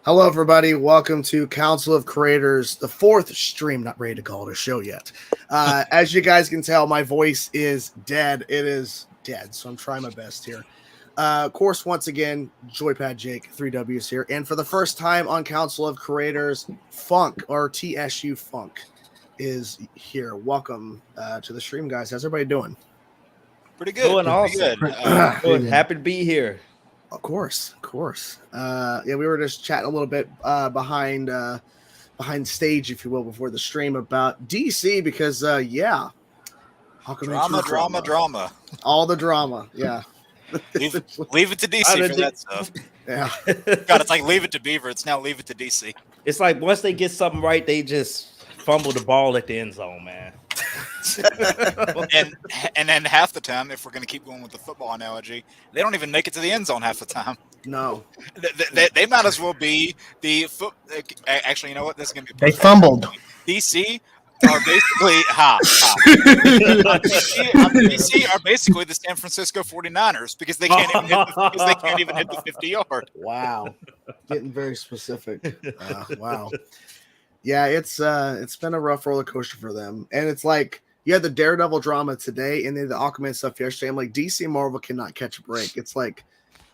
Hello, everybody. Welcome to Council of Creators, the fourth stream. Not ready to call it a show yet. As you guys can tell, my voice is dead. It is dead, so I'm trying my best here. Of course, once again, Joypad Jake, 3Ws here. And for the first time on Council of Creators, Funk, or TSU Funk, is here. Welcome to the stream, guys. How's everybody doing? Pretty good. Doing awesome. Good. Happy to be here. Of course. Yeah, we were just chatting a little bit behind stage, if you will, before the stream about DC because drama. All the drama, yeah. Leave it to DC for that stuff. Yeah. God, it's like leave it to Beaver. It's now leave it to DC. It's like once they get something right, they just fumble the ball at the end zone, man. and then half the time, if we're going to keep going with the football analogy, they don't even make it to the end zone half the time. No, they might as well be the foot. Actually, you know what? This is going to be. They fumbled. DC are basically DC are basically the San Francisco 49ers because they can't even hit the 50-yard. Wow, getting very specific. Wow. Yeah, it's been a rough roller coaster for them, and it's like you had the Daredevil drama today, and then the Aquaman stuff yesterday. I'm like, DC and Marvel cannot catch a break. It's like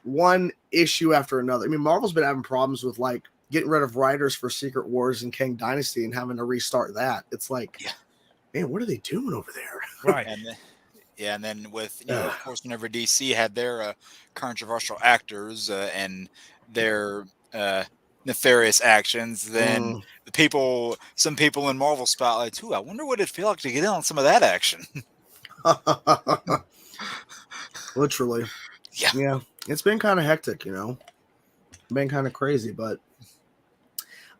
one issue after another. I mean, Marvel's been having problems with like getting rid of writers for Secret Wars and Kang Dynasty and having to restart that. It's like, man, what are they doing over there? Right. And then with of course, whenever DC had their controversial actors and their nefarious actions, then some people in Marvel spotlight too. I wonder what it'd feel like to get in on some of that action. Literally. Yeah. It's been kind of hectic, been kind of crazy, but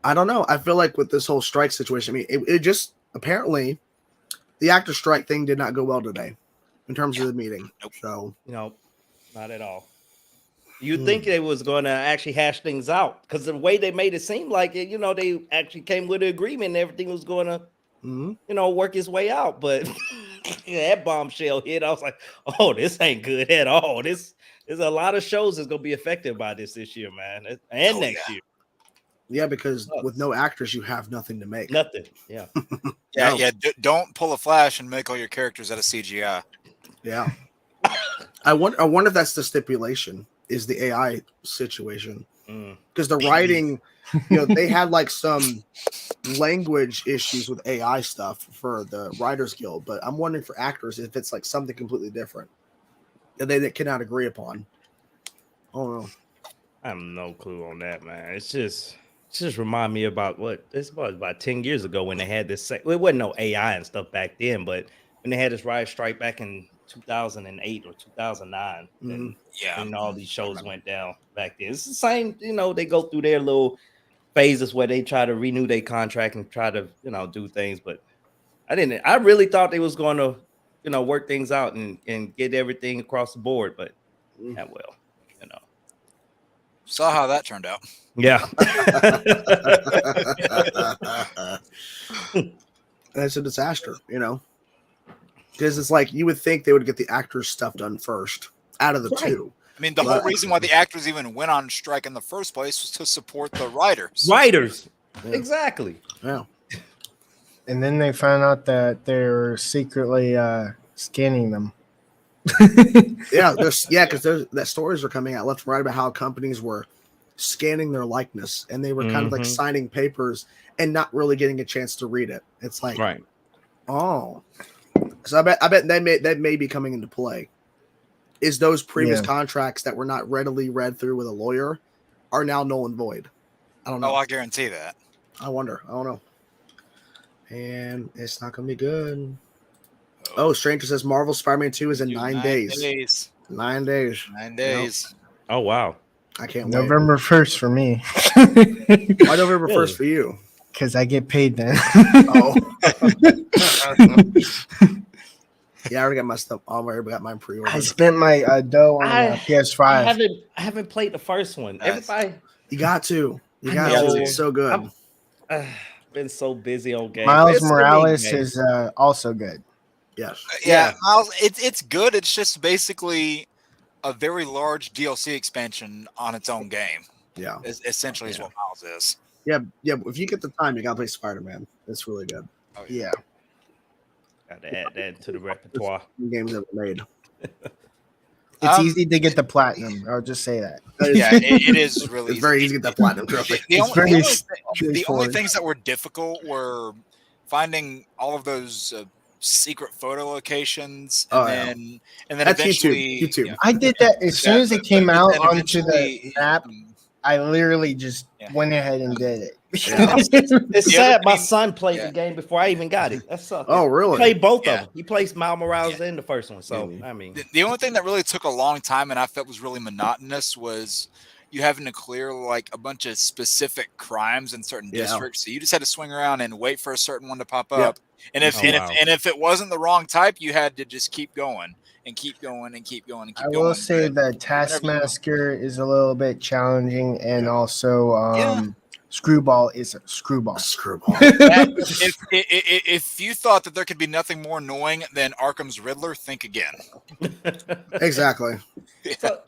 I don't know. I feel like with this whole strike situation, I mean, it just apparently the actor strike thing did not go well today in terms of the meeting. Nope. So, not at all. You'd think they was going to actually hash things out because the way they made it seem like it, they actually came with an agreement and everything was going to, work its way out. But that bombshell hit. I was like, oh, this ain't good at all. There's a lot of shows that's going to be affected by this year, man, and next year. Yeah, because with no actors, you have nothing to make. Nothing. Yeah. Don't pull a Flash and make all your characters out of CGI. Yeah. I wonder if that's the stipulation. Is the AI situation because the writing, they had like some language issues with AI stuff for the Writers Guild, but I'm wondering for actors if it's like something completely different that they cannot agree upon. Oh no, I have no clue on that, man. It's just remind me about what this was about 10 years ago when they had this. It wasn't no AI and stuff back then, but when they had this riot strike back in 2008 or 2009, and all these shows went down back then. It's the same, they go through their little phases where they try to renew their contract and try to, do things. But I really thought they was going to, work things out and get everything across the board. But saw how that turned out. Yeah. That's a disaster, because it's like you would think they would get the actors stuff done first out of the two. I mean, the whole reason why the actors even went on strike in the first place was to support the writers. Yeah. Exactly. Yeah. And then they found out that they're secretly scanning them. Because that stories are coming out left and right about how companies were scanning their likeness and they were kind of like signing papers and not really getting a chance to read it. It's like, oh. So I bet that may be coming into play. Is those previous contracts that were not readily read through with a lawyer are now null and void? I don't know. Oh, I guarantee that. I wonder. I don't know. And it's not going to be good. Oh, Stranger says Marvel Spider-Man 2 is in 9 days. 9 days. 9 days. Nope. Oh, wow. I can't wait. November 1st for me. Why November 1st for you? Because I get paid then. Oh. Yeah, I already got my stuff. I already got mine pre-ordered. I spent my dough on PS5. I haven't played the first one. Everybody, you got to. It's so good. I've been so busy on games. Miles Morales is also good. Yes. Yeah, Miles. It's good. It's just basically a very large DLC expansion on its own game. Yeah. Essentially, is what Miles is. Yeah. If you get the time, you gotta play Spider-Man. It's really good. Oh, Yeah. Got to add that to the repertoire. Games ever made. It's easy to get the platinum. I'll just say that. Yeah, it is really. It's very easy to get that platinum trophy. The only things that were difficult were finding all of those secret photo locations, and then that's eventually YouTube. Yeah. I did that as soon as it came out onto the eventually, map. I literally just went ahead and did it. Yeah. It's sad. My son played the game before I even got it. That sucks. Oh, really? He played both of them. He plays Miles Morales in the first one. So I mean, the only thing that really took a long time and I felt was really monotonous was you having to clear like a bunch of specific crimes in certain districts. So you just had to swing around and wait for a certain one to pop up. And if if it wasn't the wrong type, you had to just keep going and keep going and keep going and keep going. I will say that Taskmaster is a little bit challenging, and also Screwball is a screwball. If you thought that there could be nothing more annoying than Arkham's Riddler, think again. Exactly. so,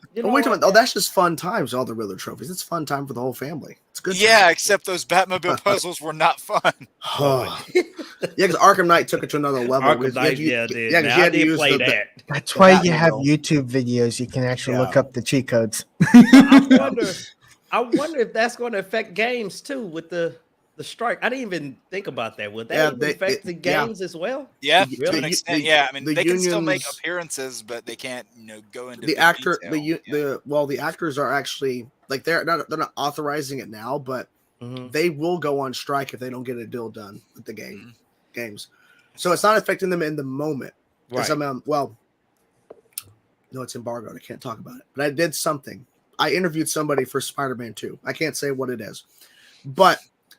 that's just fun times. All the Riddler trophies. It's fun time for the whole family. It's good. Yeah, except those Batmobile puzzles were not fun. Because Arkham Knight took it to another level. Arkham Knight, dude. I did play that. That's why you have YouTube videos. You can actually look up the cheat codes. I wonder if that's going to affect games too with the strike. I didn't even think about that. Would that affect the games as well? Yeah, to an extent. I mean, they can still make appearances, but they can't, go into the actor. The actors are actually like they're not authorizing it now, but they will go on strike if they don't get a deal done with the games. So it's not affecting them in the moment. Right. No, it's embargoed. I can't talk about it. But I did something. I interviewed somebody for Spider-Man 2. I can't say what it is, but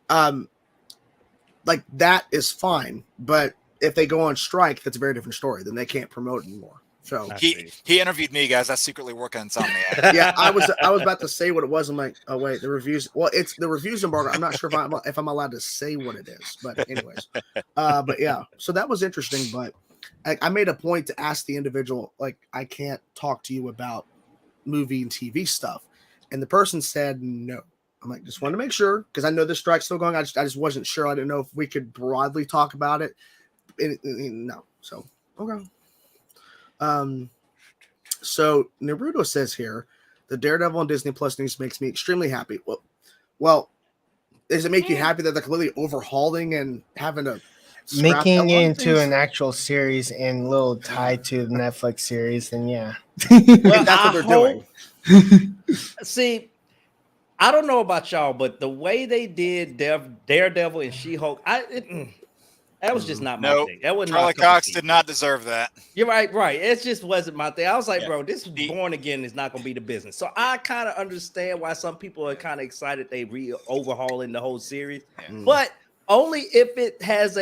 like that is fine. But if they go on strike, that's a very different story. Then they can't promote anymore. So he interviewed me, guys. I secretly work on Insomniac. Yeah, I was about to say what it was. I'm like, oh wait, the reviews. Well, it's the reviews embargo. I'm not sure if I'm allowed to say what it is, but anyways, but yeah. So that was interesting. But I made a point to ask the individual, like, I can't talk to you about movie and TV stuff, and the person said no. I'm like, just wanted to make sure because I know the strike's still going. I just wasn't sure. I didn't know if we could broadly talk about it. No, so okay. So Naruto says here, the Daredevil on Disney Plus news makes me extremely happy. Well, does it make you happy that they're completely overhauling and having to making it into an actual series and a little tied to the Netflix series? Then yeah, well, that's what they're doing. See, I don't know about y'all, but the way they did Daredevil and She-Hulk, that was just not my thing. That wasn't Charlie Cox did not deserve that. You're right. It just wasn't my thing. I was like, bro, this Born Again is not going to be the business. So I kind of understand why some people are kind of excited they overhauling the whole series, but only if it has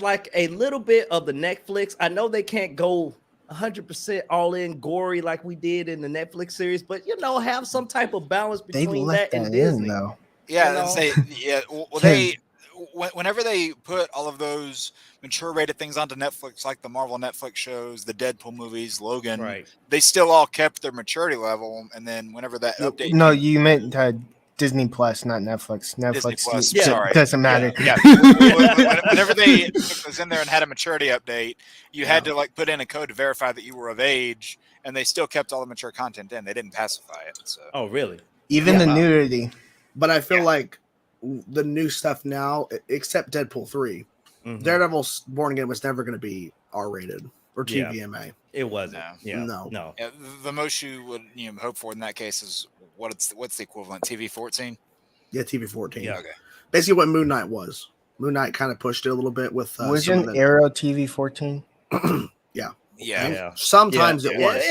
like a little bit of the Netflix. I know they can't go 100% all in gory like we did in the Netflix series, but have some type of balance between that and Disney. Though. Yeah, whenever they put all of those mature-rated things onto Netflix, like the Marvel Netflix shows, the Deadpool movies, Logan, they still all kept their maturity level. And then whenever that update, no, you meant Disney Plus, not Netflix. Netflix doesn't matter. Yeah. Whenever they was in there and had a maturity update, you had to like put in a code to verify that you were of age, and they still kept all the mature content in. They didn't pacify it. So. Oh, really? Even the nudity. But I feel like the new stuff now, except Deadpool 3, Daredevil's Born Again was never going to be R-rated or TVMA. It wasn't. No. Yeah, the most you would hope for in that case is what's the equivalent? TV 14? Yeah, TV 14. Yeah, okay. Basically, what Moon Knight was. Moon Knight kind of pushed it a little bit with. Wasn't Arrow TV 14? Yeah. Sometimes it was.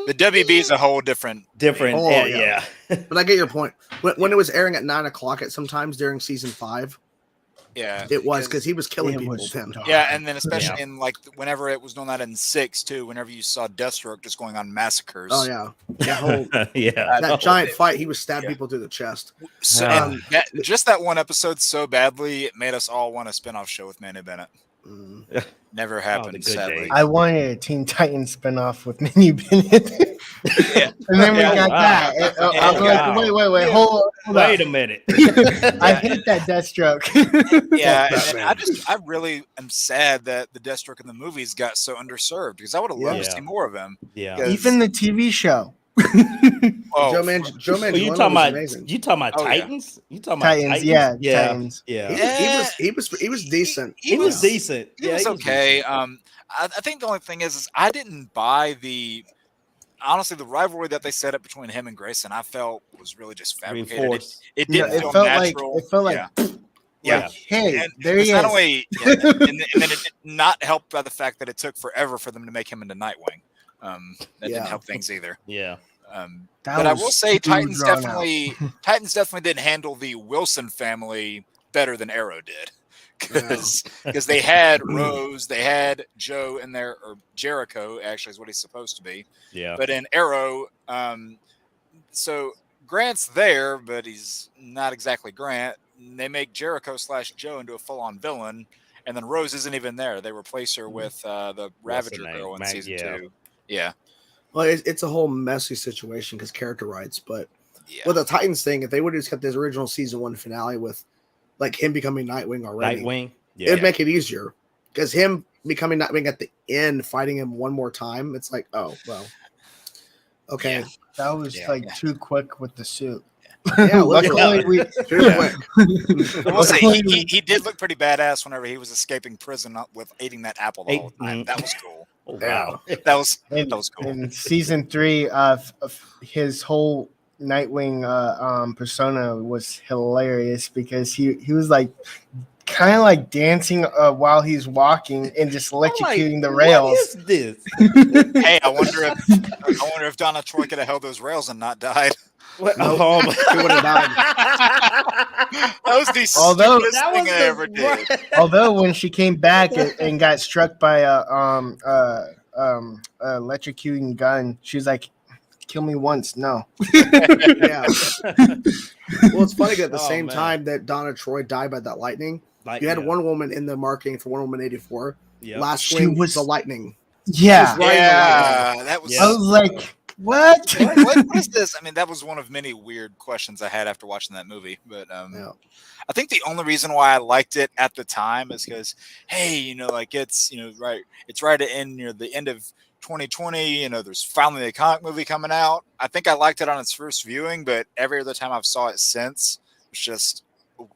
The WB is a whole different. Yeah. But I get your point. When it was airing at 9:00 at sometimes during season 5. Yeah, it was because he was killing people then. Yeah, and then especially in like whenever it was doing that in 6 too. Whenever you saw Deathstroke just going on massacres. Oh yeah, that giant fight, he was stabbing people through the chest. So just that one episode so badly, it made us all want a spinoff show with Manu Bennett. Never happened, sadly. I wanted a Teen Titans spinoff with Manu Bennett. And then we got that. I was like, wait, hold Wait a minute. I hate that Deathstroke. Yeah, and I really am sad that the Deathstroke in the movies got so underserved because I would have loved to see more of him. Yeah, even the TV show. Joe Manganiello you was talking about amazing. You talking about Titans? You talking about Titans? Yeah, Titans. Yeah. He was decent. He was decent. He was okay. Decent. I think the only thing is I didn't buy honestly the rivalry that they set up between him and Grayson. I felt was really just fabricated. It didn't feel natural. It felt like. Yeah. Hey, and there he is. Not only, and then it not helped by the fact that it took forever for them to make him into Nightwing. That didn't help things either. Yeah. But I will say Titans definitely didn't handle the Wilson family better than Arrow did. Because they had Rose, they had Joe in there, or Jericho actually is what he's supposed to be. Yeah. But in Arrow, so Grant's there, but he's not exactly Grant. They make Jericho / Joe into a full-on villain, and then Rose isn't even there. They replace her with the Ravager girl in season 2. Yeah. Well, it's a whole messy situation because character rights, but with the Titans thing, if they would have just kept this original season 1 finale with like him becoming Nightwing already, it'd make it easier. Because him becoming Nightwing at the end, fighting him one more time, it's like, oh well, okay, that was too quick with the suit. Yeah, luckily I will say he did look pretty badass whenever he was escaping prison with eating that apple the whole time. That was cool. Oh, wow. That was cool. In season 3 of his whole Nightwing persona was hilarious because he was like kind of like dancing while he's walking and just electrocuting the rails. What is this? Hey, I wonder if Donna Troy could have held those rails and not died. What? He would have died. That was the stupidest thing I ever did. Although when she came back and got struck by a electrocuting gun, she was like, "Kill me once, no." Yeah. Well, it's funny that at the same time that Donna Troy died by that lightning, you had Wonder Woman in the marketing for Wonder Woman 84. Last swing was the lightning. Yeah, that was. I was like, what is this? I mean, that was one of many weird questions I had after watching that movie. But I think the only reason why I liked it at the time is because, hey, like it's right at the end of 2020. There's finally a comic movie coming out. I think I liked it on its first viewing, but every other time I've saw it since, it's just,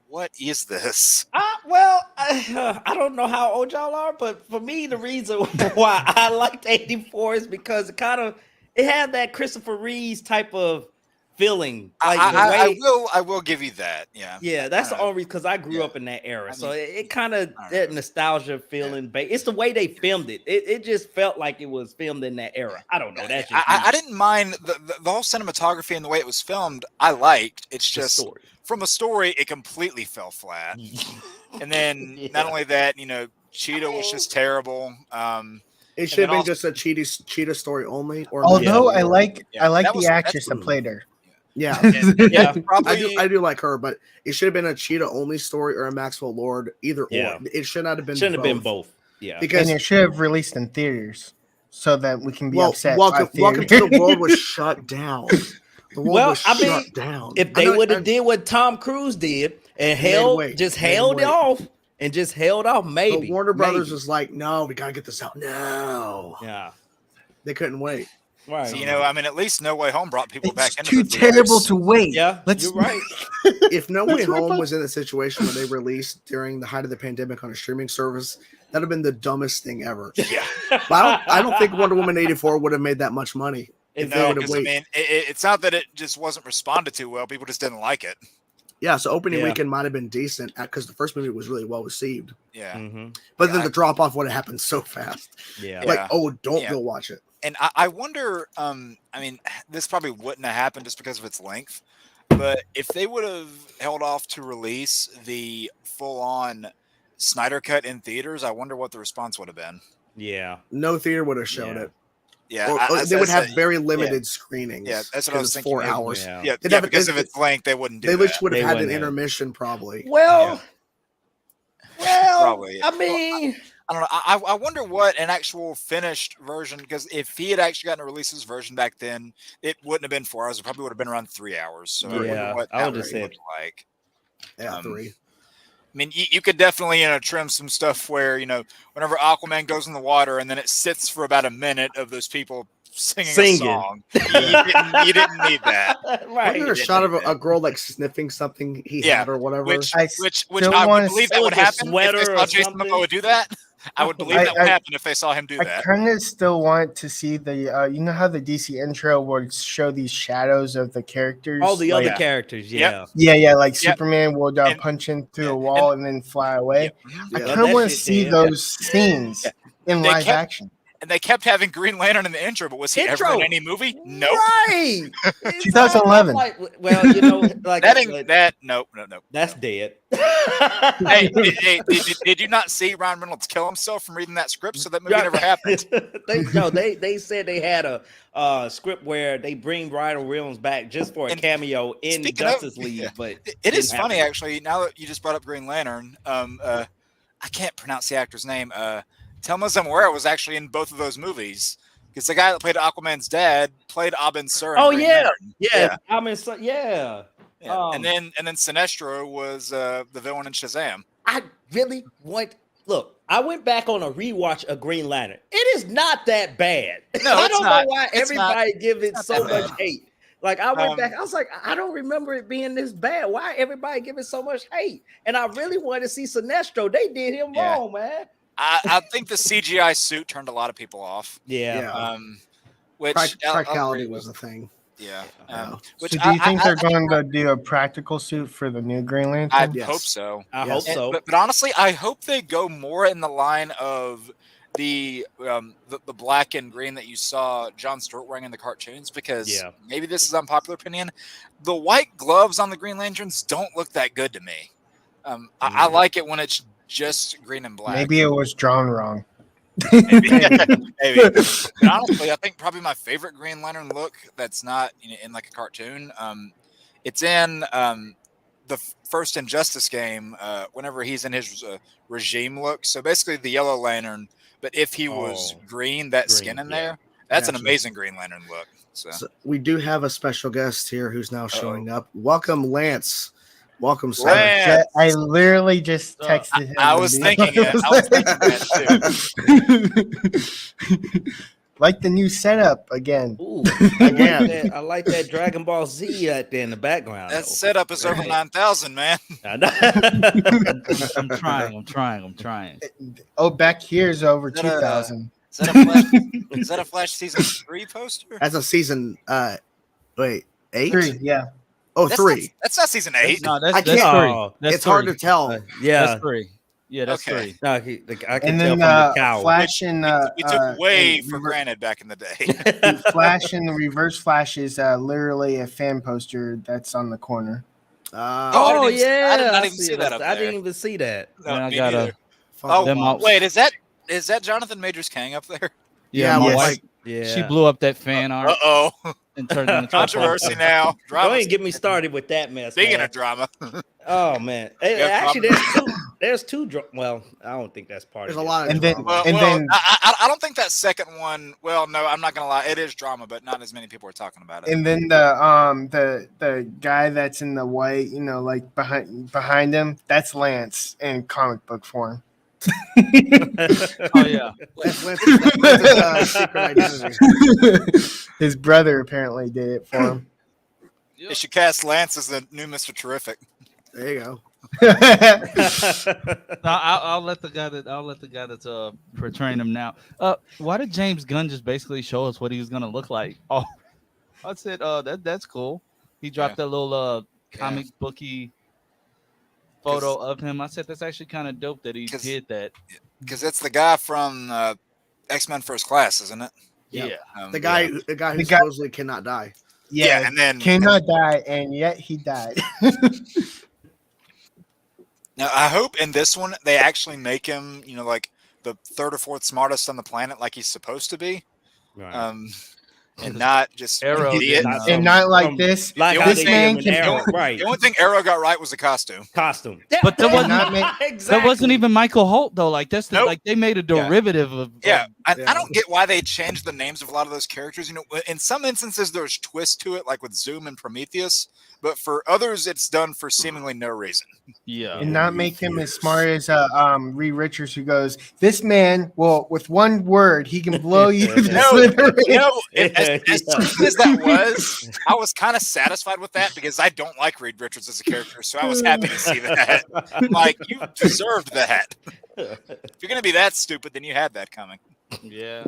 what is this? I don't know how old y'all are, but for me, the reason why I liked 84 is because it had that Christopher Reeves type of feeling. Like I will give you that. Yeah. That's the only reason, because I grew up in that era, so it kind of that nostalgia feeling. It's the way they filmed it. It just felt like it was filmed in that era. I don't know. That's just I didn't mind the whole cinematography and the way it was filmed. I liked. It's just from a story, it completely fell flat. And then not only that, Cheetah was just terrible. It should have been just a Cheetah story only. Although I like the actress that played her. Yeah, probably. I do like her, but it should have been a Cheetah only story or a Maxwell Lord, either or. It should not have been. Shouldn't have been both. Yeah, because it should have released in theaters so that we can be upset. Welcome to the World was shut down. The world was shut down. If they would have did what Tom Cruise did and held it off. And just held off, maybe. But Warner Brothers was like, no, we got to get this out now. Yeah. They couldn't wait. Right. So, at least No Way Home brought people back into too terrible to wait. Yeah, you're right. If No Way Home was in a situation where they released during the height of the pandemic on a streaming service, that would have been the dumbest thing ever. Yeah. But I don't think Wonder Woman 84 would have made that much money. It's not that it just wasn't responded to well. People just didn't like it. Yeah, so opening weekend might have been decent because the first movie was really well received. Yeah. Mm-hmm. But then the drop off would have happened so fast. Yeah. Don't go watch it. And I wonder, this probably wouldn't have happened just because of its length, but if they would have held off to release the full-on Snyder Cut in theaters, I wonder what the response would have been. Yeah. No theater would have shown it. Yeah. They would have very limited screenings. Yeah, that's what I was thinking. 4 hours. Yeah, because of its length, they wouldn't do that. They would have had an intermission probably. Well, probably. I mean, I don't know. I wonder what an actual finished version, because if he had actually gotten to release his version back then, it wouldn't have been 4 hours. It probably would have been around 3 hours. So I wonder what I that would have would said look like. Yeah, 3. I mean, you could definitely trim some stuff where whenever Aquaman goes in the water and then it sits for about a minute of those people singing. A song. You didn't need that. Wasn't there a shot of a girl like sniffing something he had or whatever? Which I would believe that would happen if they saw Jason Momoa do that. I would believe that would happen if they saw him do that. I kind of still want to see the, you know how the DC intro would show these shadows of the characters? All the other characters, like Superman would punch in through a wall and then fly away. I kind of want to see those scenes in live action. And they kept having Green Lantern in the intro, but was he ever in any movie? Nope. Right. 2011. Well, like nope. That's dead. Hey, did you not see Ryan Reynolds kill himself from reading that script? So that movie never happened. They said they had a script where they bring Ryan Reynolds back just for a cameo in Justice League. But it is funny actually. Now that you just brought up Green Lantern, I can't pronounce the actor's name. Telma Zamora was actually in both of those movies because the guy that played Aquaman's dad played Abin Sur. Oh yeah, Abin Sur, yeah. And then Sinestro was the villain in Shazam. I really look. I went back on a rewatch of Green Lantern. It is not that bad. No, I don't know why everybody give it so much hate. Like I went back, I was like, I don't remember it being this bad. Why everybody give it so much hate? And I really wanted to see Sinestro. They did him wrong, man. I think the CGI suit turned a lot of people off. Yeah. Which practicality was the thing. Yeah. So do you think they're going to do a practical suit for the new Green Lantern? I hope so. I hope so. But honestly, I hope they go more in the line of the black and green that you saw Jon Stewart wearing in the cartoons, because maybe this is unpopular opinion. The white gloves on the Green Lanterns don't look that good to me. I like it when it's just green and black. Maybe it was drawn wrong. Maybe. But honestly, I think probably my favorite Green Lantern look that's not in like a cartoon. It's in the first Injustice game whenever he's in his regime look. So basically the Yellow Lantern, but if he was green, skin in there, that's an amazing Green Lantern look. So we do have a special guest here who's now showing up. Welcome, Lance. Welcome, sir. Lance. I literally just texted him. I was thinking it. I was thinking that too. Like the new setup again. Ooh, I like that Dragon Ball Z out there in the background. That setup is over 9,000, man. I know. I'm trying. Oh, back here is over 2,000. Is that a Flash season 3 poster? That's a season. 8. 3, yeah. Oh, 3. That's not season 8. No, that's 3. It's hard to tell. That's 3. Yeah, that's Okay. 3. No, I can And tell then from the cowl. Flash and we took way for granted back in the day. Flash and the Reverse Flash is literally a fan poster that's on the corner. Oh, yeah. I did not even see that up there. I didn't even see that. No, I me gotta. neither. Wait, is that Jonathan Majors Kang up there? Yeah, my wife. Yeah. She blew up that fan art. Uh-oh. And turned it into Controversy now. Go ahead and get me started with that mess. Speaking of drama. Oh man. Actually, there's two. Well, I don't think that's part There's of it. a lot of And then, drama. then I don't think that second one. Well, no, I'm not gonna lie. It is drama, but not as many people are talking about it. and then the guy that's in the white, like behind him, that's Lance in comic book form. Oh yeah. Lance's secret identity. His brother apparently did it for him. They should cast Lance as the new Mr. Terrific. There you go. I'll let the guy that's portraying him now. Why did James Gunn just basically show us what he was gonna look like? Oh, I said, that's cool. He dropped that little comic booky photo of him. I said that's actually kind of dope that he did that. Because it's the guy from X-Men First Class, isn't it? Yeah. The guy who supposedly cannot die. Yeah, and then cannot die, and yet he died. Now I hope in this one they actually make him, like the third or fourth smartest on the planet, like he's supposed to be. Right. and not just Arrow idiot. didn't, and not like this. Like The how only they thing- give him an arrow, right? The only thing Arrow got right was the costume. But there wasn't- exactly. That wasn't even Michael Holt though. Like that's the, Nope. like they made a derivative of Yeah, I Yeah. don't get why they changed the names of a lot of those characters. You know, in some instances there's twists to it, like with Zoom and Prometheus, but for others it's done for seemingly no reason. yeah. And not make him as smart as Reed Richards, who goes, "This man, well, with one word, he can blow you to No, smithereens." you know, as stupid as that was, I was kind of satisfied with that because I don't like Reed Richards as a character, so I was happy to see that. Like, you deserved that. If you're gonna be that stupid, then you had that coming. Yeah.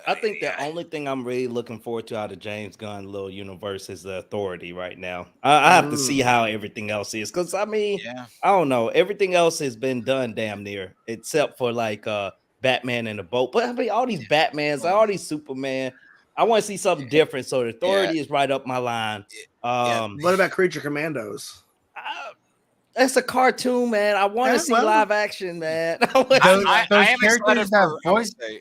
I think the only thing I'm really looking forward to out of James Gunn little universe is the Authority right now. I have to see how everything else is, because I mean, Yeah. I don't know. Everything else has been done damn near, except for like Batman and the boat. But I mean, all these Batmans, all these Superman. I want to see something different. So the Authority is right up my line. What about Creature Commandos? That's a cartoon, man. I want to see live action, man. I am characters excited that for, I would voice say,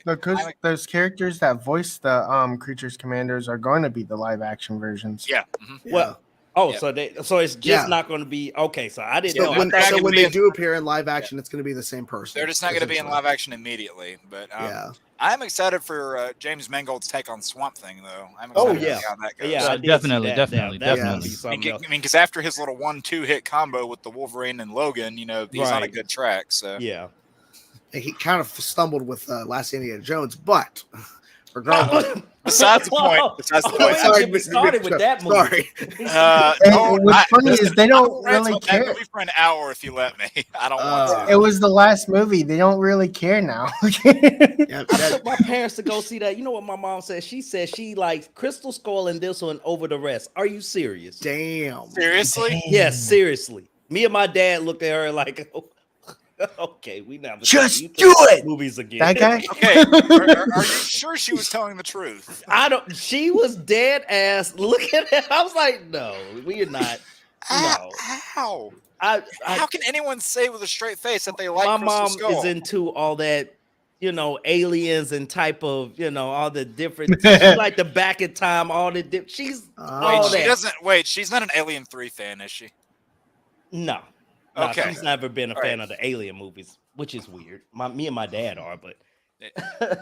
those characters that voice the creatures commanders are going to be the live action versions. yeah. Well, so it's just not going to be okay. So I didn't know. So when, I thought so it when would they be- do appear in live action, it's going to be the same person. They're just not going to be in essentially. live action immediately, but I'm excited for James Mangold's take on Swamp Thing, though. I'm excited to see how that goes. Yeah, I did see definitely, that. definitely, That would definitely. be something else. I mean, because after his little 1-2 hit combo with the Wolverine and Logan, you know, he's on a Right. good track. So Yeah. He kind of stumbled with Last Indiana Jones, but regardless, besides the point. Besides the Oh, point. sorry, get me started with that movie. Sorry. And what's funny is they don't rant really about that care. movie for an hour if you let me. I don't want to. It was the last movie. They don't really care now. Yeah, I took my parents to go see that. You know what my mom said? She said she likes Crystal Skull and this one over the rest. Are you serious? damn. Seriously? Yes, seriously. Me and my dad looked at her like, okay, we never Just see you do it! movies again. That guy? Okay. Are you sure she was telling the truth? I don't. She was dead ass looking at. I was like, no, we are not. No. How? How How can anyone say with a straight face that they like my Crystal mom Skull? is into all that, aliens and type of, all the different. She's like the back in time, all the she's all Wait, she that. doesn't. Wait, she's not an Alien 3 fan, is she? No, Okay. she's never been a All fan right. of the Alien movies, which is weird. Me and my dad are, but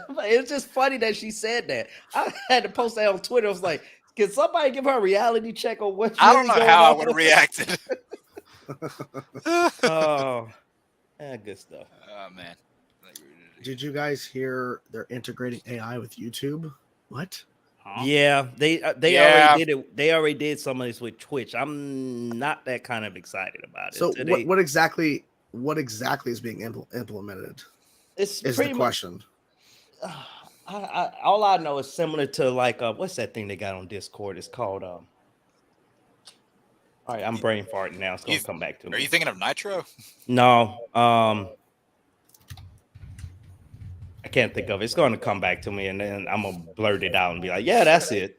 but it's just funny that she said that. I had to post that on Twitter. I was like, can somebody give her a reality check on what? I don't know how I would have reacted. Oh, yeah, good stuff. Oh man. Did you guys hear they're integrating AI with YouTube? What? Yeah, they Yeah. already did it. They already did some of this with Twitch. I'm not that kind of excited about it. So Today, what exactly is being implemented? it's Is pretty the much. question. All I know is similar to like what's that thing they got on Discord? It's called All right, I'm brain farting now. It's gonna come back to me. Are you thinking of Nitro? No, I can't think of it. It's going to come back to me, and then I'm gonna blurt it out and be like, "Yeah, that's it."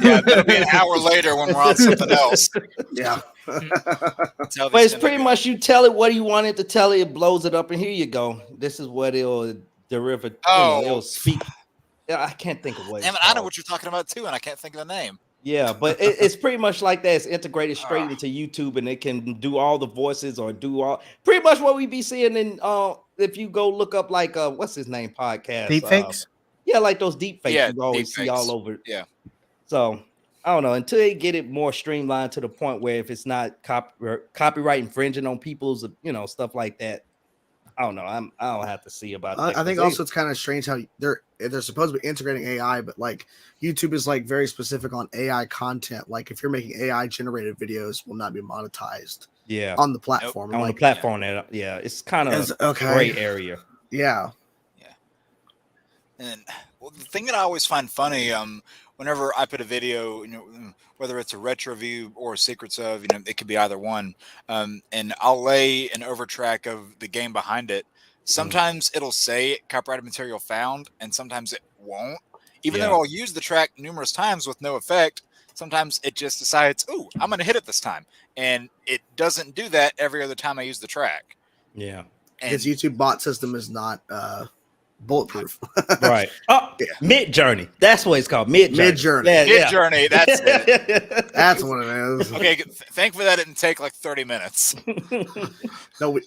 Yeah, it'll be an hour later when we're on something else. Yeah. But it's pretty much you tell it what you want it to tell it, it blows it up, and here you go. This is what it'll derive. It'll speak. Yeah, I can't think of what. Damn it, I know what you're talking about too, and I can't think of the name. Yeah, but it's pretty much like that. It's integrated straight into YouTube, and it can do all the voices or do all pretty much what we be seeing in if you go look up like what's his name podcast. Deepfakes? Yeah, like those deep fakes Yeah, you always see all deepfakes. over. Yeah. So I don't know until they get it more streamlined to the point where if it's not copyright infringing on people's stuff like that. I don't know. I don't have to see about it. I think also it's kind of strange how they're supposed to be integrating AI, but like YouTube is like very specific on AI content. Like if you're making AI generated videos, will not be monetized. Yeah, on the platform. On like, the platform, yeah, it's kind of gray area. Yeah. And well, the thing that I always find funny, whenever I put a video, whether it's a retro view or secrets of, it could be either one, and I'll lay an overtrack of the game behind it. Sometimes it'll say copyrighted material found, and sometimes it won't. Even though I'll use the track numerous times with no effect, sometimes it just decides, "Ooh, I'm going to hit it this time," and it doesn't do that every other time I use the track. Yeah, because YouTube bot system is not Bulletproof. Right. Oh, Yeah. Mid Journey. That's what it's called. Mid Mid-Journey. Mid Journey. That's it. That's what it is. Okay. Thankfully that didn't take like 30 minutes. No,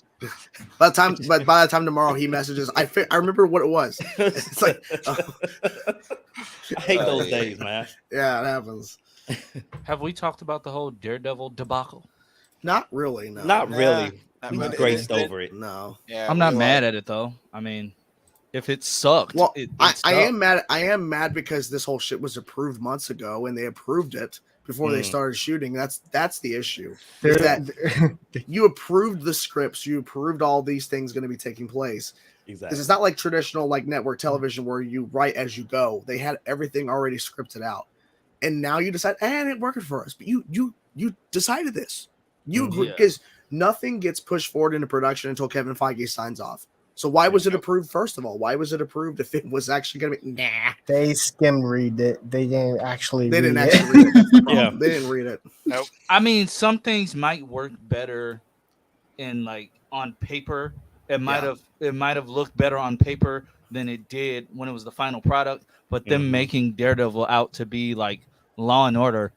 by the time tomorrow he messages, I remember what it was. It's like, I hate those days, man. yeah, it happens. Have we talked about the whole Daredevil debacle? Not really. No. Not really. We But graced over it. No. Yeah, I'm not mad at it though. I mean, if it sucked, Well, it I sucked. am mad. I am mad because this whole shit was approved months ago, and they approved it before they started shooting. That's the issue. Is that you approved the scripts, you approved all these things going to be taking place. Exactly. Because it's not like traditional like network television where you write as you go. They had everything already scripted out, and now you decide, it ain't working for us. But you decided this. You because nothing gets pushed forward into production until Kevin Feige signs off. So why was it approved first of all? Why was it approved if it was actually going to be? Nah, They skim read it. They didn't actually. they didn't read actually read it. Yeah. They didn't read it. Nope. I mean, some things might work better in like on paper. It might have looked better on paper than it did when it was the final product. But them making Daredevil out to be like Law and Order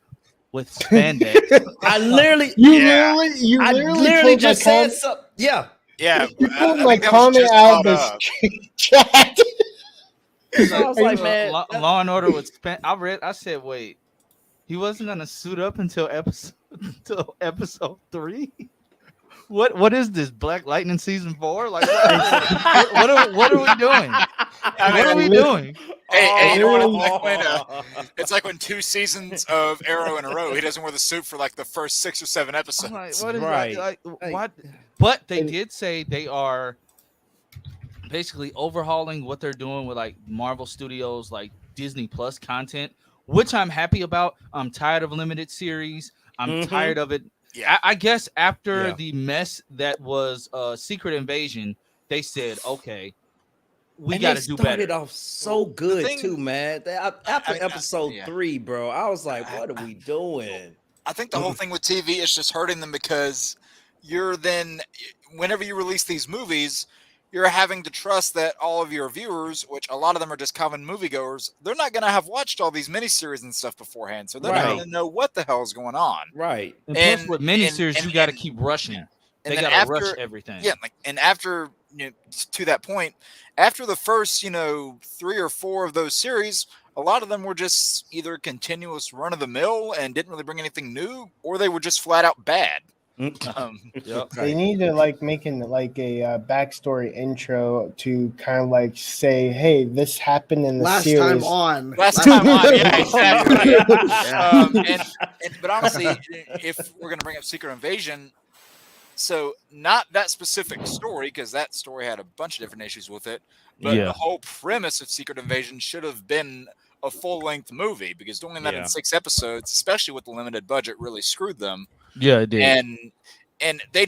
with spandex. I literally, You literally just said something. Yeah. Yeah. You I pulled think my that was comment just out of caught the up. chat. I was like, man, Law and Order with I said, wait, he wasn't gonna suit up until episode 3. What is this? Black Lightning season 4? Like, what are we doing? What are we doing? Hey, you know what? It's like when 2 seasons of Arrow in a row, he doesn't wear the suit for like the first 6 or 7 episodes. I'm like, what is Right. like what? But they did say they are basically overhauling what they're doing with like Marvel Studios, like Disney Plus content, which I'm happy about. I'm tired of limited series. I'm tired of it. Yeah. I guess after the mess that was Secret Invasion, they said, okay, we got to do better. Started off so good thing- too, man. After episode yeah. 3, bro, I was like, what are we doing? I think the whole thing with TV is just hurting them because you're then, whenever you release these movies, you're having to trust that all of your viewers, which a lot of them are just common moviegoers, they're not going to have watched all these miniseries and stuff beforehand. So they're not going to know what the hell is going on. Right. And plus with miniseries, you got to keep rushing. They got to rush everything. Yeah, and after, to that point, after the first, 3 or 4 of those series, a lot of them were just either continuous run of the mill and didn't really bring anything new, or they were just flat out bad. They need to like making like a backstory intro to kind of like say, hey, this happened in the Last series. time on, yeah, exactly. But honestly, if we're gonna bring up Secret Invasion, so not that specific story, because that story had a bunch of different issues with it, but the whole premise of Secret Invasion should have been a full-length movie, because doing that in 6 episodes, especially with the limited budget, really screwed them. Yeah, it did. And they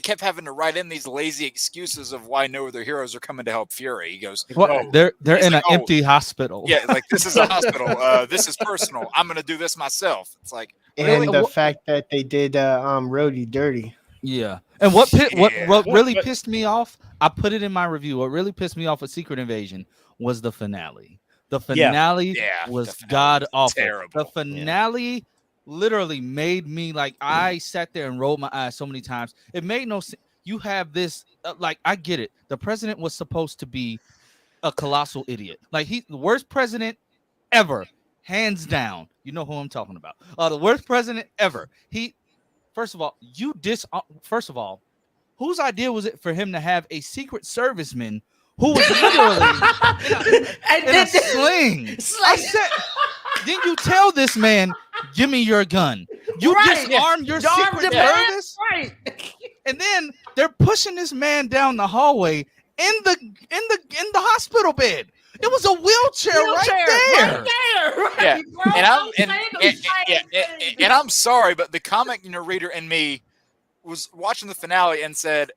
kept having to write in these lazy excuses of why no other heroes are coming to help Fury. He goes, they're in an empty hospital. Yeah, like, this is a hospital. This is personal. I'm gonna do this myself. It's like, and the fact that they did Rhodey dirty. Yeah. And what really pissed me off, I put it in my review. What really pissed me off with Secret Invasion was the finale. The finale was god awful. The finale literally made me like, I sat there and rolled my eyes so many times. It made no sense. You have this I get it. The president was supposed to be a colossal idiot. Like, he's the worst president ever, hands down. You know who I'm talking about. The worst president ever. First of all, whose idea was it for him to have a secret serviceman who was literally in a sling? I said, didn't you tell this man, give me your gun? You disarmed your secret service? Right. And then they're pushing this man down the hallway in the hospital bed. It was a wheelchair right there. And I'm sorry, but the comic reader in me was watching the finale and said,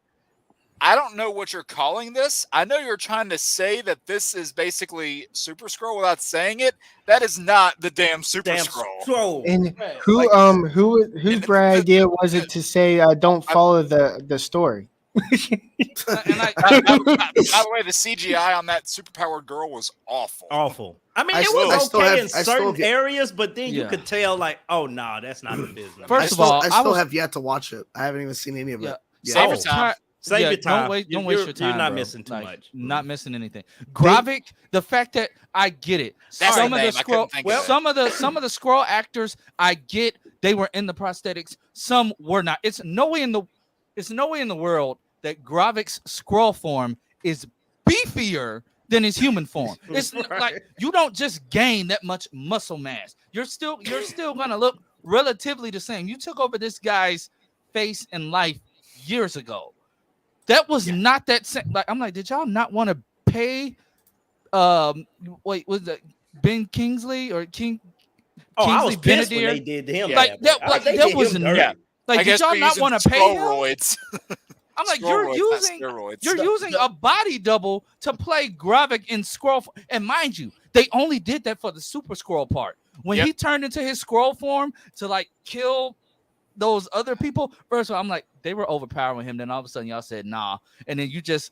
I don't know what you're calling this. I know you're trying to say that this is basically Super Skrull without saying it. That is not the damn Super Skrull. And whose bright idea was it to say don't follow the story? And like, By the way, the CGI on that superpowered girl was awful. Awful. I mean, I it still- I was still okay have- in I still certain have- areas, but then you Yeah. could tell, like, oh no, that's not the business. First of all, I I still was- have yet to watch it. I haven't even seen any of Yeah. it. Save yet. your Oh. time. Save Yeah, your time. Don't waste your time. You're not bro. missing too Like, much. Not missing anything. Gravik, the fact that I get it. That's some the of name. the I scroll, couldn't think of it. some of the scroll actors, I get they were in the prosthetics. Some were not. It's no way in the world that Gravik's scroll form is beefier than his human form. It's Right. like you don't just gain that much muscle mass. You're still gonna look relatively the same. You took over this guy's face and life years ago. That was not that same. Like, I'm like, did y'all not want to pay? Wait, was that Ben Kingsley or King? Oh, I was Kingsley pissed when Benadier? they did to him. Yeah. Like that that, way. like, They that did was him dirty. Yeah. like, I did guess y'all we're not using want to pay him? steroids. I'm like, Steroids, you're not using steroids. you're using a body double to play Gravik in scroll. And mind you, they only did that for the super scroll part. When Yep. he turned into his scroll form to like kill those other people, first of all, I'm like, they were overpowering him. Then all of a sudden, y'all said nah, and then you just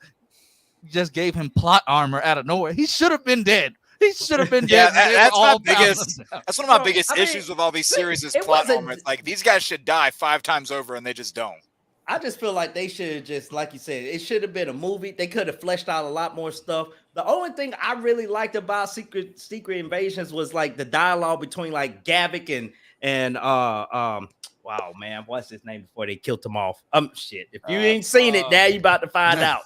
gave him plot armor out of nowhere. He should have been dead. He should have been Yeah, dead. when they were that's my all bowing biggest- him down. That's one of my Bro, biggest I mean, issues with all these series is it plot wasn't- armor. It's like these guys should die 5 times over and they just don't. I just feel like they should have just, like you said, it should have been a movie. They could have fleshed out a lot more stuff. The only thing I really liked about Secret Invasions was like the dialogue between like Gavik and wow man, what's his name before they killed him off? Shit. If you ain't seen it, now you about to find out.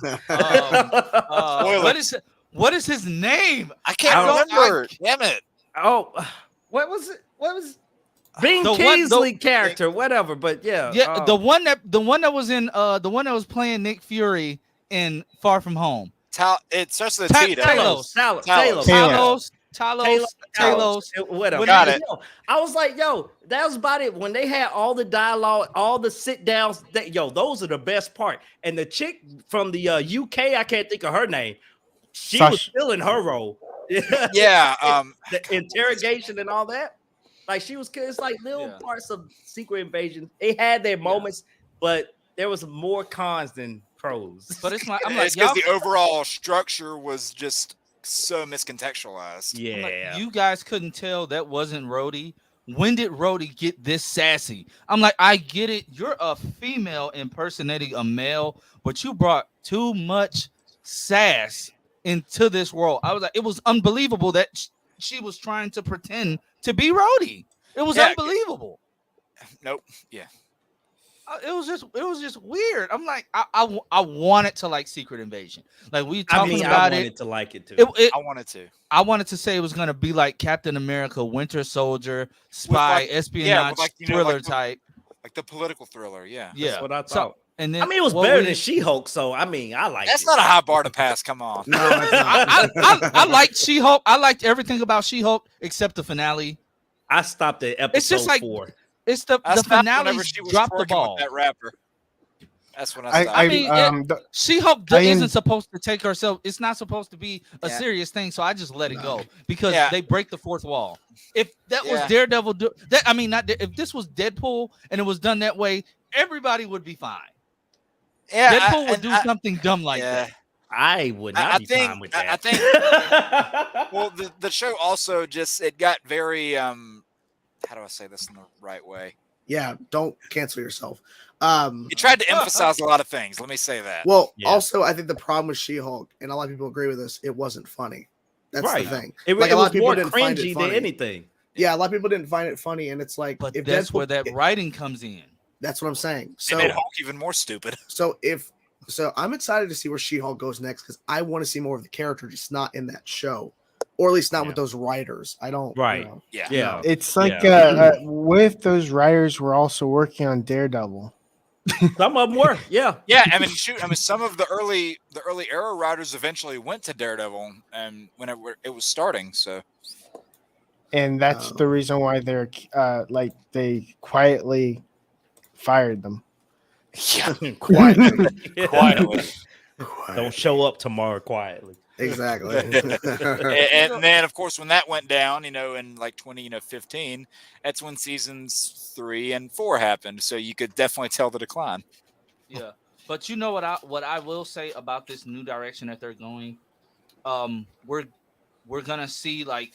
Spoilers. What is his name? I can't I don't- remember. Damn it. Oh, what was it? What was Ben The one- Kingsley character, whatever, but yeah. Yeah, the one that was in the one that was playing Nick Fury in Far From Home. It starts with a T. doesn't it? Talos. Talos. Whatever. When Got it. Yo, I was like, yo, that was about it. When they had all the dialogue, all the sit downs, those are the best part. And the chick from the UK, I can't think of her name. She was still in her role. Yeah. The interrogation and all that. Like she was, it's like little Yeah. parts of Secret Invasion. They had their moments, but there was more cons than pros. But it's like, I'm like, it's because y'all, the overall structure was just so miscontextualized. yeah, I'm like, you guys couldn't tell that wasn't Rhodey. When did Rhodey get this sassy? I'm like, I get it. You're a female impersonating a male, but you brought too much sass into this world. I was like, it was unbelievable that she was trying to pretend to be Rhodey. It was Yeah. unbelievable. Nope. Yeah. It was just weird. I'm like, I wanted to like Secret Invasion. Like we talking I about wanted it. to like it too. I wanted to. I wanted to say it was gonna be like Captain America, Winter Soldier, spy, like- espionage, with like, thriller like the- type. Like the political thriller. Yeah. Yeah, That's what I So, thought. and then I mean, it was what better we- than She-Hulk, so I mean, I like That's it. not a high bar to pass. Come on. No, it's not. I liked She-Hulk. I liked everything about She-Hulk except the finale. I stopped at episode It's just like 4. It's the I stopped finale. whenever she was Dropped the twerking with ball. that rapper. That's when I stopped. I mean, She-Hulk I isn't am- supposed to take herself. It's not supposed to be a Yeah. serious thing, so I just let it go because Yeah. they break the fourth wall. If that was Yeah. Daredevil, I mean, not if this was Deadpool and it was done that way, everybody would be fine. yeah, Deadpool would do something dumb like yeah. that. I would not I be think- fine with I that. think- Well, the show also just it got very how do I say this in the right way? Yeah, don't cancel yourself. It tried to emphasize a lot of things. Let me say that. Well, Yeah. also, I think the problem with She-Hulk, and a lot of people agree with this, it wasn't funny. That's Right. the thing. it, like, it a lot was of people more didn't find it cringy than funny. anything. Yeah, a lot of people didn't find it funny, and it's like, But if that's Deadpool- where that writing comes in. That's what I'm saying. It So, made Hulk even more stupid. so I'm excited to see where She-Hulk goes next because I want to see more of the character, just not in that show, or at least not with those writers. I don't. Right. Yeah. Yeah. It's like Yeah. with those writers, we're also working on Daredevil. Some of them were. Yeah. Yeah, I mean, shoot. I mean, some of the early era writers eventually went to Daredevil, and whenever it was starting. So And that's the reason why they're like they quietly fired them. yeah, Quietly. quietly. Don't show up tomorrow quietly. Exactly. and then, of course, when that went down, in like 2015, that's when seasons 3 and 4 happened. So you could definitely tell the decline. Yeah. But you know what I will say about this new direction that they're going. We're gonna see like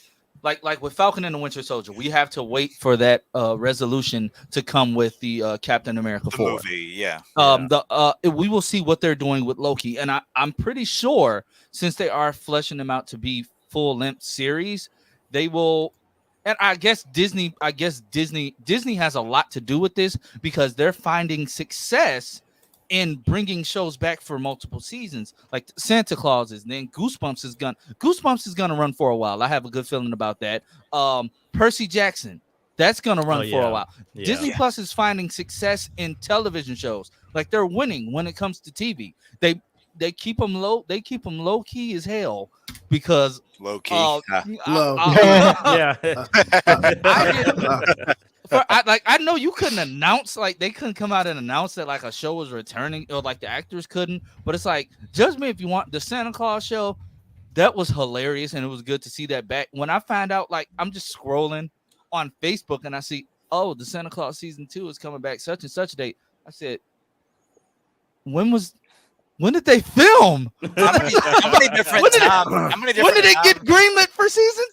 with Falcon and the Winter Soldier, we have to wait for that resolution to come with the Captain America 4 movie. Yeah. We will see what they're doing with Loki, and I'm pretty sure since they are fleshing them out to be full length series, they will. And I guess Disney has a lot to do with this because they're finding success in bringing shows back for multiple seasons, like Santa Claus is. Then Goosebumps is gonna run for a while. I have a good feeling about that. Percy Jackson, that's gonna run for a while. Yeah. Disney Plus is finding success in television shows. Like they're winning when it comes to TV. They keep them low. They keep them low key as hell because low key. Low. Yeah. I know you couldn't announce, like they couldn't come out and announce that like a show was returning, or like the actors couldn't, but it's like, judge me if you want, the Santa Claus show, that was hilarious and it was good to see that back. When I find out, like I'm just scrolling on Facebook and I see, oh, the Santa Claus season 2 is coming back such and such date. I said, when did they film? How many different times? When did it get greenlit for season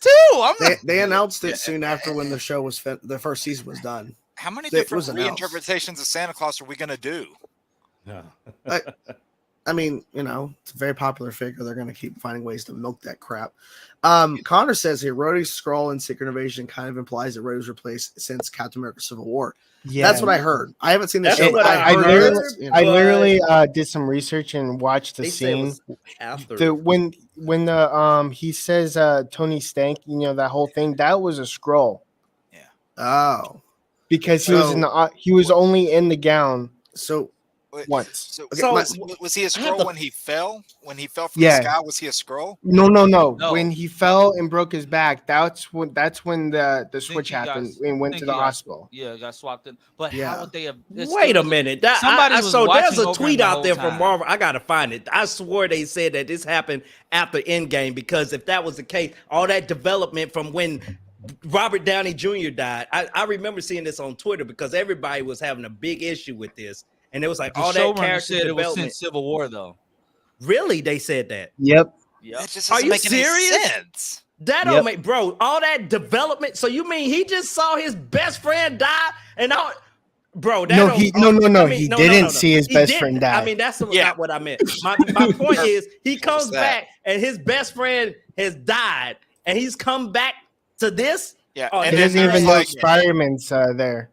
2? They announced it soon after when the show was the first season was done. How many different reinterpretations of Santa Claus are we gonna do? Yeah. I mean, it's a very popular figure. They're going to keep finding ways to milk that crap. Connor says here, Rhodey's scroll in Secret Invasion kind of implies that Rhodey was replaced since Captain America Civil War. Yeah, that's what I heard. I haven't seen the show. What I literally did some research and watched the scene. When he says Tony Stank, that whole thing, that was a scroll. Yeah. Oh. Because he was only in the gown. So once. So was he a scroll when he fell? When he fell from the sky, was he a scroll? No. When he fell and broke his back, that's when the switch happened and went to the hospital. Yeah, got swapped in. But how would they have? Wait a minute. There's a tweet out there from Marvel. I gotta find it. I swore they said that this happened after Endgame, because if that was the case, all that development from when Robert Downey Jr. died, I remember seeing this on Twitter because everybody was having a big issue with this. And it was like all that character said development. It was since Civil War, though. Really, they said that. Yep. That just Are you make any serious? sense. That don't make, bro. All that development. So you mean he just saw his best friend die and all? Bro, that he didn't see his best friend die. I mean, that's not what I meant. My point is, he comes back and his best friend has died, and he's come back to this. Yeah, and he doesn't even know Spider-Man's there.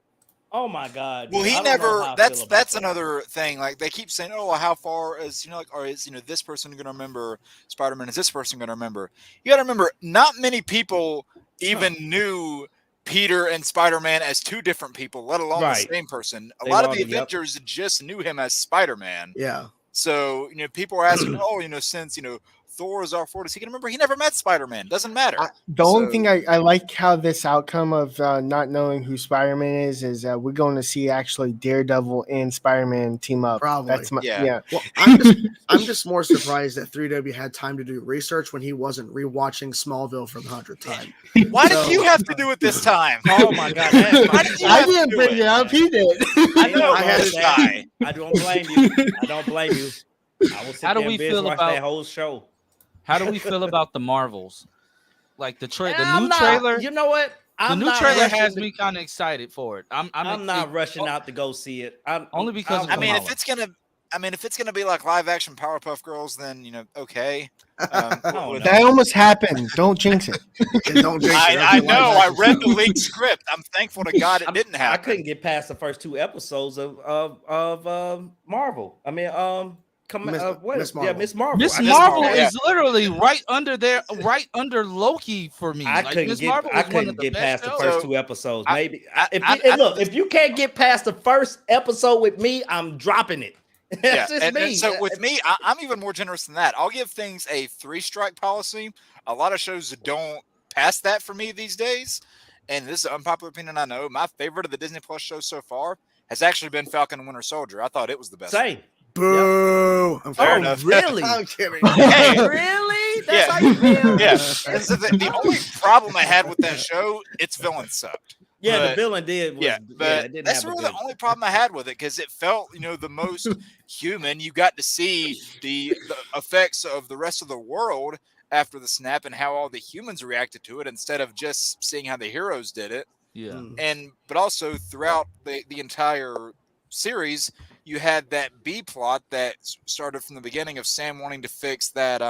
Oh my God! Well, he never. That's another thing. Like they keep saying, "Oh, how far is or is this person going to remember Spider-Man? Is this person going to remember?" You got to remember, not many people even knew Peter and Spider-Man as two different people, let alone the same person. A lot of the Avengers just knew him as Spider-Man. Yeah. So people are asking, since Thor is our Ford, is he gonna remember? He never met Spider-Man. Doesn't matter. The only thing I like how this outcome of not knowing who Spider-Man is we're going to see actually Daredevil and Spider-Man team up. Probably. That's Well, I'm just more surprised that 3W had time to do research when he wasn't rewatching Smallville for the 100th time. Why did you have to do it this time? Oh my God! I didn't bring it up. He did. I know. I had to die. I don't blame you. I will sit How do there we and feel watch about that whole show? How do we feel about the Marvels? Like the new trailer. You know what? The new trailer has me kind of excited for it. I'm not rushing out to go see it. Only because if it's gonna be like live action Powerpuff Girls, then okay. That almost happened. Don't jinx it. Don't jinx it. I know. I read the leaked script. I'm thankful to God it didn't happen. I couldn't get past the first 2 episodes of Marvel. I mean, Miss Marvel. Miss Marvel is literally right under Loki for me. I couldn't get past the first 2 episodes. If you can't get past the first episode with me, I'm dropping it. That's just me. And so with me, I'm even more generous than that. I'll give things a 3-strike policy. A lot of shows don't pass that for me these days. And this is an unpopular opinion, I know. My favorite of the Disney Plus shows so far has actually been Falcon and Winter Soldier. I thought it was the best. Same. Boo! Yep. Oh, really? I'm kidding. Hey, really? That's how you feel? Yeah. And so the only problem I had with that show, its villain sucked. Yeah, But- the villain did. But it didn't that's have a really good- the only problem I had with it, because it felt, the most human. You got to see the effects of the rest of the world after the snap and how all the humans reacted to it, instead of just seeing how the heroes did it. Yeah. But also throughout the entire series, you had that B plot that started from the beginning of Sam wanting to fix that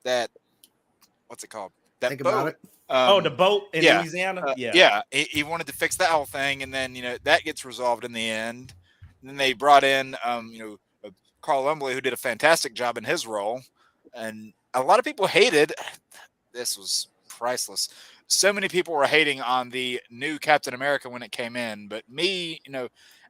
that what's it called? That Think boat. about it. The boat in yeah. Louisiana. He wanted to fix that whole thing, and then that gets resolved in the end. And then they brought in Carl Lumbly, who did a fantastic job in his role, and a lot of people hated. This was priceless. So many people were hating on the new Captain America when it came in, but me,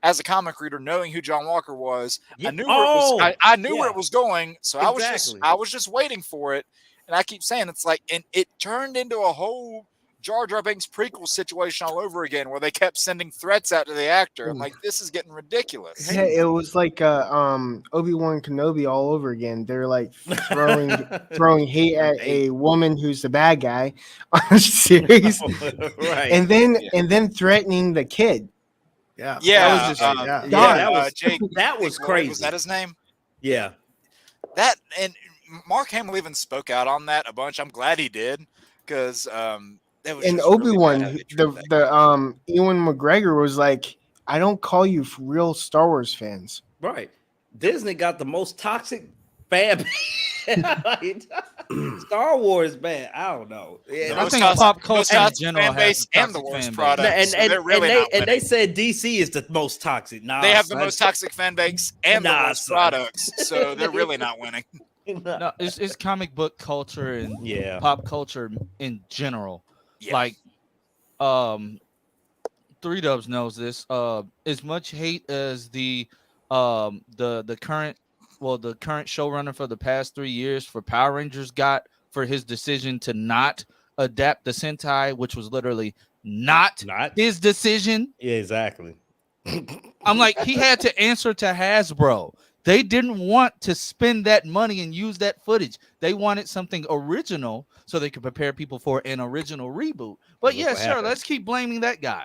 as a comic reader, knowing who John Walker was, I knew where it was. I knew where it was going, so Exactly. I was just waiting for it. And I keep saying it's like, and it turned into a whole Jar Jar Binks prequel situation all over again, where they kept sending threats out to the actor. I'm like, this is getting ridiculous. Yeah, it was like Obi-Wan Kenobi all over again. They're like throwing hate at a woman who's the bad guy on a series, Right. and then threatening the kid. Yeah. Yeah, that was Jake. that was Jake, crazy. Was that his name? Yeah. That, and Mark Hamill even spoke out on that a bunch. I'm glad he did, because that was And just really Obi-Wan, bad. Ewan McGregor was like, I don't call you real Star Wars fans. Right. Disney got the most toxic fan base. Star Wars, man. I don't know. The I most think toxic- pop most culture in toxic general fan base has a and the toxic worst fan base. product. And, so they're really not they winning. said DC is the most toxic. Nah, They have the son. most toxic fan base and the Nah, worst son. products, so they're really not winning. No, it's comic book culture and Yeah. pop culture in general. Yeah. Like, 3 Dubs knows this. As much hate as the current showrunner for the past 3 years for Power Rangers got for his decision to not adapt the Sentai, which was literally not his decision. Yeah, exactly. I'm like, he had to answer to Hasbro. They didn't want to spend that money and use that footage. They wanted something original so they could prepare people for an original reboot. But yeah, sure, let's keep blaming that guy.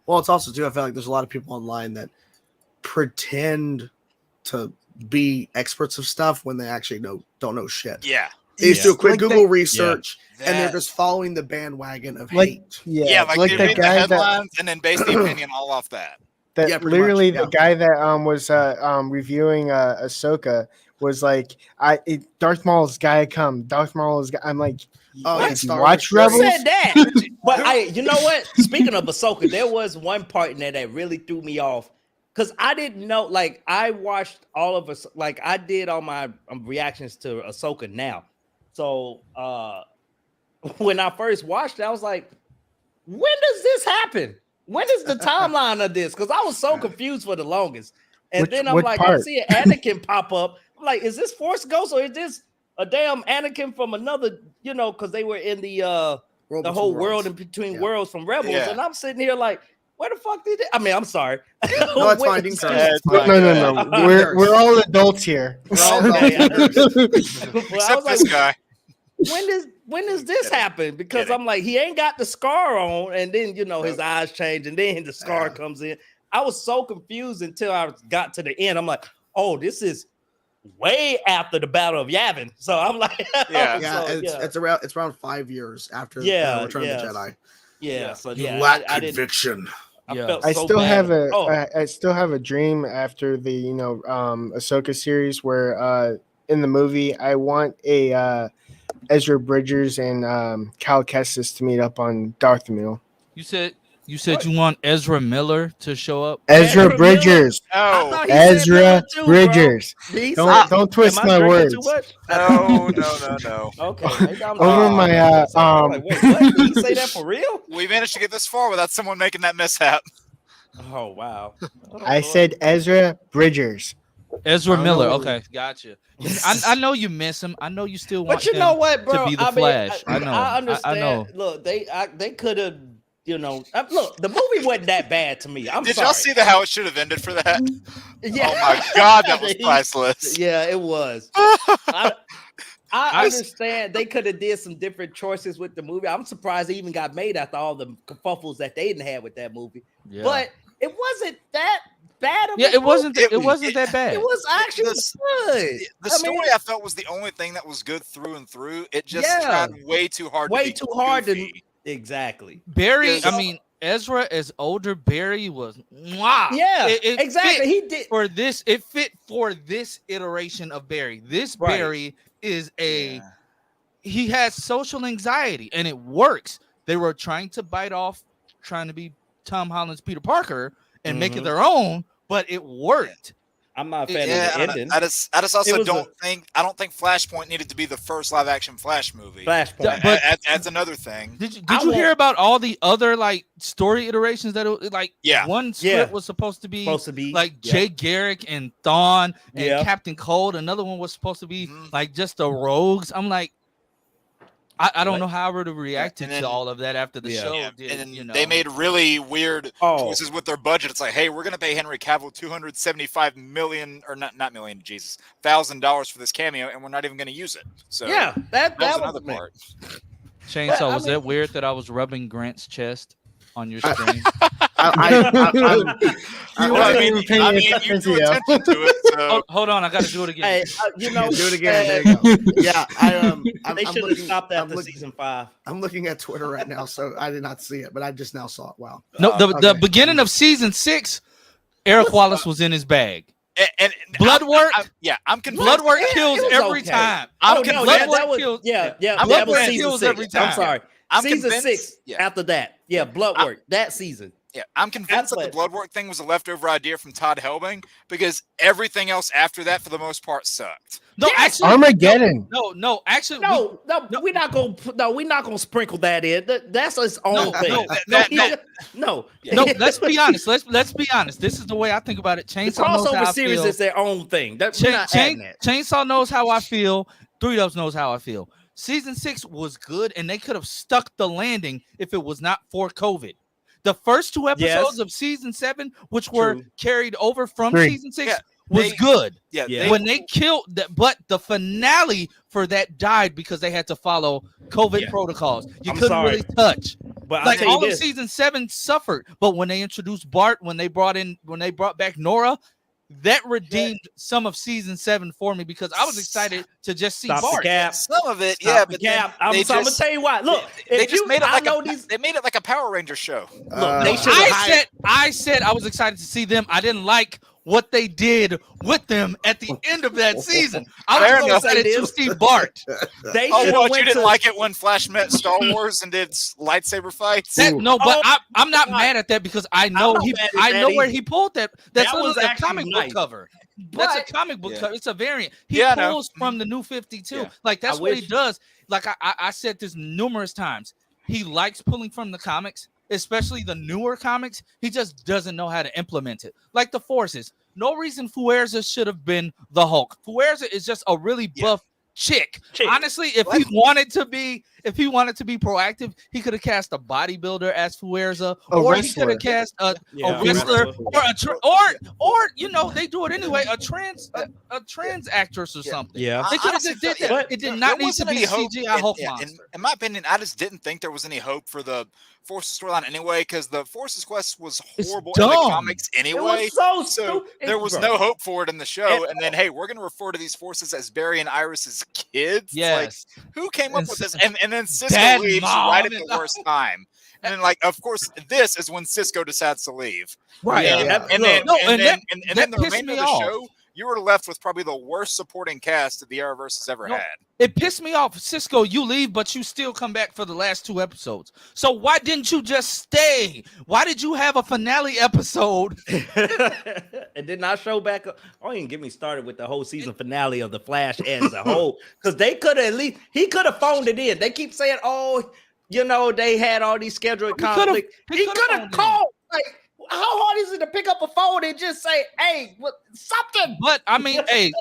Well, it's also too, I feel like there's a lot of people online that pretend to be experts of stuff when they actually don't know shit. Yeah. They just do a quick Like Google research and they're That- just following the bandwagon of Like, hate. Yeah, like they the read the guy that headlines and then base the opinion all off that. Yeah, pretty literally much, the guy that was reviewing Ahsoka was like, Darth Maul's gotta come. Darth Maul's I'm like, Oh, yeah, did you Star watch Wars Who Rebels? said that? But you know what? Speaking of Ahsoka, there was one part in there that really threw me off because I didn't know. Like, I watched all of us. Like, I did all my reactions to Ahsoka now. So when I first watched it, I was like, when does this happen? When is the timeline of this? Because I was so confused for the longest. And then I'm like, I'm seeing Anakin pop up. I'm like, is this Force Ghost or is this a damn Anakin from another, because they were in the whole world in between worlds from Rebels. Yeah. And I'm sitting here like, where the fuck did it? I mean, I'm sorry. No, it's fine. You can say it. It's fine. No. We're all adults here. We're all Okay. adults. Well, I was Except this like, guy. when does this happen? Because I'm like, he ain't got the scar on, and then his eyes change, and then the scar comes in. I was so confused until I got to the end. I'm like, oh, this is way after the Battle of Yavin. So I'm like, It's around 5 years after Return of the Jedi. Yeah. So yeah, Lack I didn't. conviction. I still have a dream after the Ahsoka series where in the movie I want a Ezra Bridgers and Cal Kestis to meet up on Dardevil. You said you want Ezra Miller to show up. Ezra Bridgers. Oh, Ezra Bridgers. Don't twist my words. no. Okay. Maybe I'm Over my like, wait, what? Did you say that for real? We managed to get this far without someone making that mishap. Oh wow. I said Ezra Bridgers. Ezra Miller. know. Okay, gotcha. I know you miss him. I know you still want. But you know what, bro? To be the Flash. I know. I understand. I know. Look, they could have. Look, the movie wasn't that bad to me. Did y'all see how it should have ended for that? Yeah. Oh my god, that was priceless. Yeah, it was. I understand they could have did some different choices with the movie. I'm surprised it even got made after all the kerfuffles that they didn't have with that movie. Yeah. But it wasn't that bad. Yeah, it wasn't that bad. It was actually good. The story I felt was the only thing that was good through and through. It just tried way too hard. Way to too hard goofy. to exactly. Barry, I mean, Ezra as older Barry was yeah, exactly. He did for this. It fit for this iteration of Barry. This Barry is he has social anxiety, and it works. They were trying to bite off, trying to be Tom Holland's Peter Parker and make it their own, but it worked. I'm not a fan of the ending. I just also don't think Flashpoint needed to be the first live action Flash movie. Flashpoint, but that's another thing. Did you hear about all the other like story iterations that one script was supposed to be like Jay Garrick and Thawne and Captain Cold. Another one was supposed to be like just the Rogues. I'm like, I don't know how I would have reacted to all of that after the show. They made really weird choices with their budget. It's like, hey, we're going to pay Henry Cavill $275 million or not million, Jesus, $1,000 for this cameo, and we're not even going to use it. So that was another part. Chainsaw, was that weird that I was rubbing Grant's chest on your screen? I mean, you drew attention to it. So. Hold on, I got to do it again. Hey, do it again. There you go. Yeah, they should have stopped after season 5. I'm looking at Twitter right now, so I did not see it, but I just now saw it. Wow. No, the beginning of season 6, Eric Wallace was in his bag. And Bloodwork, I'm convinced. Bloodwork kills every time. Bloodwork kills every time. I'm sorry. I'm season convinced, 6 after that. Bloodwork that season. Yeah, I'm convinced that the Bloodwork thing was a leftover idea from Todd Helbing because everything else after that, for the most part, sucked. No, actually, Armageddon. No, actually, we're not gonna sprinkle that in. That's its own thing. No. Let's be honest. Let's be honest. This is the way I think about it. Chainsaw knows how I series feel. Is their own thing. Chainsaw knows how I feel. 3 Dubs knows how I feel. Season 6 was good, and they could have stuck the landing if it was not for COVID. The first 2 episodes of season 7, which were carried over from season 6, was good. When they killed that, but the finale for that died because they had to follow COVID protocols. You couldn't really touch. But like all of season 7 suffered. But when they introduced Bart, when they brought back Nora, that redeemed some of season 7 for me because I was excited to just see Bart. Some of it, but I'm gonna tell you why. Look, they just made it they made it like a Power Ranger show. Look, I said I was excited to see them. I didn't like what they did with them at the end of that season. I was excited to see Bart. You didn't like it when Flash met Star Wars and did lightsaber fights? I'm not mad at that because I know where he pulled that. That's a comic book cover. That's a comic book cover. It's a variant. He pulls from the New 52. Yeah. Like that's what he does. Like I said this numerous times. He likes pulling from the comics, especially the newer comics. He just doesn't know how to implement it. Like the Forces. No reason Fuerza should have been the Hulk. Fuerza is just a really buff chick. Honestly, if he wanted to be proactive, he could have cast a bodybuilder as Fuerza, or he could have cast a wrestler, or they do it anyway, a trans actress or something. Yeah, they could have just did that. It did not need to be a CGI Hulk monster. In my opinion, I just didn't think there was any hope for the Forces storyline anyway, because the Forces quest was horrible in the comics anyway. It was so there was no hope for it in the show. And then, hey, we're going to refer to these Forces as Barry and Iris's kids. Yes. Like, who came up with this? And then Cisco leaves right at the worst time. And then, like, of course, this is when Cisco decides to leave. Right. And then the remainder of the show, you were left with probably the worst supporting cast that the Arrowverse has ever had. It pissed me off. Cisco, you leave, but you still come back for the last 2 episodes. So why didn't you just stay? Why did you have a finale episode? And did not show back up? Oh, you can get me started with the whole season finale of The Flash as a whole. Because they could have he could have phoned it in. They keep saying, they had all these scheduled conflicts. He could have called. Like, how hard is it to pick up a phone and just say, hey, something? But I mean, hey,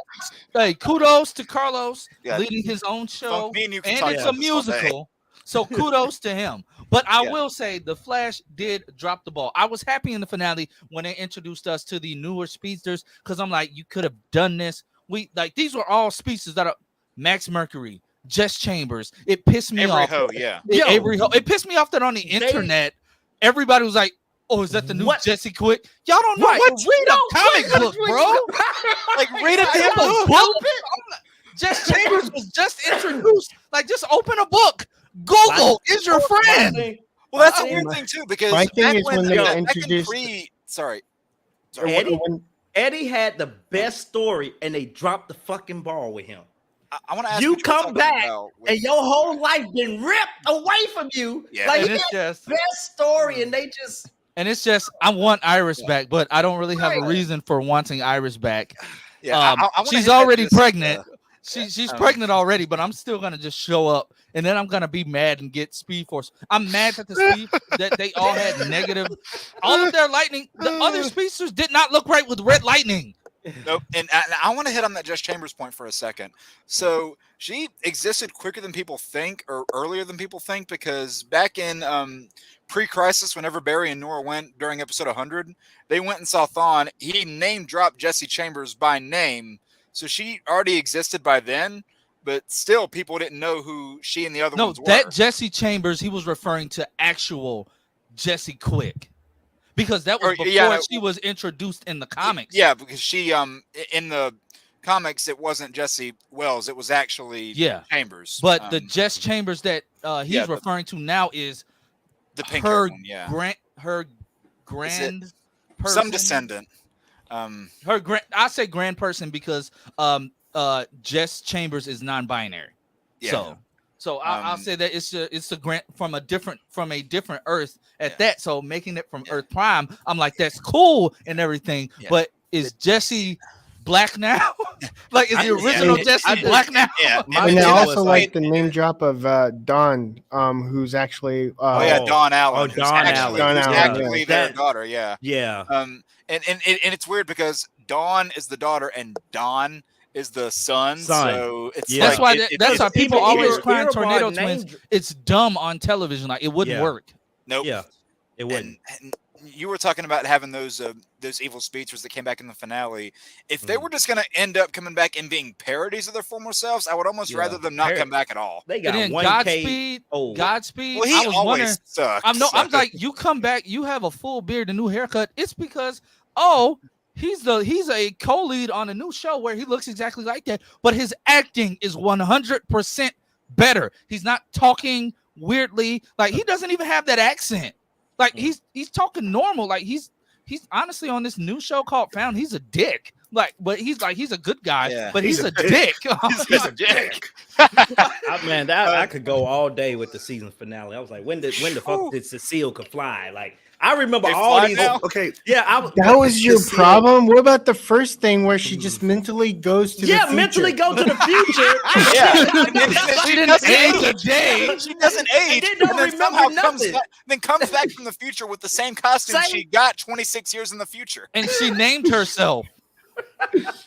kudos to Carlos leading his own show, and it's a musical, so kudos to him. But I will say the Flash did drop the ball. I was happy in the finale when they introduced us to the newer speedsters because I'm like, you could have done this. These were all speedsters that are Max Mercury, Jess Chambers. It pissed me Avery off. Ho, yeah. It pissed me off that on the internet, everybody was like, "Oh, is that the new Jesse Quick?" Y'all don't know. Read a comic book, bro. Like, read a damn book. Jess Chambers was just introduced. Like, just open a book. Google is your friend. Well, that's a weird thing too, because my thing back is when they back in introduced Eddie had the best story, and they dropped the fucking ball with him. I want to ask you come back, and your whole life been ripped away from you. Yeah. Like, And he it's had just the best story, and they just. And it's just, I want Iris back, but I don't really have a reason for wanting Iris back. Yeah, I wanna she's hit that already just, pregnant. She's pregnant already, but I'm still gonna just show up, and then I'm gonna be mad and get Speed Force. I'm mad that the Speed that they all had negative. All of their lightning, the other speedsters did not look right with red lightning. Nope. And I want to hit on that Jess Chambers point for a second. So she existed quicker than people think, or earlier than people think, because back in pre-crisis, whenever Barry and Nora went during episode 100, they went and saw Thawne. He name dropped Jesse Chambers by name. So she already existed by then, but still people didn't know who she and the other ones were. No, that Jesse Chambers, he was referring to actual Jesse Quick. Because that was before she was introduced in the comics. Yeah, because she in the comics it wasn't Jesse Wells, it was actually Chambers. But the Jess Chambers that he's referring to now is the pink her one, her grand person, some descendant. Her I say grand person because Jess Chambers is non-binary. Yeah. So I'll say that it's a grant from a different Earth at that. So making it from Earth Prime, I'm like, that's cool and everything. Yeah. But is Jesse black now? Like, is the original Jesse black now? Yeah. And I also like the name drop of Dawn, who's actually Dawn Allen. Dawn Allen. Actually their daughter. Yeah. Yeah. And it's weird because Dawn is the daughter and Don is the son. So it's that's like, why that's why people always cry in Tornado Twins. It's dumb on television. Like, it wouldn't work. Nope. Yeah, it wouldn't. And you were talking about having those evil speedsters that came back in the finale. If they were just going to end up coming back and being parodies of their former selves, I would almost rather them not come back at all. They got Godspeed. Well, he I was always sucks. I'm like, you come back, you have a full beard, a new haircut. It's because he's a co-lead on a new show where he looks exactly like that, but his acting is 100% better. He's not talking weirdly. Like, he doesn't even have that accent. Like, he's talking normal. Like, he's honestly on this new show called Found. He's a dick. Like, but he's a good guy, but he's a dick. He's a dick. Man, I could go all day with the season finale. I was like, when the fuck did Cecile could fly? Like, I remember all these. Okay, yeah, that was your problem. What about the first thing where she just mentally goes to the future? mentally go to the future. She doesn't age a day. She doesn't age, and then somehow comes back from the future with the same costume she got 26 years in the future, and she named herself.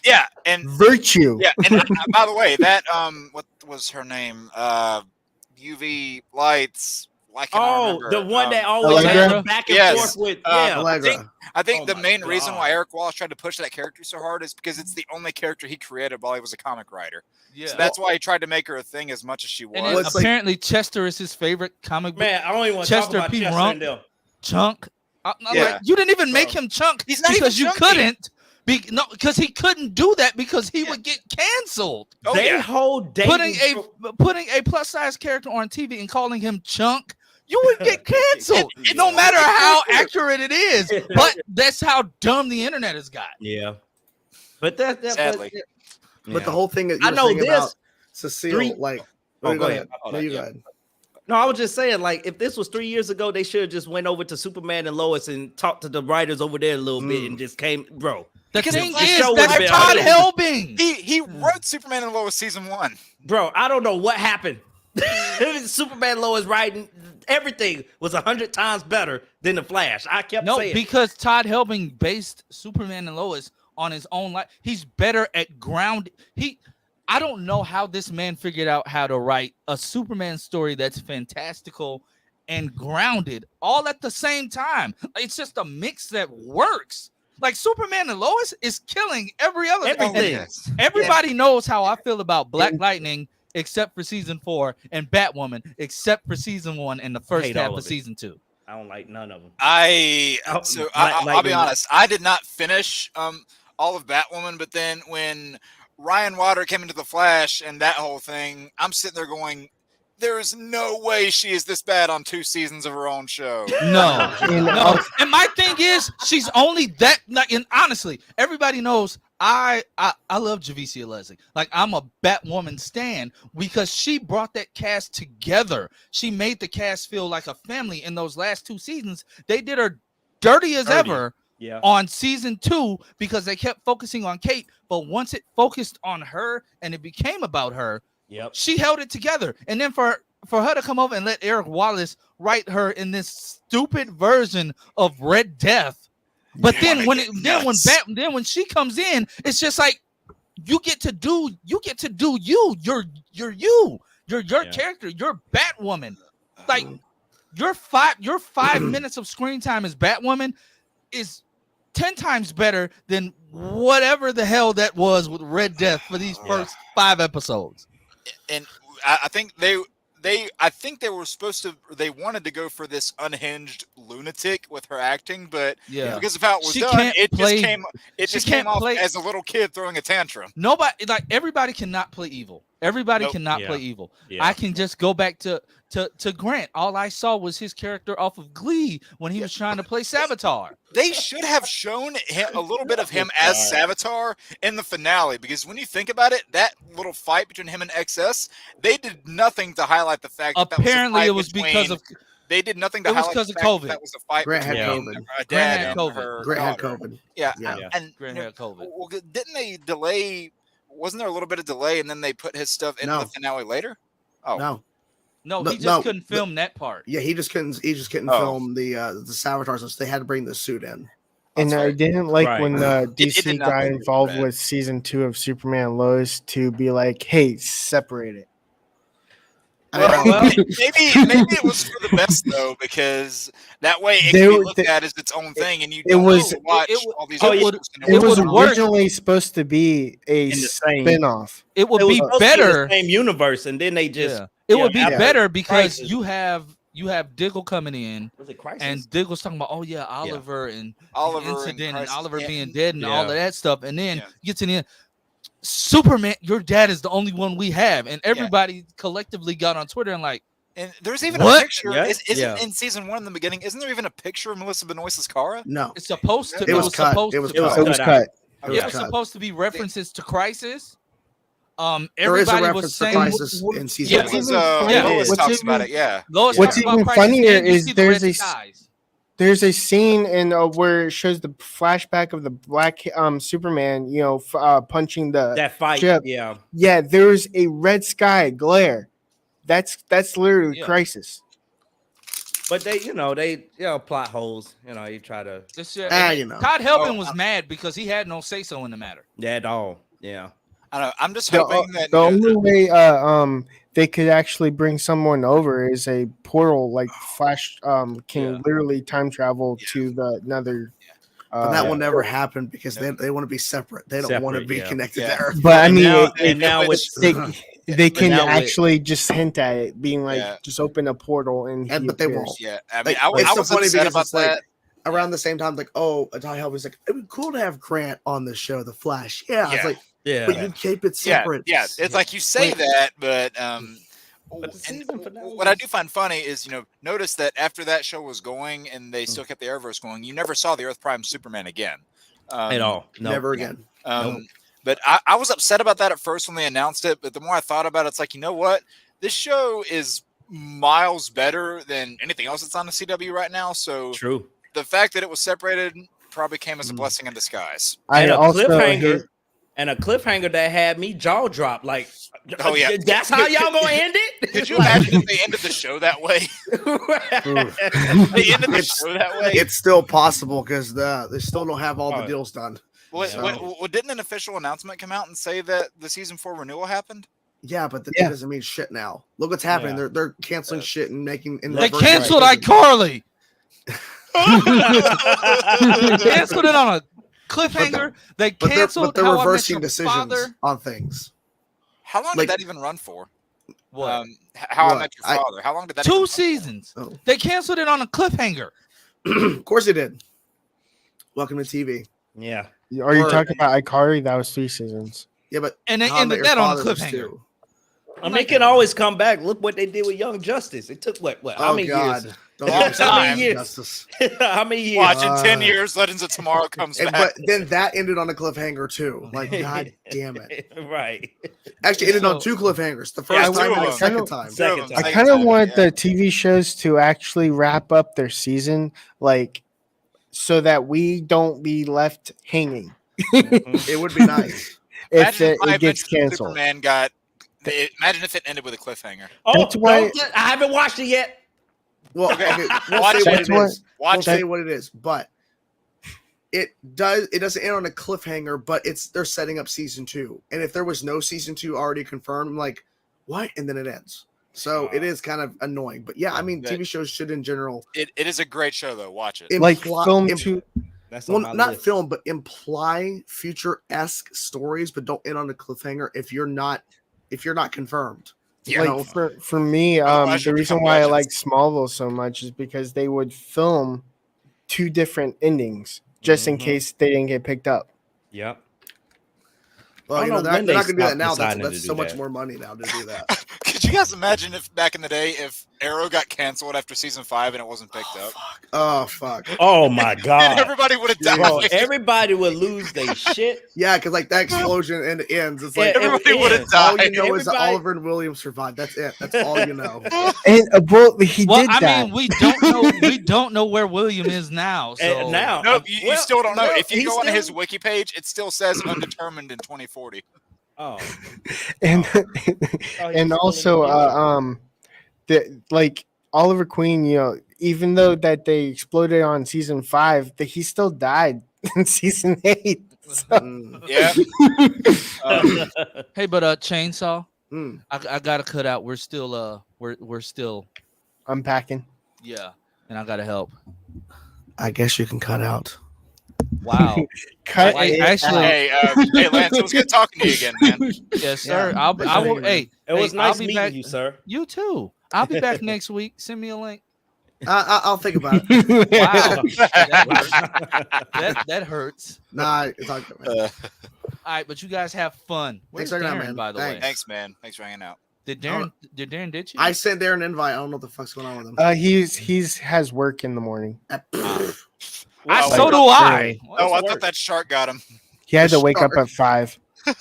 Yeah, and Virtue. Yeah, and by the way, that what was her name? UV lights. The one that always had back and forth with. I think the main reason why Eric Wallace tried to push that character so hard is because it's the only character he created while he was a comic writer. Yeah, so that's why he tried to make her a thing as much as she was. And apparently, Chester is his favorite comic book. Man, I don't even want to talk about P. Chester Rump, Chunk. Like, you didn't even make him Chunk because you couldn't. Because he couldn't do that because he would get canceled. Whole day putting a plus size character on TV and calling him Chunk, you would get canceled. No matter how accurate it is. But that's how dumb the internet has got. Yeah. But that's sadly. But the whole thing that I know this about Cecile, like, go ahead. No, you go ahead. No, I was just saying, like, if this was 3 years ago, they should have just went over to Superman and Lois and talked to the writers over there a little bit and just came, bro. The thing is, that's Todd Helbing. He wrote Superman and Lois season 1. Bro, I don't know what happened. Superman Lois writing everything was 100 times better than the Flash. I kept saying because Todd Helbing based Superman and Lois on his own life. He's better at ground. I don't know how this man figured out how to write a Superman story that's fantastical and grounded all at the same time. It's just a mix that works. Like Superman and Lois is killing every other Everything. Everybody knows how I feel about Black Lightning, except for season 4, and Batwoman, except for season 1 and the first half of season 2. I don't like none of them. I'll be honest. I did not finish all of Batwoman, but then when Ryan Water came into the Flash and that whole thing, I'm sitting there going, there is no way she is this bad on 2 seasons of her own show. No. And my thing is, she's only that. Like, and honestly, everybody knows I love Javicia Leslie. Like, I'm a Batwoman stan because she brought that cast together. She made the cast feel like a family in those last 2 seasons. They did her dirty as ever on season 2 because they kept focusing on Kate. But once it focused on her and it became about her, she held it together. And then for her to come over and let Eric Wallace write her in this stupid version of Red Death. But then when she comes in, it's just like you get to do you're your character, you're Batwoman. Like your 5 minutes of screen time as Batwoman is 10 times better than whatever the hell that was with Red Death for these first 5 episodes. And I think they were supposed to. They wanted to go for this unhinged lunatic with her acting, but because of how it was done, it just came off as a little kid throwing a tantrum. Everybody cannot play evil. Everybody cannot play evil. Yeah. I can just go back to Grant. All I saw was his character off of Glee when he was trying to play Savitar. They should have shown a little bit of him as Savitar in the finale, because when you think about it, that little fight between him and XS, they did nothing to highlight the fact that apparently it was because of. They did nothing to highlight the fact COVID. That was a fight Grant between had dad and her Grant had daughter. COVID. Yeah. And Grant had COVID. Well, didn't they delay? Wasn't there a little bit of delay, and then they put his stuff into the finale later? Oh, no, he just couldn't film that part. Yeah, he just couldn't film the Savitar, so they had to bring the suit in. And I didn't like when DC got involved with season 2 of Superman and Lois to be like, "Hey, separate it." Well, maybe it was for the best though, because that way it can be looked at as its own thing, and you don't watch all these. It was originally supposed to be a spin-off. It would be better in the same universe, and then they just it would be better because you have Diggle coming in, and Diggle's talking about Oliver and incident and Oliver being dead and all of that stuff, and then you get to the end. Superman, your dad is the only one we have, and everybody collectively got on Twitter and like, and there's even a picture. Isn't in season 1 in the beginning? Isn't there even a picture of Melissa Benoist's Kara? No, it's supposed to. It was cut. It was cut. It was supposed to be references to Crisis. There is a reference to Crisis in season 1. Lois talks about it. Yeah. What's even funnier is there's a scene in where it shows the flashback of the black Superman, punching that fight. Ship. Yeah. There's a red sky glare. That's literally Crisis. But they plot holes. You try to. Todd Helpin was mad because he had no say so in the matter. Yeah, at all. Yeah. I don't know. I'm just hoping that the only way they could actually bring someone over is a portal, like Flash can literally time travel to another. But that will never happen because they want to be separate. They don't want to be connected there. But I mean, they can actually just hint at it, being like, just open a portal but they won't. Yeah, I mean, I was funny because about that. Around the same time, like, Todd Helpin's like, it'd be cool to have Grant on the show, The Flash. I was like, but you keep it separate. Yeah, it's like you say that, but what I do find funny is, notice that after that show was going and they still kept the Arrowverse going, you never saw the Earth Prime Superman again. At all. No. Never again. But I was upset about that at first when they announced it, but the more I thought about it, it's like, you know what? This show is miles better than anything else that's on the CW right now. So true. The fact that it was separated probably came as a blessing in disguise. And a cliffhanger that had me jaw drop. Like, that's how y'all gonna end it? Could you imagine if they ended the show that way? They ended the show that way. It's still possible because they still don't have all the deals done. Well, didn't an official announcement come out and say that the season 4 renewal happened? Yeah, but that doesn't mean shit now. Look what's happening. They're canceling shit and making. They canceled iCarly. They canceled it on cliffhanger. They But canceled. they're How I Met reversing Your decisions Father. on things. How long Like- did that even run for? What? How What? I Met Your Father. How long did that? even 2 run for? seasons. Oh. They canceled it on a cliffhanger. Of course they did. Welcome to TV. Yeah. Are you Or- talking about iCarly? That was 3 seasons. Yeah, but And they How I Met ended Your that on a Father was cliffhanger. 2. I mean, it can always come back. Look what they did with Young Justice. It took what? How Oh many God! years? Don't Long get me started time. on Years. Justice. How many years? Watch in 10 Uh, years, Legends of Tomorrow comes And, back. but then that ended on a cliffhanger too. Like, God damn it! Right. Actually, it ended on So- 2 cliffhangers. The Yeah, first 2 time of and the them. second time. Second Two time. of I them, kind of same want time, the TV shows to actually wrap up their season, like, so that we don't be left hanging Mhm. It would be nice. if Imagine it gets Adventures of canceled. Superman got. Imagine if it ended with a cliffhanger. Oh, That's why- I haven't watched it yet. Well, Okay. okay, we'll Watch say it. what That's it what- is. We'll Watch say it. what it is, but it doesn't end on a cliffhanger, but they're setting up season 2. And if there was no season 2 already confirmed, I'm like, what? And then it ends. So it is kind of annoying. But yeah, I mean, But- TV shows should in general It is a great show, though. Watch it. Like imply- film imp- two. That's well, on my not list. film, but imply future-esque stories, but don't end on a cliffhanger if you're not confirmed. Yeah. You know? Like for me, Otherwise the you'll reason become why I legends. like Smallville so much is because they would film 2 different endings just in Mhm. case they didn't get picked up. Yep. Well, I you don't know, know when they're not they going to do that stopped now. deciding That's to so do much that. more money now to do that. Could you guys imagine if back in the day, if Arrow got canceled after season 5 and it wasn't picked up? Oh, fuck. Oh my And God. everybody would have Bro, died. everybody would lose their shit. Yeah, because like that explosion and it ends. It's like Yeah, Everybody it would have ends. all died. you know is that Everybody- Oliver and William survived. That's it. That's all you know. And well, he Well, did I that. mean, we don't know. We don't know where William is now. So And now, No, you still don't know. well, If you he's go on still- his wiki page, it still says undetermined in 2040. Oh, and Oh, he's and still also in the the like Oliver Queen, even though that they exploded on season 5, that he still died in season 8. So, Mm, Yeah. hey, but Chainsaw, mm. I gotta cut out. We're still we're still unpacking. yeah, and I gotta help. I guess you can cut out. Wow. Cut I it actually- out. Hey, Lance, it was good talking to you again, man. Yes, sir. Yeah. I will. Hey, it was hey, I'll nice be meeting back. you, sir. You too. I'll be back next week. Send me a link. I'll think about it. Wow, that hurts. Nah, it's all good, man. All right, but you guys have fun. Where's Thanks for hanging out, Darren, man. by the way? Thanks. Thanks, man. Thanks for hanging out. Did Darren ditch you? I sent there an invite. I don't know what the fuck's going on with him. He's has work in the morning. So do I. Oh, I thought that shark got him. He had to The wake up shark. at 5.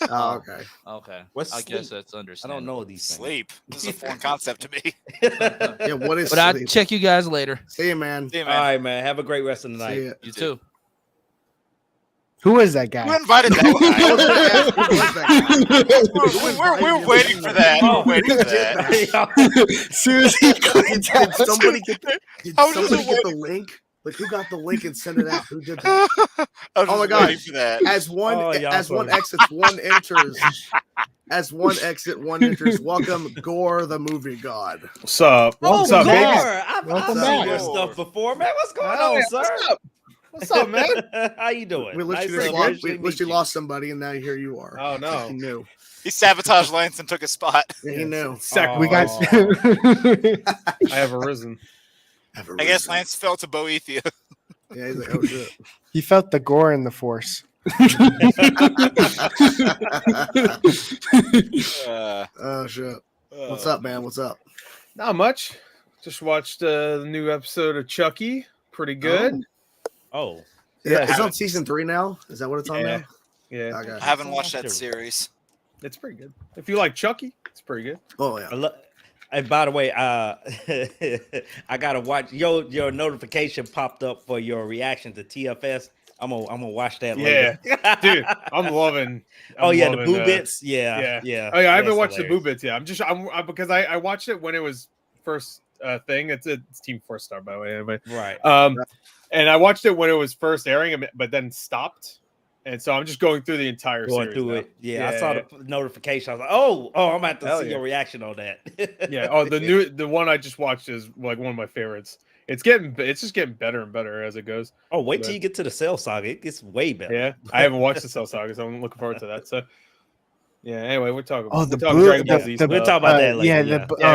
Oh, okay. Okay. What's I guess sleep? that's I understandable. don't know these things. Sleep. This is a foreign concept to me. Yeah, what is But I'll sleep? check you guys later. See you, man. See you, All man. right, man. Have a great rest of the See night. ya. You too. Who is that Who guy? invited I was that gonna ask, who was that guy? We're waiting for that. Oh, We're waiting for that. Seriously, Did somebody get I was just the link? Like, who got the link and sent it out? Who did that? I was Oh my just waiting gosh. for that. As one Oh, y'all as one funny. exits, one enters. As one exit, one enters. Welcome, Gore the Movie God. What's up? What's up, Gore? baby? I've Welcome seen back. your stuff before, man. What's going Oh, on, yeah, sir? What's up, man? How you doing? We Nice literally, to lost, meet we you. literally lost somebody, and now here you are. Oh no. He knew. He sabotaged Lance and took his spot. Yeah, he knew. Second, we got. I have arisen. I guess Lance fell to Boethia. Yeah, he's like, oh shit. He felt the gore in the force. Oh shit. What's up, man? What's up? Not much. Just watched the new episode of Chucky. Pretty good. Oh, Yeah, Yeah, it's on season 3 now. Is that what it's on Yeah. now? Yeah, Okay. I haven't watched that series. it's pretty good. If you like Chucky, it's pretty good. Oh yeah. and by the way, I gotta watch your notification popped up for your reaction to TFS. I'm gonna watch that later. Dude, I'm loving. Oh I'm yeah, the loving, boo bits. Yeah. Oh yeah, I haven't That's watched the hilarious. boo bits yet. I'm because I watched it when it was first thing. It's Team 4-star by the way. Anyway. Right. And I watched it when it was first airing, but then stopped. And so I'm just going through the entire Going series through now. it. Yeah, I saw the notification. I was like, oh, I'm about to Hell see yeah. your reaction on that. Yeah. Oh, the one I just watched is like one of my favorites. It's just getting better and better as it goes. Oh, wait till But- you get to the Cell Saga. It gets way better. Yeah, I haven't watched the Cell Saga, so I'm looking forward to that. So, yeah. Anyway, we're talking. Oh, we're the talking Boo- Dragon Ball the- Z the- stuff. We'll talk about that later. Yeah,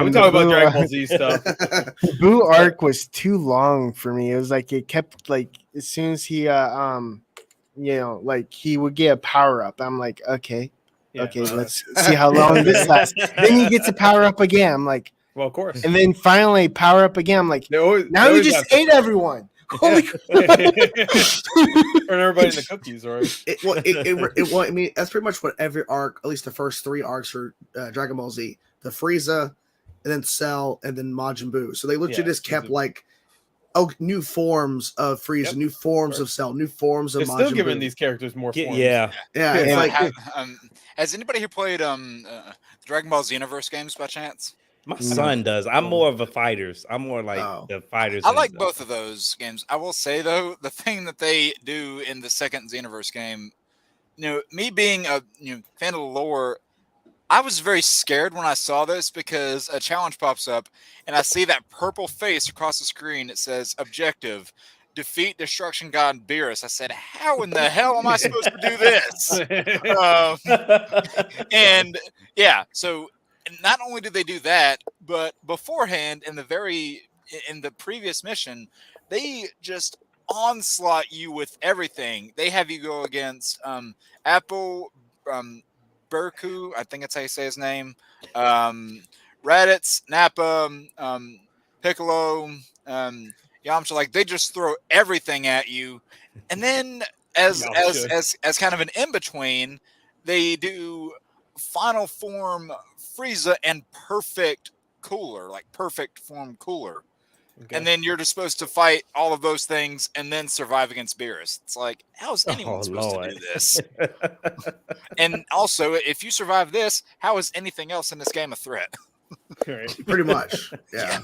we the talk about Boo, Dragon Ball Z stuff. The Boo arc was too long for me. It was like it kept like as soon as he like he would get a power up. I'm like, okay, Yeah, let's see how long this lasts. Then he gets a power up again. I'm like, well, of course. and then finally power up again. I'm like, now they he always just have to- ate everyone. Holy Turn everybody into cookies, or I mean, that's pretty much what every arc, at least the first 3 arcs for Dragon Ball Z, the Frieza, and then Cell, and then Majin Buu. So they literally just kept like, new forms of Frieza, new forms of Cell, new forms of they're Majin still giving Buu. these characters more forms. Yeah. Yeah, it's like has anybody here played Dragon Ball Xenoverse games by chance? My son does. I'm more of a fighters. I'm more like the fighters. I like both of those games. I will say though, the thing that they do in the second Xenoverse game, me being a fan of the lore, I was very scared when I saw this because a challenge pops up and I see that purple face across the screen. It says objective: defeat Destruction God Beerus. I said, how in the hell am I supposed to do this? And yeah, so not only did they do that, but beforehand in the previous mission, they just onslaught you with everything. They have you go against Apple Burku, I think that's how you say his name, Raditz, Nappa, Piccolo, Yamcha. Like they just throw everything at you, and then as kind of an in between, they do final form Frieza and perfect Cooler, like perfect form Cooler. Okay. And then you're just supposed to fight all of those things and then survive against Beerus. It's like, how is anyone supposed to do this? And also, if you survive this, how is anything else in this game a threat? Pretty much, yeah.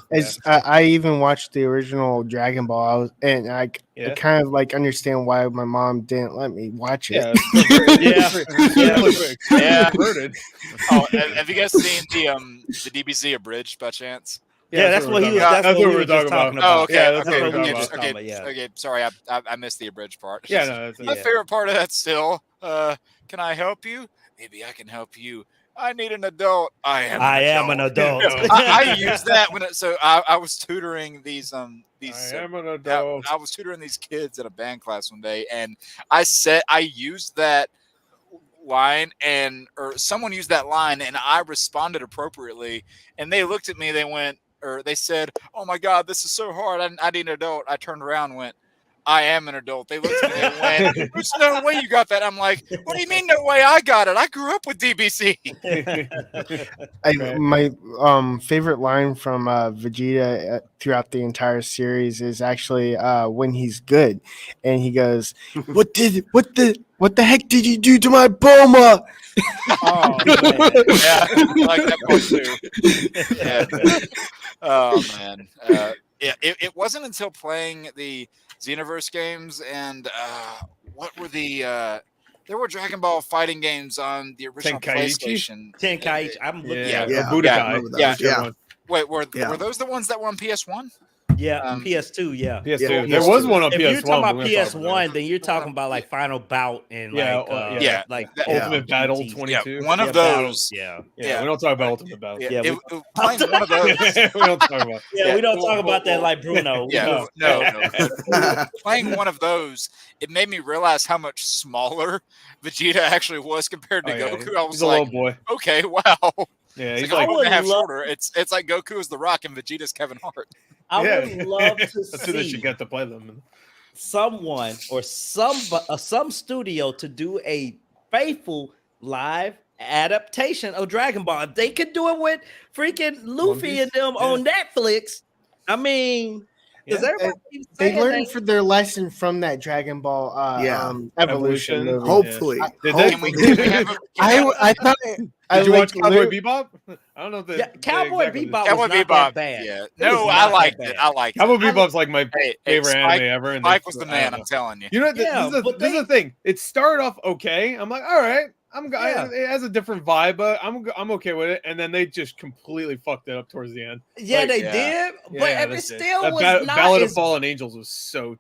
I even watched the original Dragon Ball, I kind of like understand why my mom didn't let me watch it. Yeah. Oh, have you guys seen the DBZ abridged by chance? Yeah, that's what he was. That's what we were just talking about. Oh, okay. Yeah, that's what okay. we were just talking about. Yeah. Okay. Sorry, I missed the abridged part. Yeah, no, my favorite part of that still. Can I help you? Maybe I can help you. I need an adult. I am an adult. I use that when I was tutoring these I am an adult. I was tutoring these kids at a band class one day, and I used that line, or someone used that line, and I responded appropriately, and they looked at me. They said, "Oh my God, this is so hard. I need an adult." I turned around and went, "I am an adult." They looked at me and went, "There's no way you got that." I'm like, "What do you mean no way I got it? I grew up with DBC." My favorite line from Vegeta throughout the entire series is actually when he's good, and he goes, "What the heck did you do to my Bulma?" Oh, man. Yeah, I like that part too. Yeah. Oh man. It wasn't until playing the Xenoverse games and what were there were Dragon Ball fighting games on the original PlayStation. Tenkaichi. I'm looking at Budokai. Wait, were those the ones that were on PS1? Yeah, PS2, PS2. Yeah, there was one on PS1. If you're talking about PS1, then you're talking about like Final Bout and like Ultimate Battle 22. Yeah, one of those. Yeah, we don't talk about Ultimate Battle. Playing one of those. We don't talk about. We don't talk about that like Bruno. No. Playing one of those, it made me realize how much smaller Vegeta actually was compared to Goku. I was like, little boy. Okay, wow. Yeah, he's like 1.5 shorter. It's like Goku is The Rock and Vegeta's Kevin Hart. I would love to see they should get to play them. Someone or some studio to do a faithful live adaptation of Dragon Ball. If they could do it with freaking Luffy and them on Netflix, I mean, they learned for their lesson from that Dragon Ball Evolution movie. Hopefully. I thought. Did you watch Cowboy Bebop? I don't know if Cowboy Bebop was not that bad. Yeah. No, I liked it. Cowboy Bebop's like my favorite anime ever. Mike was the man, I'm telling you. You know, this is the thing. It started off okay. I'm like, all right. It has a different vibe, but I'm okay with it. And then they just completely fucked it up towards the end. Yeah, Like, they did, but Yeah, it they still did. was That not Ballad as... of Fallen Angels was so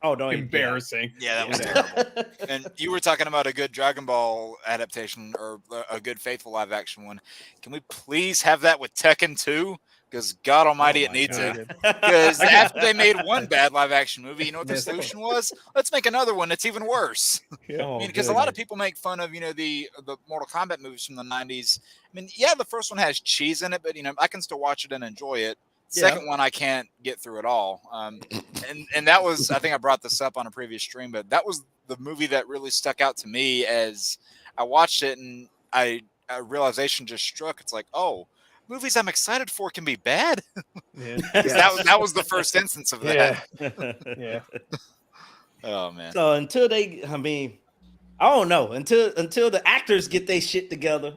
don't embarrassing. Yeah, that was terrible. And you were talking about a good Dragon Ball adaptation or a good faithful live action one. Can we please have that with Tekken 2? Because God Almighty, it needs it. Because after they made one bad live action movie, you know what the solution was? Let's make another one that's even worse. Yeah. I mean, because a lot of people make fun of the Mortal Kombat movies from the 90s. I mean, yeah, the first one has cheese in it, but I can still watch it and enjoy it. Second one I can't get through at all. And that was, I think I brought this up on a previous stream, but that was the movie that really stuck out to me as I watched it, and a realization just struck. It's like, oh, movies I'm excited for can be bad. Yeah. that was the first instance of that. Yeah. Oh man. So until they, I don't know, until the actors get their shit together,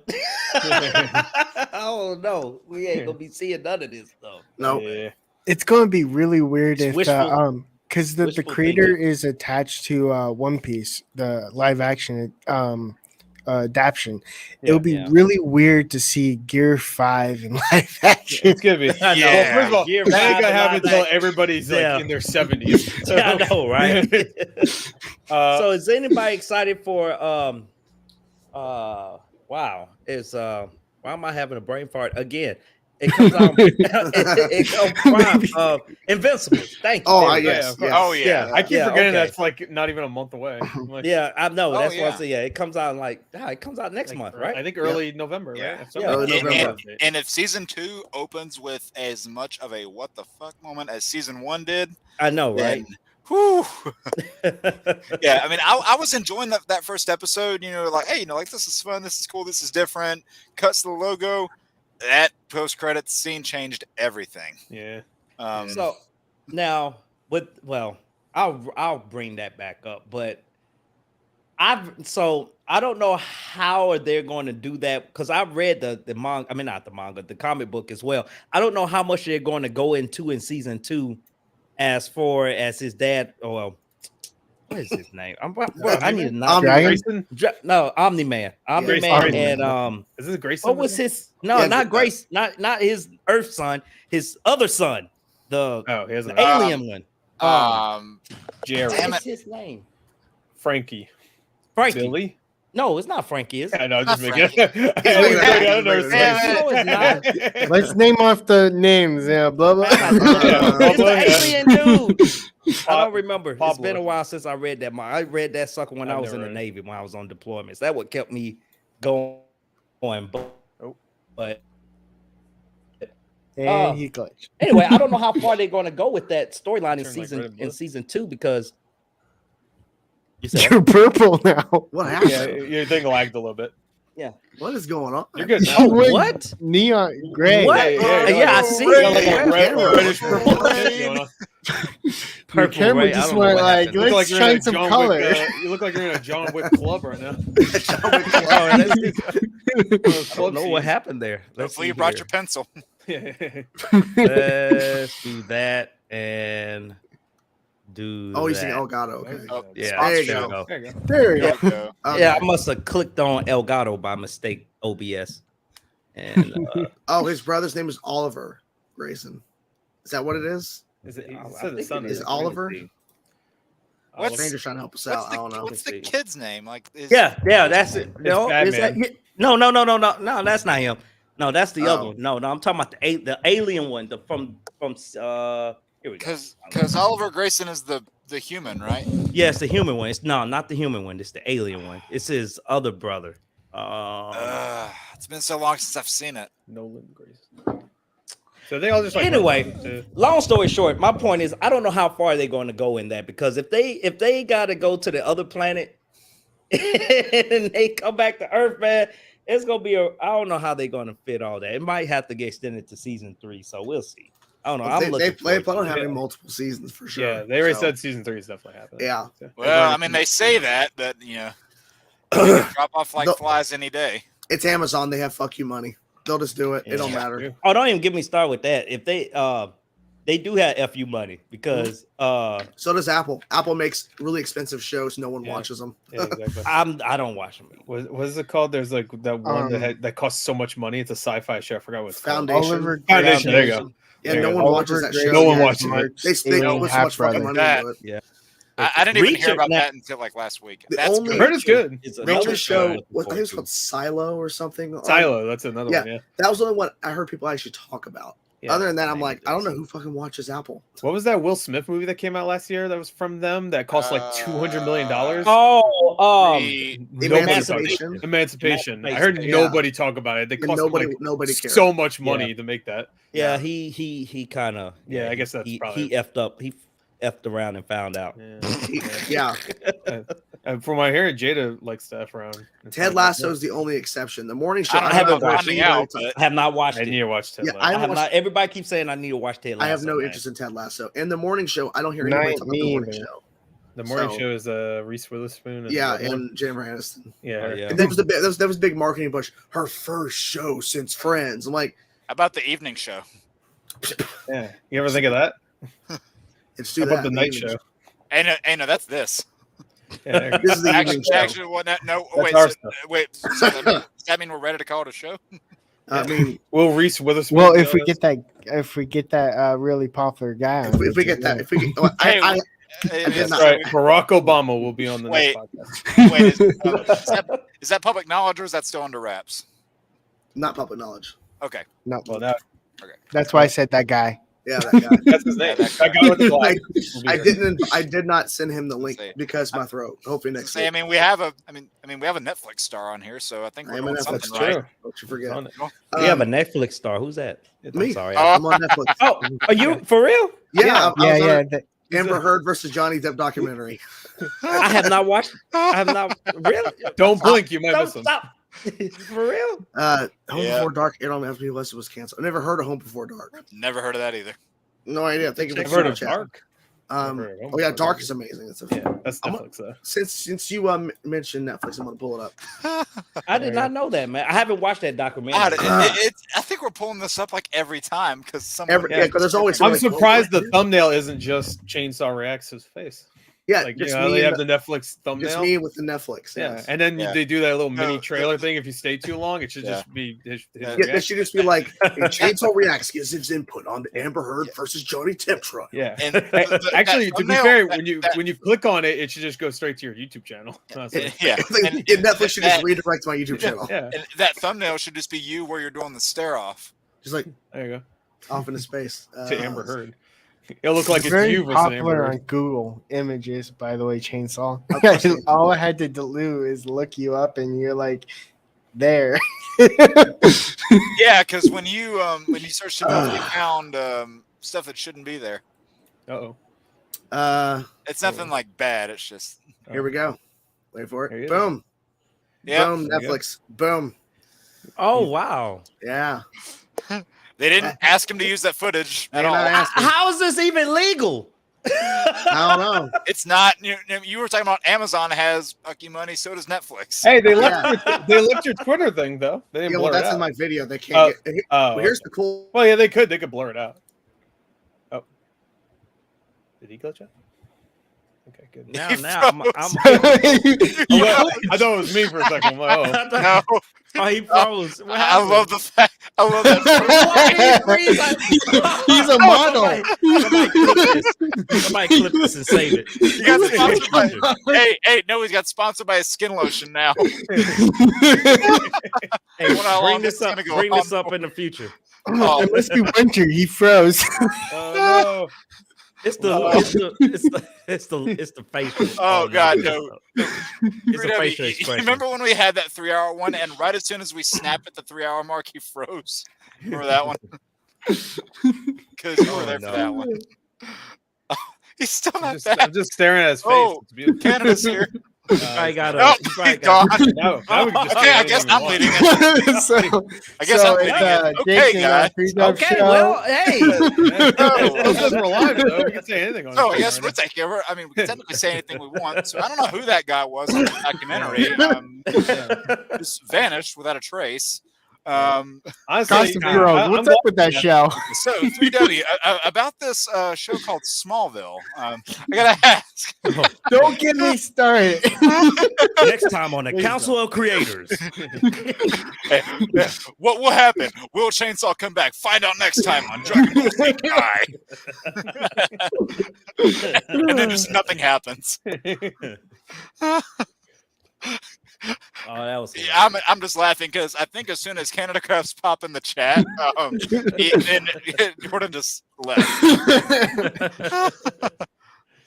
I don't know. We ain't gonna be seeing none of this though. No. Yeah. It's going to be really weird if wishful- because the wishful creator thinking. is attached to One Piece, the live action adaptation. It would be really weird to see Gear 5 in live action. It's gonna be. I know. Well, first of all, Gear that ain't 5 gonna happen live until action. everybody's Yeah. like in their 70s. So, I know, right? so Is anybody excited for wow, it's why am I having a brain fart again? It comes out it comes from Invincible. Thank you. Oh, There we go. yes. Oh yeah. I keep Yeah, forgetting okay. that's like not even a month away. Like, Yeah, I know. That's why I yeah. say it comes out it comes out next month, right? I think early November, Yeah. right? Yeah. Early November. And if season 2 opens with as much of a what the fuck moment as season 1 did, I know, right? then, whew. Yeah, I mean, I was enjoying that first episode. Like, hey, like this is fun, this is cool, this is different. Cuts to the logo. That post-credits scene changed everything. Yeah. So now, I'll bring that back up, but I don't know how they're going to do that because I've read the manga. I mean, not the manga, the comic book as well. I don't know how much they're going to go into in season 2, as far as his dad. What is his name? I need to know. Grayson? No, Omni-Man, Grayson. and Is this Grayson? what was his? No, Yeah, not Grace, not his Earth son, his other son, the He has an alien one. Jerry. Damn What's it. his name? Frankie. Frankie. Billy. No, it's not Frankie. Is it? I know, just Not making it. I don't know his Damn No, it's not. Let's name off the names. Yeah, blah blah. It's Pablo, the alien dude. I don't remember. It's Pablo. been a while since I read that. I read that sucker when I've I was in never the read it. Navy, when I was on deployments. That what kept me going. But And he glitched. anyway, I don't know how far they're going to go with that storyline Turn like red and blue. season 2 because you said You're purple now. What happened? Yeah, your thing lagged a little bit. What is going on? You're good. Oh, Wait, what? Neon gray. What? Yeah, I see. You got like Yeah. a reddish purple shit going on. Your Purple, camera right? I just don't know went what like, happened. You look let's like you're in shine a some John color. Wick, you look like you're in a John Wick club right now. Oh, I don't know what happened there. Let's Hopefully see you brought here. your pencil. Let's do that and do Oh, he's that. saying Elgato. Okay. Oh, Yeah, There you there go. we go. There you go. There you There go. you go. Okay. Yeah, I must have clicked on Elgato by mistake, OBS. And Oh, his brother's name is Oliver Grayson. Is that what it is? Is it? He I said the think son it Is is. Oliver? What's- Stranger's trying to help us out. I don't know. What's the kid's name? Like, yeah, that's it. No, is that, Batman. no, that's not him. No, that's the other Oh. one. No, I'm talking about the alien one, from here we go. because Oliver Grayson is the human, right? Yeah, it's the human one. It's not the human one. It's the alien one. It's his other brother. It's been so long since I've seen it. Nolan Grace. So they all just like Anyway, long story short, my point is I don't know how far they're going to go in that, because if they got to go to the other planet and they come back to Earth, man, it's gonna be I don't know how they're going to fit all that. It might have to get extended to season 3, so we'll see. I don't know. They plan on having having multiple seasons for sure. Yeah, they already So, said season 3 is definitely happening. Yeah. So, Well, I mean, they say that, but they can drop off like The- flies any day. it's Amazon. They have fuck you money. They'll just do it. It don't Yeah. matter. Oh, don't even get me started with that. If they they do have FU money because So does Apple. Apple makes really expensive shows. No one watches them. Yeah, exactly. I don't watch them. What is it called? There's like that one that costs so much money. It's a sci-fi show. I forgot what it's called. Foundation. Foundation. There you go. Yeah, There no you one go. watches that show. No one watches it. They put so much fucking money into it. Yeah. I didn't even hear Reacher about now- that until like last week. The That's only- good. I heard it's good. It's The another only show, show what I think it's called Silo or something. Silo. That's another Yeah. one. Yeah. That was the only one I heard people actually talk about. Yeah. Other than that, I'm like, I don't know who fucking watches Apple. What was that Will Smith movie that came out last year? That was from them. That cost like $200 million. Oh, Emancipation. Emancipation. I heard Yeah. nobody talk about it. They And cost nobody cares. so much money to make that. yeah. He kind of. Yeah, I guess that's he probably- effed up. He effed around and found out. Yeah. And from what I hear, Jada likes to F around. Ted Lasso is the only exception. The morning show. I don't I haven't know watched finding anybody out, talk- but I have not watched I need it. to watch Ted Yeah, Lasso. I I haven't have watched- not. Everybody keeps saying I need to watch Ted Lasso. I have no man. interest in Ted Lasso. And the morning show, I don't hear Not anybody talk about the me morning either. show. The morning So- show is Reese Witherspoon. Yeah, the other one. and Jennifer Aniston. yeah, Oh, yeah. And that was the big, that was big marketing push. Her first show since Friends. I'm like, How about the evening show? yeah. You ever think of that? it's How too about the night show? Hey, no, that's this. Yeah, This is the evening show. Actually, what? No, That's wait, our so, stuff. wait. So does that mean we're ready to call it a show? I mean, Will Reese Witherspoon? Well, be if we on get that really popular guy, on, if we get that, if we get, well, Hey, I Hey, did this? not- That's right. Barack Obama will be on the Wait. next podcast. Wait, is that public knowledge or is that still under wraps? not public knowledge. Okay. no, Well, now that's why I said that guy. Yeah, that guy. that's his name. That guy with the glasses will be I here. did not send him the link Say- because my throat. Hopefully next Say, I week. mean, we have a Netflix star on here, so I think I we're am a doing Netflix something star. right. Don't you forget. On it. We have a Netflix star. Who's that? Me. I'm sorry. Oh. I'm on Netflix. Oh, are you for real? Yeah, I was on Yeah. a Amber Heard versus Johnny Depp documentary. I have not watched. I have not really. Don't blink, you might Don't miss him. stop. For real? Home Yeah. Before Dark aired on FB Plus. It was canceled. I never heard of Home Before Dark. Never heard of that either. No idea. Thank you for I've heard of chat. Dark. Oh yeah, Before Dark is amazing. It's a, Yeah, that's I'm- Netflix though. since you mentioned Netflix, I'm gonna pull it up. I did not know that, man. I haven't watched that documentary. God, I think we're pulling this up like every time because someone. Yeah, because there's always. I'm like, surprised oh, the thumbnail isn't just Chainsaw Reacts his face. Yeah, Like, you just know, me they have and the Netflix just thumbnail. me with the Netflix. Yeah, Yes. and then Yeah. they do that little mini No, trailer thing. If you stay too long, it should Yeah. just be his Yeah, Yeah, reaction. they should just be like Chainsaw Reacts gives its input on the Amber Heard versus Johnny Depp trial. Yeah. And Actually, to be thumbnail- fair, that- when you click on it, it should just go straight to your YouTube channel. yeah, and Netflix should just that- redirect to my YouTube channel. Yeah. and that thumbnail should just be you where you're doing the stare off. Just like There you off into space. go. To Amber Heard. It'll look like it's very you versus Amber popular on Heard. Google Images, by the way. Chainsaw. Of course it is. All I had to do is look you up, and you're like there. Yeah, because when you searched it up, you found stuff that shouldn't be there. Uh-oh. It's nothing like bad. It's just Here we go. Wait for There he it. is. Boom. yeah. Boom. There you go. Netflix. Boom. Oh wow! Yeah. They didn't ask him to use that footage at They're all. not asking. How is this even legal? I don't know. It's not. You were talking about Amazon has fucky money. So does Netflix. Hey, they left your Twitter thing though. They didn't Yeah, blur well, it that's out. in my video. They can't get. Oh, Well, here's the cool. well, yeah, they could blur it out. Oh, did he glitch out? Okay, good. Now, He I'm I thought it was me for a second. I'm like, oh. No, Oh, he froze. What I happened? love the fact. I love that. He's a model. Somebody clip this and save it. He got sponsored by, no, he's got sponsored by a skin lotion now. Hey, Wonder how long bring this this is up. gonna go Bring this on up in the future. Oh, It must be winter. He froze. Oh no. It's the facial. Oh, God, no. It's a facial You expression. remember when we had that 3-hour one, and right as soon as we snapped at the 3-hour mark, he froze? Remember that one? Because you were there for that one. He's still not back. I'm just staring at his face. Oh, It's beautiful. Canada's here. I got Oh, you probably he's got gone. Now we can just Okay, say I anything guess we I'm want. leading it. so, I guess I'm leading it. Okay, Jake guys. Pre-dub Okay, show. well, hey. Because we're live though, we can say anything on So I this guess thing we're right taking over. I mean, we can technically say anything we want. So I don't know who that guy was in the documentary. Just vanished without a trace. Honestly, Gossip Girl. What's up with that show? So 3W about this show called Smallville. I gotta ask. Don't get me started. Next time on the Please Council of Creators. What will happen? Will Chainsaw come back? Find out next time on Dragon Ball Z Kai. And then just nothing happens. Oh, that was. Yeah, I'm just laughing because I think as soon as Canadagraphs pop in the chat, Jordan just left.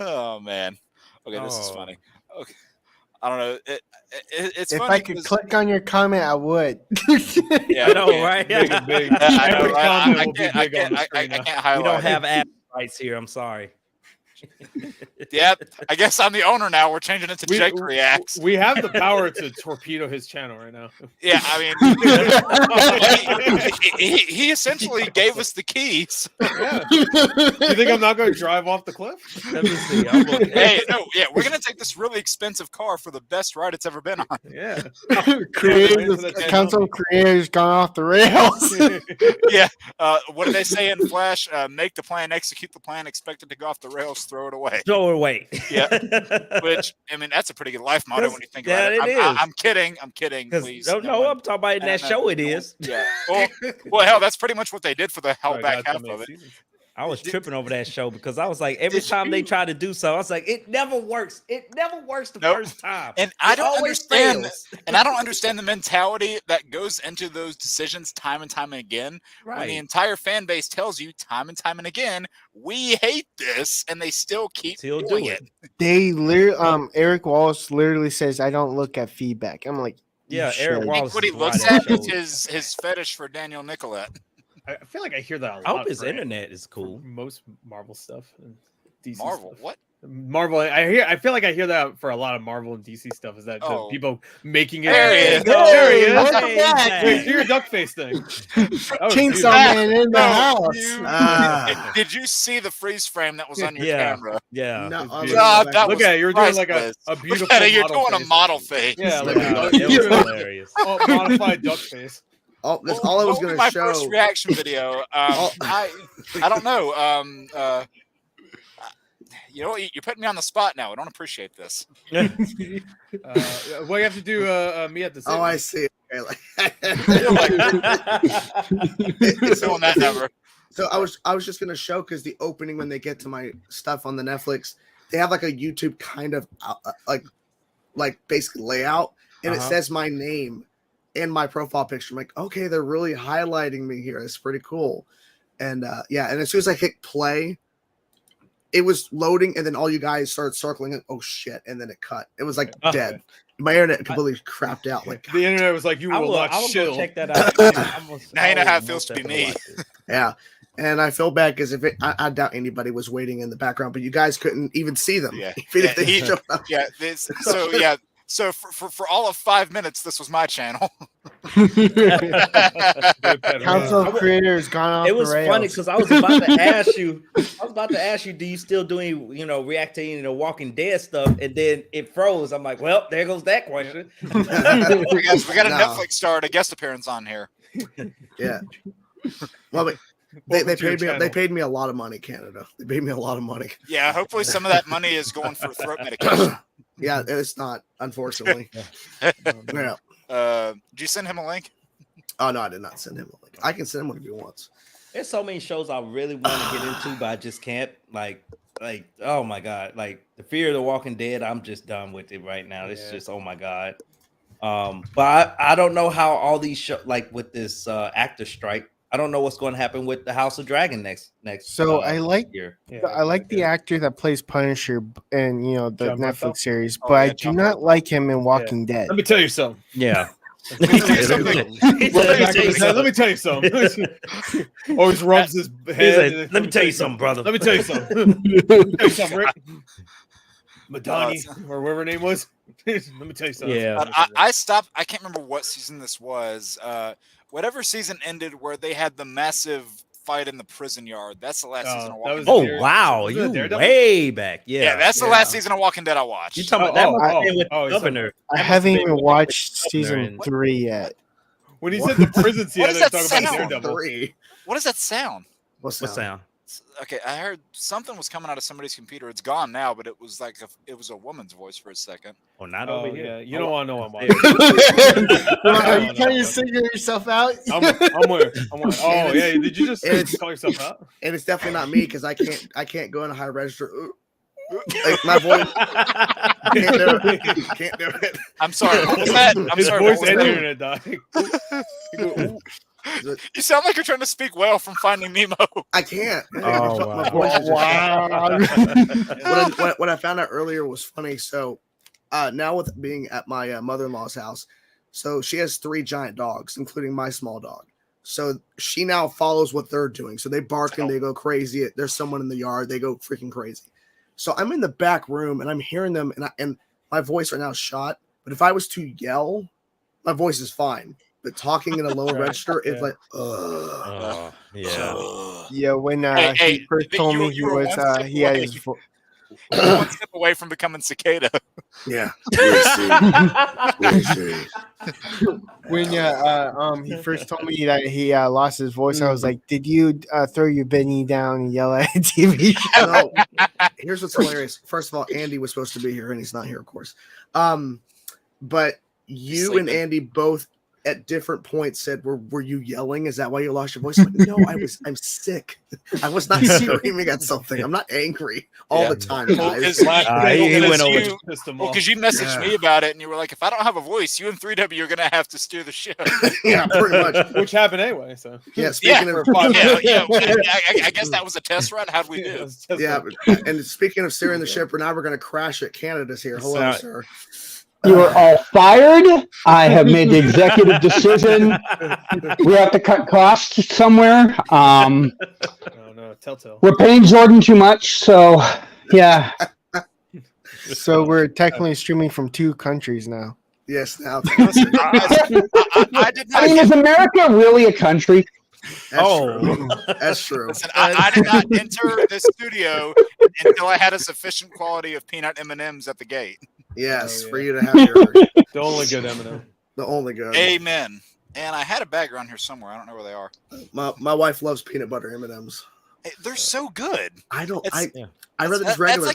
Oh man. Okay, this is funny. Okay, I don't know. It's if funny I could click on your comment, I would. Yeah, I know, right? Big and big. I know, Every right? comment I will be can't, I big on can't, the I screen now. can't highlight. We don't have ad rights here. I'm sorry. Yeah, I guess I'm the owner now. We're changing it to Jake Reacts. We have the power to torpedo his channel right now. Yeah, I mean, he essentially gave us the keys. Yeah. You think I'm not going to drive off the cliff? Let me see. Hey, no, yeah, we're gonna take this really expensive car for the best ride it's ever been on. Yeah. Council of Creators gone off the rails. Yeah. What do they say in Flash? Make the plan, execute the plan, expect it to go off the rails, throw it away. Throw it away. Yeah. Which, I mean, that's a pretty good life motto when you think about Yeah, it. it is. I'm kidding. I'm kidding. Please. No, I'm talking about in that show. It is. Yeah. Well, hell, that's pretty much what they did for the hell Sorry, back guys, half how many of it. seasons? I was tripping over that show because I was like, every Did time they you- try to do so, I was like, it never works. It never works the Nope. first time. And I It don't always understand. fails. And I don't understand the mentality that goes into those decisions time and time again. When the Right. entire fan base tells you time and time and again, we hate this, and they still keep Still doing do it. it. They literally, Eric Wallace literally says, "I don't look at feedback." I'm like, Yeah, you Eric should. I Wallace. think what he is why looks that at is show- his fetish for Daniel Nicolette. I feel like I hear that a lot. I hope his for internet is cool. Most Marvel stuff and DC Marvel, stuff. what? Marvel. I feel like I hear that for a lot of Marvel and DC stuff. Is that the Oh. people making it? There he is. There he is. Welcome Hey, back. Zach. Wait, do your duck face thing. That was Chainsaw beautiful. Man in the No, house. Ah. Did you see the freeze frame that was on your Yeah. camera? Yeah. No, It's I'm beautiful. God, gonna that go Look was at it. You're doing like a priceless. beautiful. Look at it, you're model doing a face. model face. Yeah, like Yeah, a it was hilarious. modified duck face. That's all I was What going my to first show. reaction video. I don't know. You know what? You're putting me on the spot now. I don't appreciate this. Well, you have to do me at the. Oh, I see. Okay, like- Doing that number. So I was just gonna show because the opening when they get to my stuff on the Netflix, they have like a YouTube kind of like basically layout, and it says my name in my profile picture. I'm like, okay, they're really highlighting me here. It's pretty cool. And yeah, and as soon as I hit play, it was loading, and then all you guys started circling it. Oh shit! And then it cut. It was like dead. My internet completely crapped out. Like The internet was like, you I will will not go chill. check that out. Now you know how it feels to be me. yeah. And I feel bad because I doubt anybody was waiting in the background, but you guys couldn't even see them. Yeah. Even Yeah, if they he- showed up. Yeah. So for all of 5 minutes, this was my channel. Council of Creators gone off It was the rails. funny because I was about to ask you. Do you still doing reacting to Walking Dead stuff? And then it froze. I'm like, well, there goes that question. we got a No. Netflix star and a guest appearance on here. Yeah. Well, but they paid me a lot of money, Canada. They paid me a lot of money. Yeah. Hopefully, some of that money is going for throat medication. Yeah, it's not, unfortunately. Yeah. Did you send him a link? Oh no, I did not send him a link. I can send him one if he wants. There's so many shows I really want to get into, but I just can't. Like, oh my god, like the Fear of the Walking Dead. I'm just done with it right now. It's just, oh my god. But I don't know how all these shows, like with this actor strike, I don't know what's going to happen with the House of Dragon next. So I like year. I like the actor that plays Punisher in the John Netflix Bernthal? series, Oh, but I yeah, do John not like him in Walking Dead. Let me tell you something. Yeah. Let me tell you something. Let me tell you something. Always rubs his head. Let me tell you something, brother. Let me tell you something. Let me tell you something, Rick. Madani, or whatever her name was. Let me tell you something. Yeah. I stopped. I can't remember what season this was. Whatever season ended where they had the massive fight in the prison yard. That's the last season of that Walking was Dead. Oh Dare- wow, was it you Daredevil? way back. Yeah, Yeah. that's the last season of Walking Dead I watched. You talking about that? Must have been with oh, the governor. I That must haven't have been even with watched the season governor 3 yet. When he said the prison scene, What I is didn't that talk about sound? Daredevil. 3. What does that sound? What's What that? sound? Okay, I heard something was coming out of somebody's computer. It's gone now, but it was like it was a woman's voice for a second. Oh, not Oh, over here. yeah. You don't want to know I'm Are you trying to figure yourself out? I'm where? Oh, yeah. Did you just call yourself out? And it's definitely not me because I can't go in a high register. Like my voice. Can't do it. Can't do it. I'm sorry. What was that? I'm His sorry. voice What was and that? internet died. You sound like you're trying to speak whale from Finding Nemo. I can't. Oh, My voice is just- Wow. what I found out earlier was funny. So now with being at my mother-in-law's house, so she has 3 giant dogs, including my small dog. So she now follows what they're doing. So they bark and they go crazy. There's someone in the yard. They go freaking crazy. So I'm in the back room and I'm hearing them, and my voice right now is shot. But if I was to yell, my voice is fine. But talking in a lower register is like, ugh. Yeah. Yeah, when Hey, he first told me he were was one step he had away. his One step away from becoming cicada. Yeah. when he first told me that he lost his voice. I was like, did you throw your Benny down and yell at a TV show? No, here's what's hilarious. First of all, Andy was supposed to be here and he's not here, of course. But you and Andy both at different points said, were you yelling? Is that why you lost your voice? I'm like, no, I'm sick. I was not screaming at something. I'm not angry all the time, guys. he went over. Because you messaged me about it and you were like, if I don't have a voice, you and 3W are going to have to steer the ship. Yeah, pretty much. Which happened anyway. So Yeah, speaking of I guess that was a test run. How'd we do? Yeah, and speaking of steering the ship, now we're going to crash it. Canada's here. Hello, sir. You are all fired. I have made the executive decision. We have to cut costs somewhere. no, telltale. We're paying Jordan too much, so yeah. So we're technically streaming from 2 countries now. Yes, now. I did not. I mean, is America really a country? True. That's true. Listen, I did not enter the studio until I had a sufficient quality of peanut M&Ms at the gate. Yes, for you to have your The only good M&M. the only good. Amen. And I had a bag around here somewhere. I don't know where they are. My wife loves peanut butter M&Ms. Hey, they're so good. I don't. It's- I rather just regular.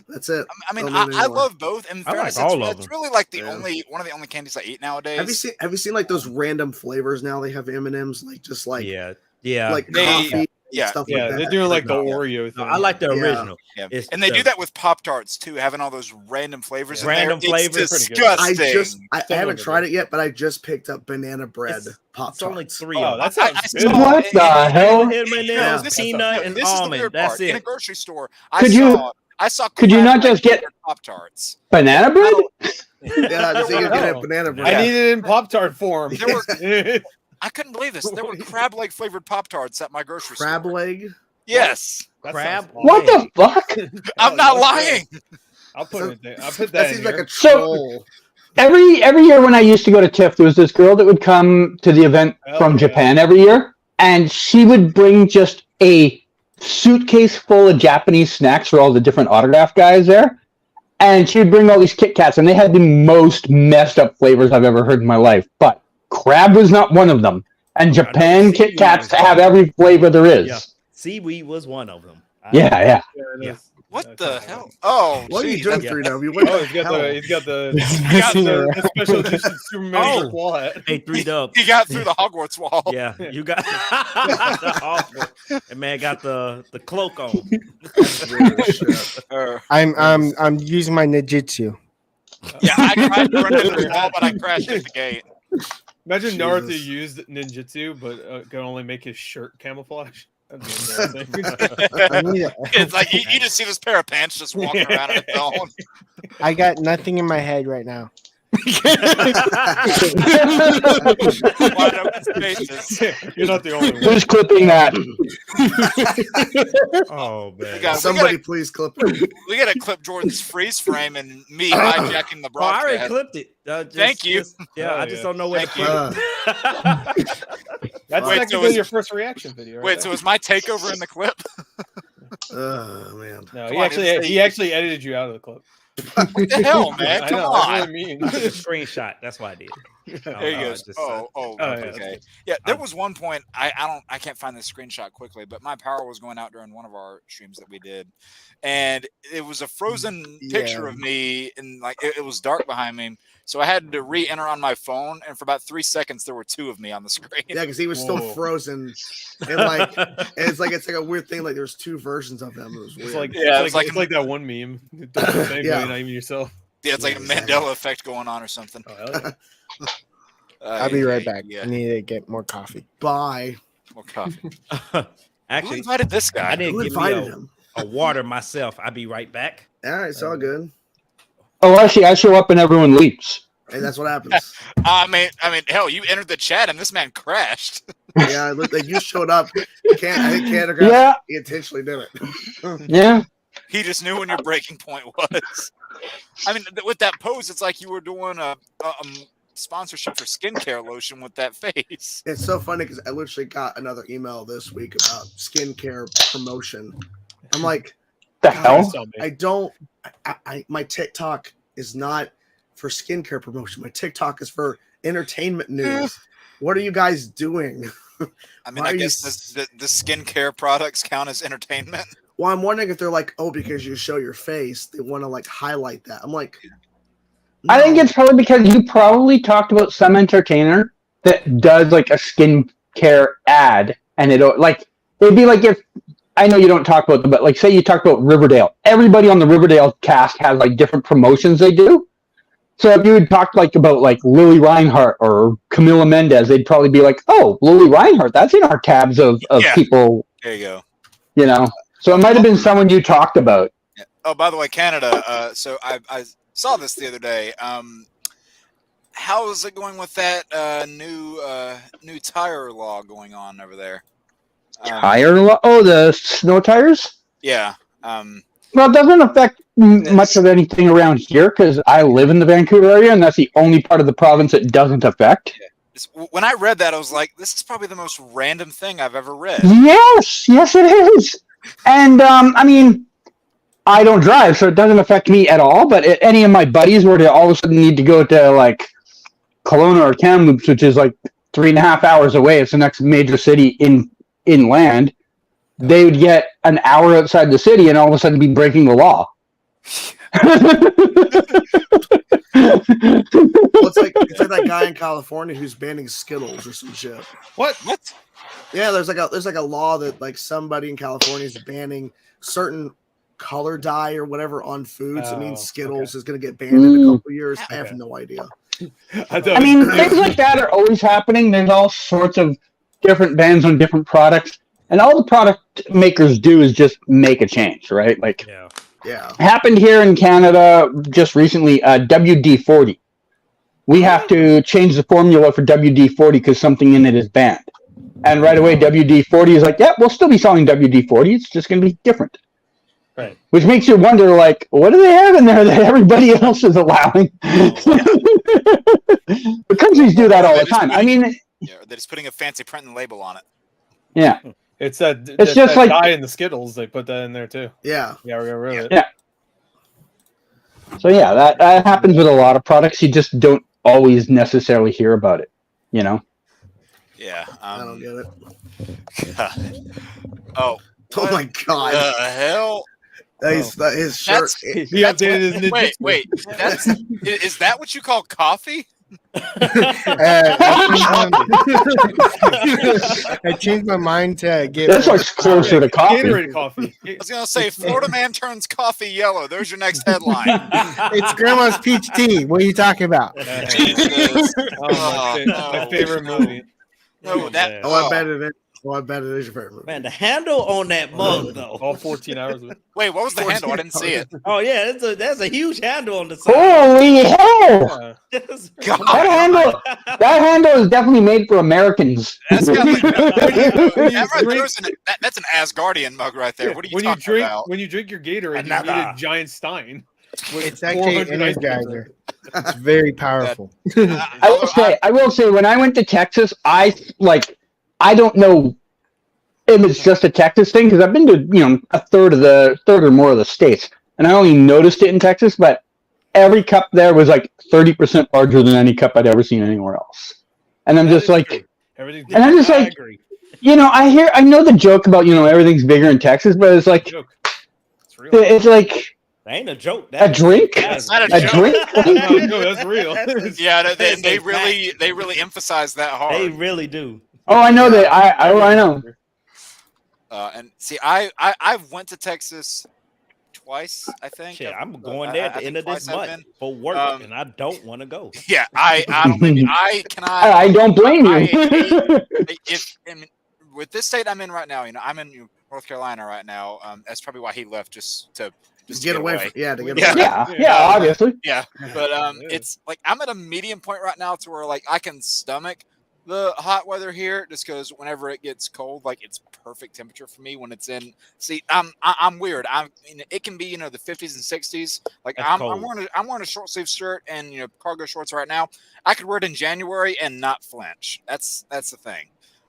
That's it. I mean, Don't need I any more. love both. And I like fairness, all of it's them. really like the Yeah. one of the only candies I eat nowadays. Have you seen like those random flavors now? They have M&Ms like just like like They- coffee, yeah. stuff Yeah, like that. they're doing like the No. Oreo thing. No, I like the Yeah. original. Yeah. It's And they the- do that with Pop-Tarts too, having all those random flavors in Random there. flavors. It's Pretty good. disgusting. I haven't tried it yet, but I just picked up banana bread Pop It's only Tarts. 3 Oh, of them. that sounds I good. saw- What the hell? Yeah. This is- Peanut and this is the almond. weird That's part. In a it. grocery store, I saw. Could you not just get Pop-Tarts? banana bread? Yeah, I think you get a banana bread. I need it in Pop-Tart form. There were- I couldn't believe this. There were crab leg flavored Pop-Tarts at my grocery Crab store. leg. Yes. Crab. What the fuck? I'm not lying. I'll put it there. I'll put That that in seems like here. a troll. Every year when I used to go to TIFF, there was this girl that would come to the event from Japan every year, and she would bring just a suitcase full of Japanese snacks for all the different autograph guys there. And she would bring all these Kit Kats, and they had the most messed up flavors I've ever heard in my life. But crab was not one of them. And Japan Kit Kats have every flavor there is. Yeah. Seaweed was one of them. Yeah. Yeah. What the hell? Oh, What are you geez, doing, that's- 3W? What Oh, the he's got hell? the special edition Superman Oh. brick wall hat. Hey, 3 He got through the Hogwarts wall. Yeah, you got and man got the cloak on. I'm using my ninjutsu. Yeah, I tried to run into the wall, but I crashed at the gate. Imagine Jesus. Naruto used ninjutsu, but could only make his shirt camouflage. That'd be embarrassing. I need it. It's like you just see this pair of pants just walking around on its own. I got nothing in my head right now. Wide open spaces. You're not the only one. Who's clipping that? Oh man. Somebody please clip it. We gotta clip Jordan's freeze frame and me hijacking the Oh, I already broadcast. clipped it. Thank you. Yeah, Oh, I just yeah. don't know where to Thank put it. That's Wait, technically so your first reaction video. Right Wait, so is my takeover in the clip? Oh man. no, Come on, he actually edited you out of the clip. What the hell, man? I Come know, on. that's what I mean. I took a screenshot. That's what I did. There he goes. Okay. Yeah, there was one point I can't find the screenshot quickly, but my power was going out during one of our streams that we did, and it was a frozen picture of me, and like it was dark behind me, so I had to re-enter on my phone, and for about 3 seconds there were two of me on the screen. Yeah, because he was still frozen, and like it's like a weird thing. Like there's two versions of him. It was weird. It's like that one meme. Not even yourself. Yeah, it's like a Mandela effect going on or something. Oh, hell yeah. I'll be right back. I need to get more coffee. Bye. More coffee. Actually, Who invited this guy? I didn't Who give invited me him? a water myself. I'll be right back. All right, it's all good. Oh, actually, I show up and everyone leaves. Hey, that's what happens. I mean, hell, you entered the chat and this man crashed. Yeah, it looked like you showed up. I think Canadagraphs Yeah. he intentionally did it. Yeah. He just knew when your breaking point was. I mean, with that pose, it's like you were doing a sponsorship for skincare lotion with that face. It's so funny because I literally got another email this week about skincare promotion. I'm like, The hell? my TikTok is not for skincare promotion. My TikTok is for entertainment news. What are you guys doing? I mean, I guess the skincare products count as entertainment. Well, I'm wondering if they're like, oh, because you show your face, they want to like highlight that. I'm like, I think it's probably because you probably talked about some entertainer that does like a skincare ad, and it'd be like if I know you don't talk about them, but like say you talk about Riverdale. Everybody on the Riverdale cast has like different promotions they do. So if you would talk like about like Lily Reinhart or Camila Mendez, they'd probably be like, oh, Lily Reinhart, that's in our tabs of people. There you go. You know, so it might have been someone you talked about. Yeah. Oh, by the way, Canada. So I saw this the other day. How is it going with that new tire law going on over there? The snow tires? Yeah. Well, it doesn't affect much of anything around here because I live in the Vancouver area, and that's the only part of the province it doesn't affect. When I read that, I was like, this is probably the most random thing I've ever read. Yes, it is. And, I mean, I don't drive, so it doesn't affect me at all, but if any of my buddies were to all of a sudden need to go to, like, Kelowna or Kamloops, which is, like, 3.5 hours away, it's the next major city inland, they would get an hour outside the city and all of a sudden be breaking the law. Well, it's like that guy in California who's banning Skittles or some shit. What? Yeah, there's like a law that like somebody in California is banning certain color dye or whatever on foods. It means Skittles is going to get banned in a couple years. I have no idea. I mean, things like that are always happening. There's all sorts of different bans on different products, and all the product makers do is just make a change, right? Like, yeah, happened here in Canada just recently. WD-40. We have to change the formula for WD-40 because something in it is banned, and right away WD-40 is like, yeah, we'll still be selling WD-40. It's just going to be different. Right. Which makes you wonder, like, what do they have in there that everybody else is allowing? The countries do that all the time. I mean, they're just putting a fancy printing label on it. Yeah. It's just that like dye in the Skittles. They put that in there too. Yeah. Yeah, we got rid of it. Yeah. So yeah, that happens with a lot of products. You just don't always necessarily hear about it, you know? Yeah. I don't get it. Oh my god! The hell? His shirt. He updated his Wait. Is that what you call coffee? I changed my mind to get. That's like closer to coffee. Gatorade coffee. I was gonna say Florida man turns coffee yellow. There's your next headline. It's Grandma's peach tea. What are you talking about? Jesus. My favorite movie. No, that. I bet it is. I bet it is your favorite movie. Man, the handle on that mug though. All 14 hours of it. Wait, what was the handle? I didn't see it. Oh yeah, that's a huge handle on the side. Holy hell! Yeah. That handle is definitely made for Americans. That's got that's an Asgardian mug right there. What are you talking about? When you drink your Gatorade, you need a giant stein. It's actually an Energizer. It's very powerful. I will say, when I went to Texas, I don't know if it's just a Texas thing because I've been to a third or more of the states. and I only noticed it in Texas, but every cup there was like 30% larger than any cup I'd ever seen anywhere else. And I'm just like, everything's and I'm just I like, agree. I know the joke about, everything's bigger in Texas, but it's like, Joke. It's real. it's like That ain't a joke. a drink? It's not A joke. drink? No, that's real. Yeah, they really emphasize that hard. They really do. Oh, I know that. I know. And see, I went to Texas twice, I think. Shit, I'm going there at the end of this month for work, and I don't want to go. Yeah, I don't blame you. I don't blame you. With this state I'm in right now, I'm in North Carolina right now. That's probably why he left, just to get away. To get away. Yeah, obviously. Yeah, but it's like I'm at a medium point right now to where like I can stomach the hot weather here, just because whenever it gets cold, like it's perfect temperature for me when it's in. See, I'm weird. It can be the 50s and 60s. Like I'm wearing a short sleeve shirt and cargo shorts right now. I could wear it in January and not flinch. That's the thing.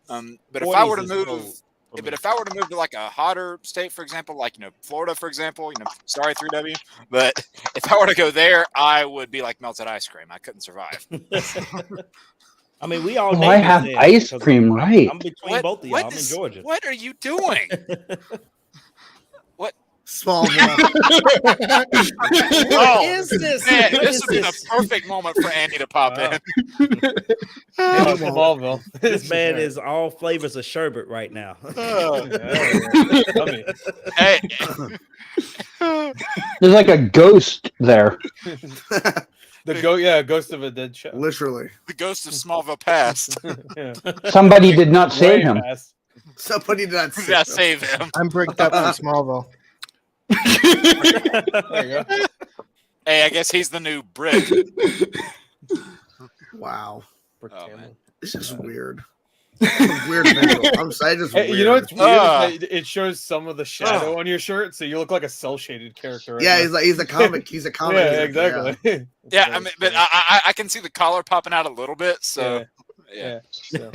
But if I were to move. But if I were to move to like a hotter state, for example, like Florida, for example, sorry 3W, but if I were to go there, I would be like melted ice cream. I couldn't survive. I mean, we all. I have ice cream, right? I'm between both of y'all. I'm in Georgia. What are you doing? What? Small. What is this? Man, this would be the perfect moment for Andy to pop in. Smallville. This man is all flavors of sherbet right now. Hey. There's like a ghost there. Ghost of a dead show. Literally. The ghost of Smallville past. Somebody did not save him. Somebody did not save him. I'm bricked up in Smallville. There you go. Hey, I guess he's the new Brick. Wow. Oh, man. This is weird. Weird visual. I'm sorry, just weird. You know what's weird? It shows some of the shadow on your shirt, so you look like a cell shaded character. Right now. He's a comic. He's a comic. Yeah, exactly. Yeah, I mean, but I can see the collar popping out a little bit. So, yeah.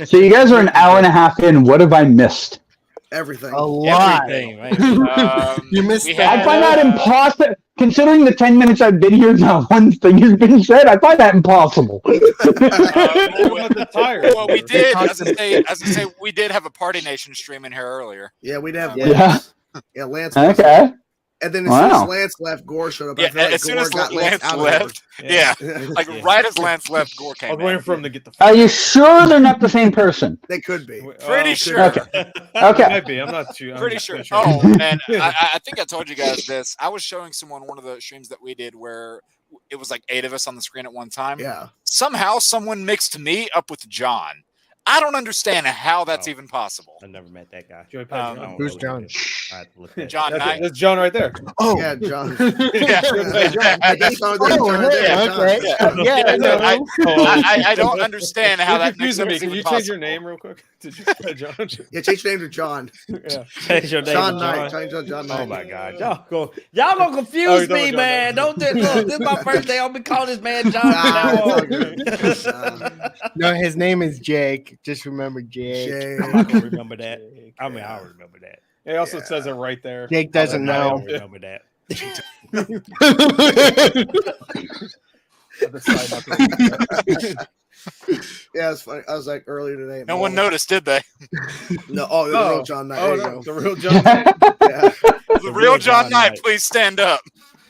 So you guys are an hour and a half in. What have I missed? Everything. A lot. Everything, right? You missed I find that impossible. Considering the 10 minutes I've been here, not one thing has been said. I find that impossible. Well, we did. As I say, we did have a Party Nation stream in here earlier. Yeah, we'd have. Lance. Yeah, Lance. Okay. And then as soon as Lance left, Gore showed up. Yeah, as soon as Lance left. Yeah. Right as Lance left, Gore came. I was waiting for him to get the. Are you sure they're not the same person? They could be. Pretty sure. Okay. Might be. I'm not too. Pretty sure. Oh, and I think I told you guys this. I was showing someone one of the streams that we did where it was like 8 of us on the screen at one time. Yeah. Somehow someone mixed me up with John. I don't understand how that's even possible. I never met that guy. Who's John? John Knight. That's John right there. Oh, yeah, John. I don't understand how that makes sense. Can you change your name real quick to John? Yeah, change your name to John. Yeah. Change your name John to Knight. John. Change to John Knight. Oh my God, y'all gonna confuse me, man. Don't look. This is my birthday. I'll be calling this man John. No, his name is Jake. Just remember Jake. I'm not gonna remember that. I mean, I'll remember that. It also says it right there. Jake doesn't I know. don't remember that. Yeah, it's funny. I was like earlier today. No one noticed, did they? No. Oh, the real John Knight. Oh, There you no, go. the real John. Yeah. The real John Knight, please stand up.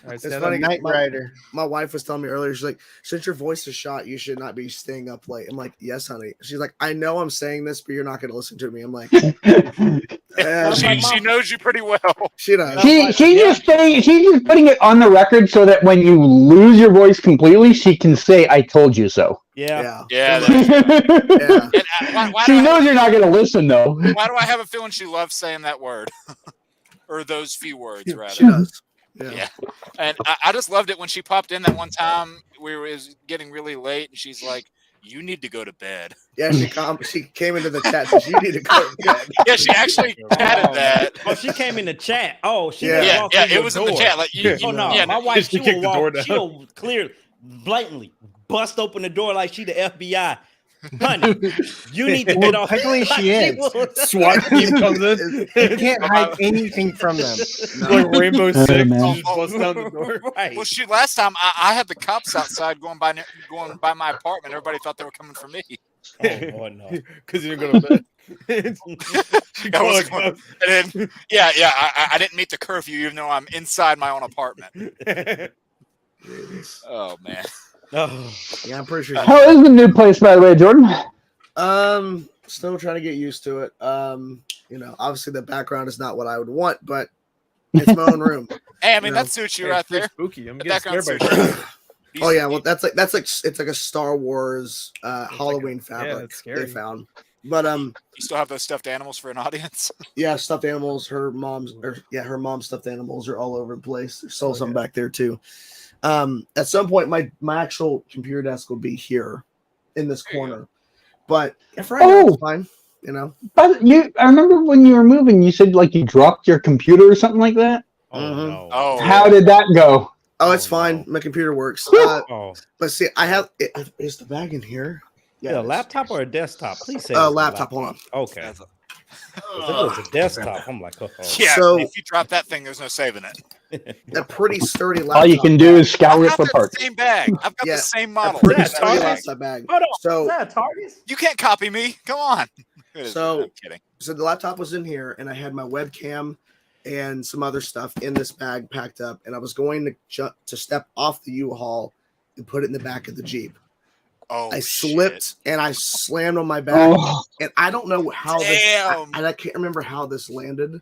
Right, It's stand funny. up. Knight Rider. My wife was telling me earlier, she's like, since your voice is shot, you should not be staying up late. I'm like, yes, honey. She's like, I know I'm saying this, but you're not going to listen to me. I'm like, She knows you pretty well. she does. She's just putting it on the record so that when you lose your voice completely, she can say, I told you so. Yeah. Yeah. Yeah. She knows you're not going to listen, though. Why do I have a feeling she loves saying that word? Or those few words, rather. She does. Yeah. And I just loved it when she popped in that one time. It was getting really late, and she's like, you need to go to bed. Yeah, she came into the chat. So you need to go to bed. Yeah, she actually chatted that. Oh, she came in the chat. Oh, she Yeah. didn't walk Yeah, in it your was door. in the chat. Like, Oh no, yeah, my wife, She kicked the door down. she'll clear blatantly bust open the door like she the FBI. honey, you need to get off. Technically, she is. SWAT team comes in. You can't hide anything from them. Like Rainbow Six, man. just bust down the door. Right. Well, shoot, last time I had the cops outside going by my apartment. Everybody thought they were coming for me. Oh, Lord, no. Because you didn't go to bed. I was going, and then, I didn't meet the curfew, even though I'm inside my own apartment. Oh man. Oh. Yeah, I'm pretty sure. How is the new place, by the way, Jordan? Still trying to get used to it. Obviously the background is not what I would want, but it's my own room. Hey, I mean that suits you right there. Spooky. I'm The getting background scared by suits shit. you. Oh yeah, well it's like a Star Wars Halloween yeah, fabric it's scary. they found. But You still have those stuffed animals for an audience? yeah, stuffed animals. Her mom's stuffed animals are all over the place. There's still some back there too. At some point, my actual computer desk will be here in this corner. But if right now, it's fine. But I remember when you were moving, you said like you dropped your computer or something like that. Oh, Mhm. no. Oh, How did that go? Oh, it's Oh, fine. no. My computer works. Oh. But see, I have is the bag in here? Yeah, a it is. laptop or a desktop? Please say it's a Laptop. Hold on. Okay. That's If it was a desktop, I'm like, oh. yeah. So- If you drop that thing, there's no saving it. A pretty sturdy laptop. All you can do is scour it I've for got the parts. same bag. I've got Yeah. the same a model. pretty Yeah, sturdy Target. laptop bag. Hold on. So Is that a Target? You can't copy me. Come on. So- I'm kidding. So the laptop was in here, and I had my webcam and some other stuff in this bag packed up, and I was going to step off the U-Haul and put it in the back of the Jeep. Oh, I shit. slipped and I slammed on my back, Oh, and I don't know how Damn. I can't remember how this landed,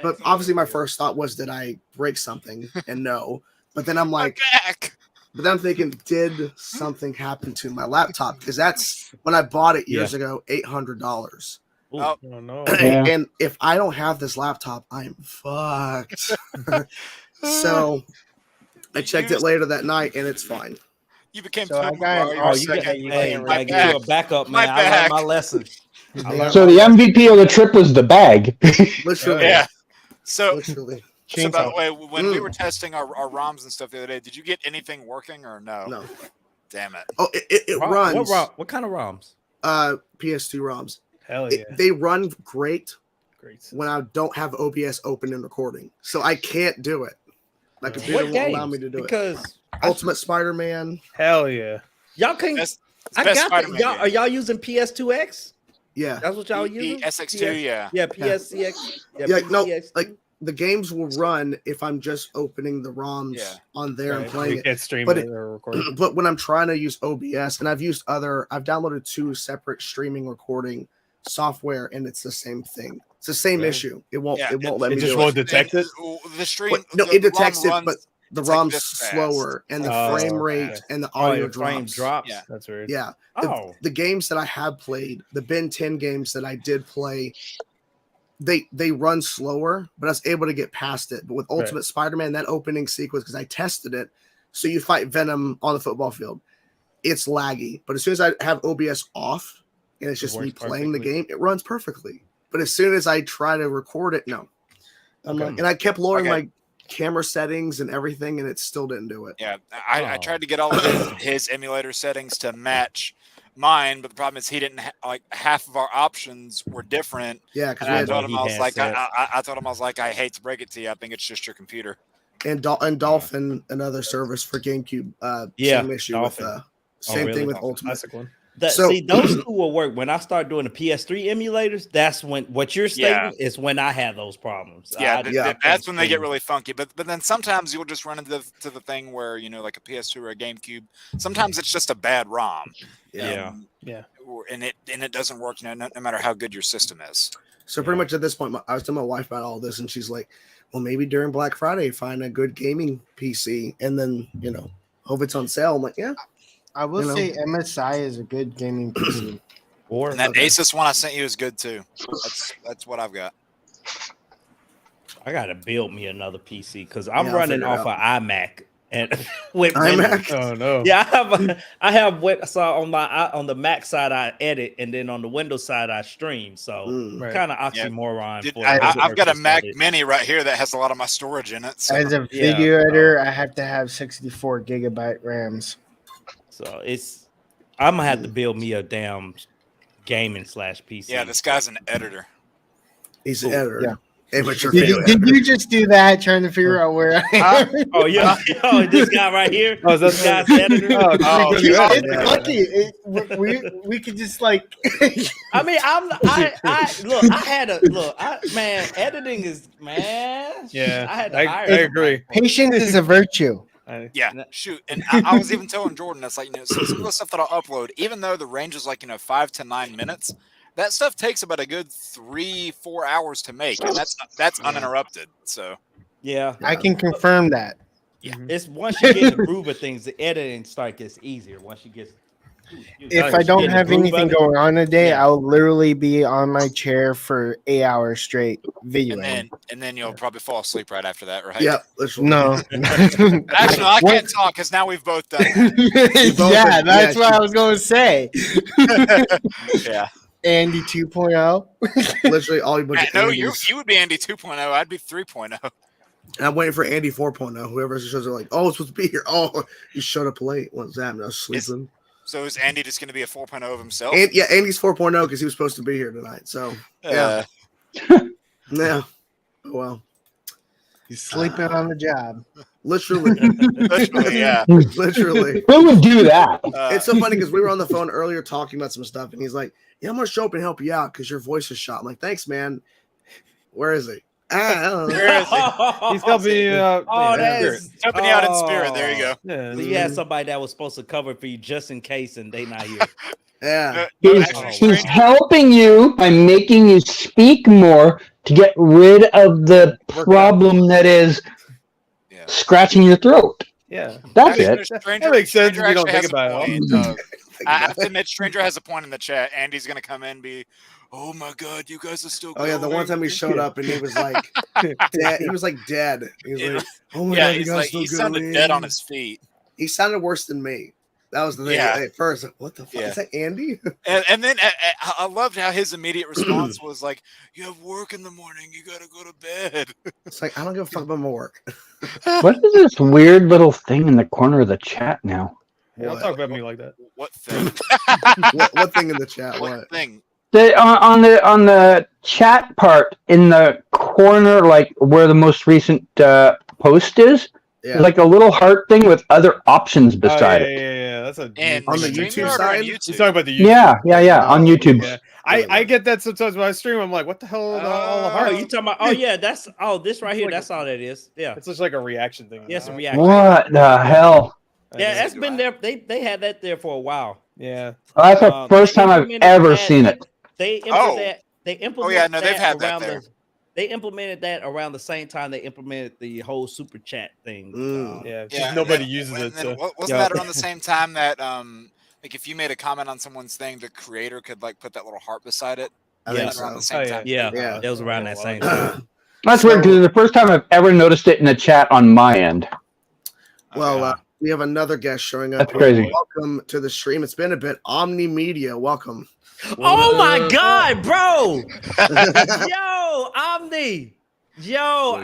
but obviously my first thought was, did I break something? And no, but then I'm like, back. but then I'm thinking, did something happen to my laptop? Because that's when I bought it years ago, $800. Oh, Oh no. Yeah. And if I don't have this laptop, I am fucked. So I checked it later that night, and it's fine. You became So I Toby got- Mario Oh, for a you got, second. you hey, can't I right give you a back. backup, My man. I learned back. my lesson. I learned so my the lesson. MVP of the trip was the bag. Literally, Yeah. So, literally. so by the Chainsaw. way, when we Mm. were testing our ROMs and stuff the other day, did you get anything working or no? No. Damn it. Oh, it Rom- runs. What kind of ROMs? PS2 ROMs. Hell yeah. They run great Great. when I don't have OBS open and recording, so I can't do it. My computer What won't games? allow me to do it. Because Ultimate Spider-Man. Hell yeah. y'all can. Best, I best got that. Spider-Man Y'all, game. are y'all using PS2X? Yeah, That's what y'all The using? SX2, yeah. Yeah, PSCX. Yeah, no, PCX. like the games will run if I'm just opening the ROMs Yeah. on there and Right. playing We it. can't stream But it or record it. But when I'm trying to use OBS, and I've downloaded 2 separate streaming recording software, and it's the same thing. It's the same Really? issue. It won't. Yeah, It won't let It me just do won't it. detect it. The stream. But, no, the it detects ROM it, but runs- the it's like ROM's this fast. slower, and the Oh, frame rate okay. and the Oh, audio the frame drops. drops. Yeah. That's weird. Yeah. Oh, The games that I have played, the Ben 10 games that I did play, they run slower, but I was able to get past it. But with Ultimate Spider-Man, that opening sequence, because I tested it, so you fight Venom on the football field, it's laggy. But as soon as I have OBS off and it's just me works playing the perfectly. game, it runs perfectly. But as soon as I try to record it, no. I'm Okay. like, and I kept lowering Okay. my camera settings and everything, and it still didn't do it. Yeah, I Oh. tried to get all of his emulator settings to match mine, but the problem is he didn't like half of our options were different. Yeah, because And I we told had him I was like, set. I told him I was like, I hate to break it to you, I think it's just your computer. and Dolphin, another service for GameCube. Yeah, Same issue Dolphin. with same really? thing with Dolphin. Ultimate. Classic one. So- see, those two will work. When I start doing the PS3 emulators, that's when what you're stating Yeah. is when I have those problems. Yeah, yeah. that's when they get really funky. But then sometimes you'll just run into the thing where like a PS2 or a GameCube. Sometimes it's just a bad ROM. Yeah. Yeah. And it doesn't work. No matter how good your system is. So pretty much at this point, I was telling my wife about all this, and she's like, "Well, maybe during Black Friday, find a good gaming PC, and then hope it's on sale." I'm like, "Yeah." I will You know? say MSI is a good gaming PC. Or And that Okay. Asus one I sent you is good too. That's what I've got. I gotta build me another PC because I'm Yeah, I'll running figure off it an iMac and with iMac? Windows. Oh no. Yeah, I have so on the Mac side I edit, and then on the Windows side I stream. So Right. kind of oxymoron. Dude, for I've got a purpose Mac of it. Mini right here that has a lot of my storage in it. So. As a Yeah. video editor, I have to have 64 gigabyte RAMs. So it's I'm gonna have to build me a damn gaming /PC. Yeah, this guy's an editor. He's an editor. Yeah. Amateur Did video you, did editor. you just do that trying to figure out where I am? Oh yeah, this guy right here. Oh, is that This guy's the editor. Oh, It's lucky. We could just like. I mean, man, editing is man. Yeah, I had to I hire agree. Patience is a virtue. Yeah, shoot. And I was even telling Jordan, that's like, some of the stuff that I'll upload, even though the range is like, 5 to 9 minutes, that stuff takes about a good 3-4 hours to make. And that's uninterrupted. So, Yeah, I can confirm that. Yeah. it's once you get the groove of things, the editing gets easier. Once you get. If I don't have anything going on today, Yeah. I'll literally be on my chair for 8 hours straight videoing. and then you'll probably fall asleep right after that, right? Yeah, literally. No. Actually, I can't talk because now we've both done that. Yeah, that's what I was going to say. Yeah. Andy 2.0. Literally all you bunch of No, Andys. you would be Andy 2.0. I'd be 3.0. And I'm waiting for Andy 4.0. Whoever shows are like, oh, it's supposed to be here. Oh, you showed up late. What's that? I was sleeping. So is Andy just going to be a 4.0 of himself? And, yeah, Andy's 4.0 because he was supposed to be here tonight. So, yeah. Yeah. Oh, well. He's sleeping on the job. Literally. Literally, yeah. Literally. Who would do that? It's so funny because we were on the phone earlier talking about some stuff, and he's like, yeah, I'm going to show up and help you out because your voice is shot. I'm like, thanks, man. Where is he? I don't know. Where is he? He's helping you out. Oh, in that spirit. is Helping you out in spirit. There you go. Yeah. So you had somebody that was supposed to cover for you just in case, and they not here. Yeah. He's helping you by making you speak more to get rid of the problem that is Yeah. scratching your throat. Yeah. That's Actually, it. Stranger, That makes sense Stranger if you don't actually think has a about it. point. I have to admit, Stranger has a point in the chat. Andy's going to come in and be, oh my God, you guys are still Oh, yeah. The one going." time he showed up and he was like, dead. He was like dead. He was Yeah. like, oh my Yeah, God, you he's guys like, still he sounded going? dead on his feet. He sounded worse than me. That was the thing. Yeah. At first, like, what the fuck? Yeah. Is that Andy? And then I loved how his immediate response was like, you have work in the morning. You got to go to bed. It's like, I don't give a fuck about my work. What is this weird little thing in the corner of the chat now? Yeah, don't talk about me like that. What thing? What thing in the chat? What thing? On the chat part in the corner, like where the most recent post is, Yeah. like a little heart thing with other options Oh, beside yeah, it. yeah. That's a And On the StreamYard YouTube or on side? He's YouTube? talking about the YouTube. Yeah, on YouTube. Yeah. I get that sometimes when I stream. I'm like, what the hell? All the Oh, heart? you talking about? Oh yeah, this right here. That's all that is. Yeah, It's just like a reaction thing. yes, a reaction. What the hell? Yeah, that's been there. They had that there for a while. Yeah. That's the first time I've ever seen it. They Oh. implemented yeah, no, they've had that around there. They implemented that around the same time they implemented the whole super chat thing. Mm. Yeah. Just Yeah, and nobody then- uses and it. then So. wasn't Yeah. that around the same time that like if you made a comment on someone's thing, the creator could like put that little heart beside it? I Yeah. think Around the so. same Oh, yeah. time. Yeah, Yeah. that was around that same Yeah. time. That's weird because it's the first time I've ever noticed it in the chat on my end. Well, we have another guest showing up. That's here. crazy. Welcome to the stream. It's been a bit. Omn1media, welcome. Oh my God, bro! Yo, Omni. Yo,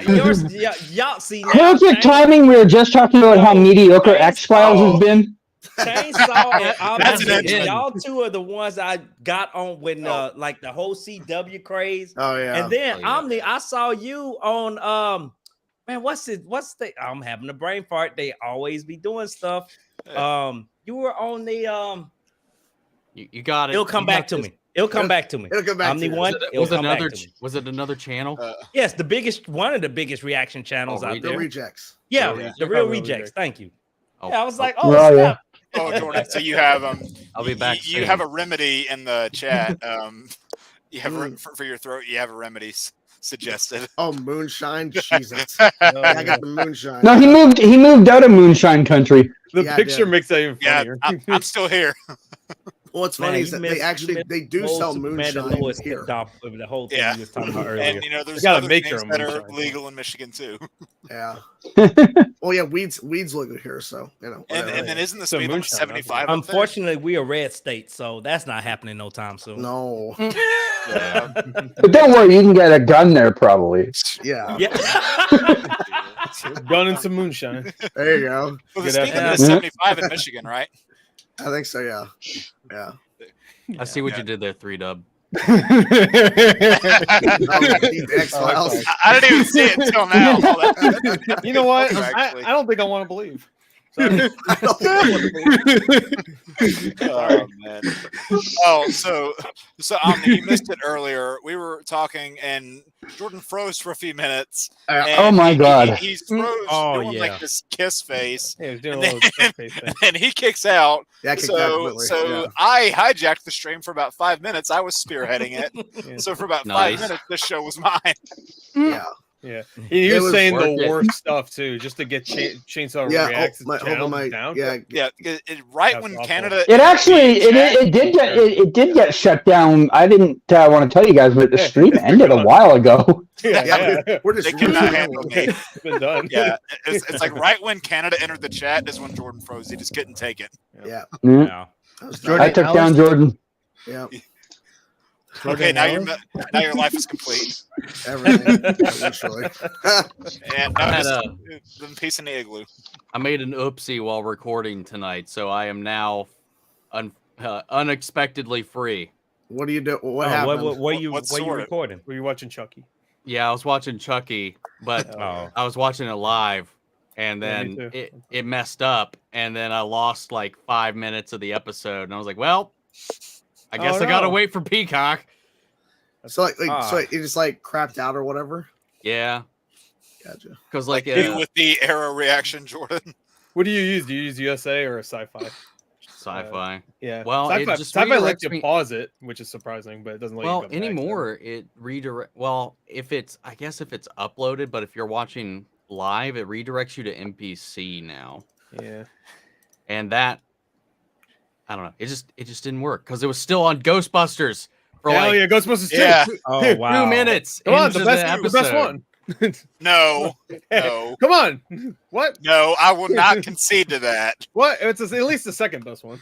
y'all see now. Perfect timing. We were just talking about how mediocre X-Files has been. Chainsaw and That's an Omni, engine. y'all two are the ones I got on when like the whole CW craze. Oh, yeah. And then Oh, yeah. Omni, I saw you on man, what's the I'm having a brain fart. They always be doing stuff. You were on the You got it. it'll come You back got to this. me. It'll come back to me. It'll come back Omni to you. one. It'll Was it come back another? to me. Was it another channel? Yes, one of the biggest reaction channels Oh, out really? The there. rejects. Yeah, Yeah. the real Real rejects. Rejects. Thank you. Oh, Yeah, I was like, Oh, oh, yeah. snap. Oh, Jordan. So you have I'll be back You soon. have a remedy in the chat. You have for your throat. You have a remedy suggested. Oh, moonshine. Jesus. Yeah, I got the moonshine. No, he moved out of Moonshine Country. The Yeah, picture dude. makes that even Yeah, funnier. I'm still here. What's funny is that they do sell moonshine here. The whole thing Yeah. you was talking about earlier. And there's gotta other make things your own that are moonshine. legal in Michigan too. Yeah. Well, yeah, weeds legal here, so And whatever. then isn't the So speed limit moonshine, 75? up there? Unfortunately, we are red state, so that's not happening no time soon. No. Yeah. But don't worry, you can get a gun there probably. Yeah. Yeah. Gun and some moonshine. There you go. Well, the Good speed limit afternoon. is 75 in Michigan, right? I think so. Yeah. Yeah. I see what you did there, 3Dub. X-Files. I didn't even see it until now. You know what? Actually. I don't think I want to believe. Oh man. Oh, so Omni, you missed it earlier. We were talking, and Jordan froze for a few minutes. Oh my God. He's froze doing yeah. like this kiss face, Yeah, he was doing and a little then, face thing. and he kicks out. Yeah, I kicked out completely, So yeah. I hijacked the stream for about 5 minutes. I was spearheading it. Yeah. So for about Nice. 5 minutes, this show was mine. Yeah. Yeah, he It was was saying worth the it. worst stuff too, just to get Chainsaw Yeah. Reacts Hold channel on, down. yeah. Yeah, right That's when awful. Canada. It actually it did get shut down. I didn't want to tell you guys, but the stream ended a while ago. Yeah. We're just They could not handle me. It's been done. Yeah, it's like right when Canada entered the chat is when Jordan froze. He just couldn't take it. Yeah. Mm. No. That was Jordan I took Alice- down Jordan. Yeah. Okay, now your life is complete. Everything. Literally. And I had then peace in the igloo. I made an oopsie while recording tonight, so I am now unexpectedly free. What do you do? What Oh, happened? what you What sort of- recording? Were you watching Chucky? Yeah, I was watching Chucky, but Oh. I was watching it live, and Yeah, me then too. it messed up, and then I lost like 5 minutes of the episode, and I was like, well, I guess I gotta no. wait for Peacock. So so Ah. it just like crapped out or whatever. Yeah, Gotcha. because like With the arrow reaction, Jordan. What do you use? Do you use USA or Sci-Fi? sci-fi. Yeah. Well, it Sci-Fi, just Sci-Fi lets redirects you me- pause it, which is surprising, but it doesn't let you Well, go back. anymore it redirect. Well, if it's uploaded, but if you're watching live, it redirects you to NPC now, Yeah. and that I don't know. It just didn't work because it was still on Ghostbusters for Hell like yeah, Ghostbusters 2. Yeah. Oh wow. 2 minutes. Come on, into the best episode. one. No, no, Come on. What? no. I will not concede to that. What? It's at least the second best one.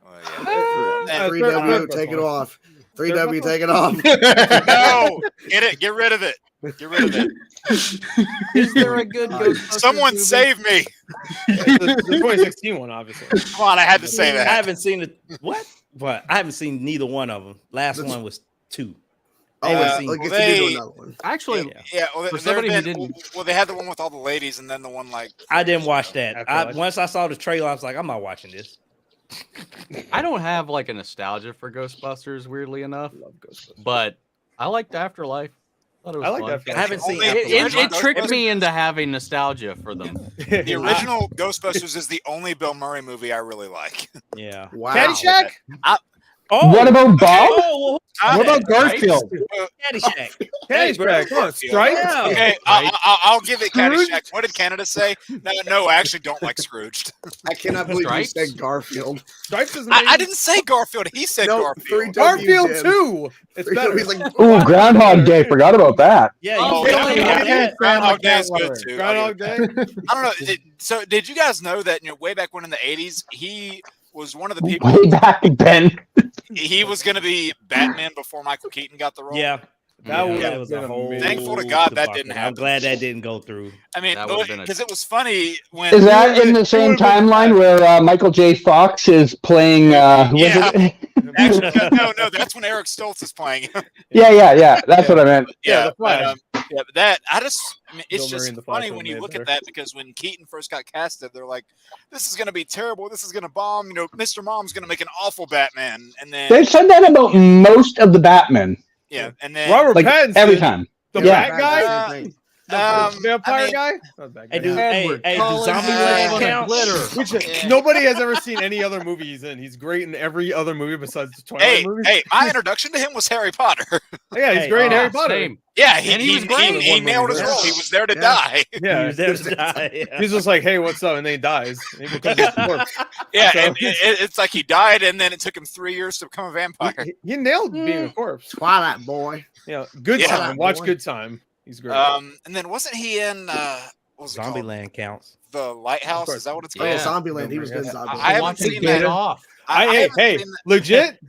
Oh, yeah. Uh, 3W, third take it one. off. 3W, take it off. No, get it. Get rid of it. Get rid of it. Is there a good Ghostbusters Someone movie? save me. the 2016 one, obviously. Come on, I had to say I that. haven't seen it. What? But I haven't seen neither one of them. Last one was 2. Oh, I haven't it's seen- like it's they- to do another one. Actually, Yeah. Yeah, well, For there somebody who have been- didn't- well, they had the one with all the ladies, and then the one like I didn't watch that. Afterlife. Once I saw the trailer, I was like, I'm not watching this. I don't have like a nostalgia for Ghostbusters, weirdly enough, Love Ghostbusters. but I liked Afterlife. Thought it was I like fun. Afterlife. I haven't seen Only- It tricked me into having nostalgia for them. the original Ghostbusters is the only Bill Murray movie I really like. Yeah. Wow. Caddyshack? Oh, What about Bob? Oh, What about Garfield? Caddyshack? Caddyshack. Come on, Stripes? Yeah. Okay, I'll give it Caddyshack. What did Canada say? No, I actually don't like Scrooged. I cannot believe Stripes? you said Garfield. Stripes is I amazing. didn't say Garfield. He said No, Garfield. 3W Garfield did. 2. It's 3W better. is like, Ooh, Groundhog Day. Forgot about that. Yeah. Oh, You yeah, yeah. yeah. Groundhog Day is good too. Groundhog Day. I don't know. So, did you guys know that way back when in the '80s, he was one of the people. Way back then. He was going to be Batman before Michael Keaton got the role. Yeah. That would That have was been a whole. amazing. Thankful to God that debacle. didn't I'm happen. glad that didn't go through. I mean, That would've been a- because it was funny when. Is that in the same timeline where Michael J. Fox is playing? Who was Yeah. it? Actually, no, that's when Eric Stoltz is playing. yeah. That's what I meant. Yeah, yeah, the Flash. but that I mean, it's Bill Murray just and the Flash funny would when have you made look it at better. that because when Keaton first got casted, they're like, "This is going to be terrible. This is going to bomb." Mr. Mom's going to make an awful Batman, and then They've said that about most of the Batmen. yeah, and then Robert Like Pattinson. every time. The Yeah. Bat guy? Same thing. The vampire I mean, guy? Not that Hey, guy. dude, hey, do Collins Zombieland on count? glitter. Which Yeah. nobody has ever seen any other movie he's in. He's great in every other movie besides the Twilight Hey, movies. hey, my introduction to him was Harry Potter. Yeah, he's Hey, great in oh, Harry Potter. Same. Yeah, And he was great. He One nailed his movie, role. yeah. He was there to Yeah. die. Yeah, He was there to die, yeah. he's just like, hey, what's up? And then he dies. And he becomes a corpse. Yeah, So- and it's like he died, and then it took him 3 years to become a vampire. He nailed being a corpse. Twilight boy. Yeah, Good Yeah. Time. Watch Boy. Good Time. He's great. And then wasn't he in what was it called? Zombieland counts. The Lighthouse? Is that what it's Oh, called? Yeah. Zombieland. He was good in Yeah. Zombieland. I haven't Watching seen Get that. Off. I haven't hey, seen that. legit.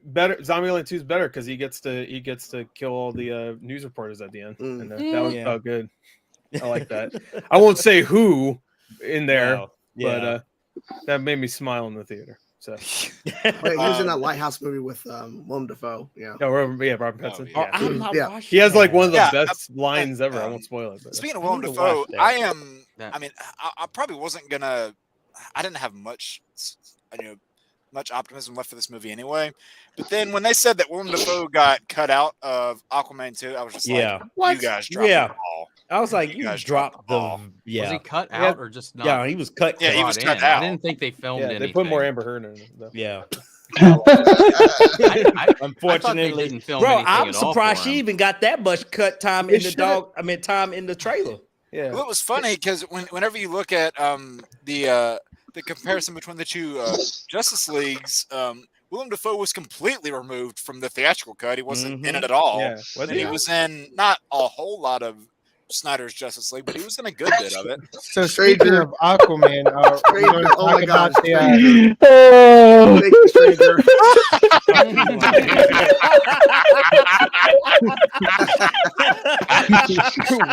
Better. Zombieland 2 is better because he gets to kill all the news reporters at the end, Mm. and that was Yeah. good. I like that. I won't say who in there, Well, but That made me smile in the theater. So Wait, he was in that Lighthouse movie with Willem Dafoe. Yeah. no, Robert Pattinson. yeah. I'm not Yeah. watching He has like one of the Yeah, best lines ever. I um, won't spoil it. But Speaking of I Willem need to Dafoe, watch that. I am. Yeah. I mean, I probably wasn't gonna. I didn't have much, much optimism left for this movie anyway. But then when they said that Willem Dafoe got cut out of Aquaman 2, I was just Yeah. like, "You guys dropped Yeah. the ball." I was like, you guys dropped the ball. Was yeah. he cut out or just not? Yeah, he was cut. Yeah, he brought was cut in? out. I didn't think they filmed yeah, anything. they put more Amber Heard in it. Though. Yeah. I thought they Unfortunately, didn't film bro, anything I'm at all surprised for she him. even got that much cut time They in the should've- time in the trailer. Yeah. Well, it was funny because whenever you look at the comparison between the two Justice Leagues, Willem Dafoe was completely removed from the theatrical cut. He wasn't in it at all. Yeah. Was And he was in not a whole lot of Snyder's Justice League, but he was in a good bit of it. So speaking of Aquaman, we're going to Oh talk my God, about the. Oh, Thank you, stranger.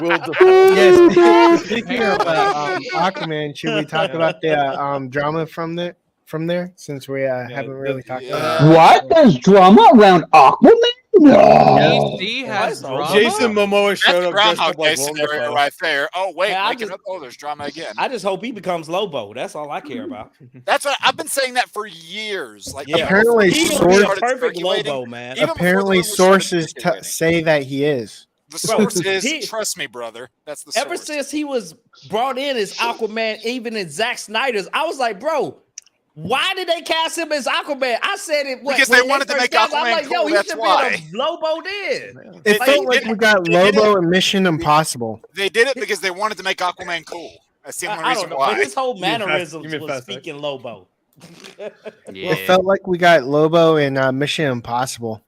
Will Dafoe. Yes, speaking of Aquaman, should we talk about the drama from there? Since we haven't really talked about it. what? There's drama around Aquaman? No. DC has Well, drama. Jason Momoa That's showed the up dressed Groundhog up like Day Willem scenario Dafoe. right there. Oh wait, Yeah, I waking just- up. Oh, there's drama again. I just hope he becomes Lobo. That's all I care about. That's what I've been saying that for years. Like Yeah. Apparently, He's before gonna we be a started perfect speculating, Lobo, man. even before the Apparently, rumors started sources circulating. say that he is. The source Bro, is trust me, brother. That's the source. Ever since he was brought in as Aquaman, even in Zack Snyder's, I was like, bro, why did they cast him as Aquaman? I said it Because when they wanted to first make cast him, I'm Aquaman like, yo, cool, he that's should why. be a Lobo then. It They felt like did- we got they did Lobo and Mission Impossible. They did it because they wanted to make Aquaman cool. That's the only I reason don't know, why. but his whole You mean Fast- mannerisms you mean was Fast X? speaking Lobo. Yeah. It felt like we got Lobo and Mission Impossible.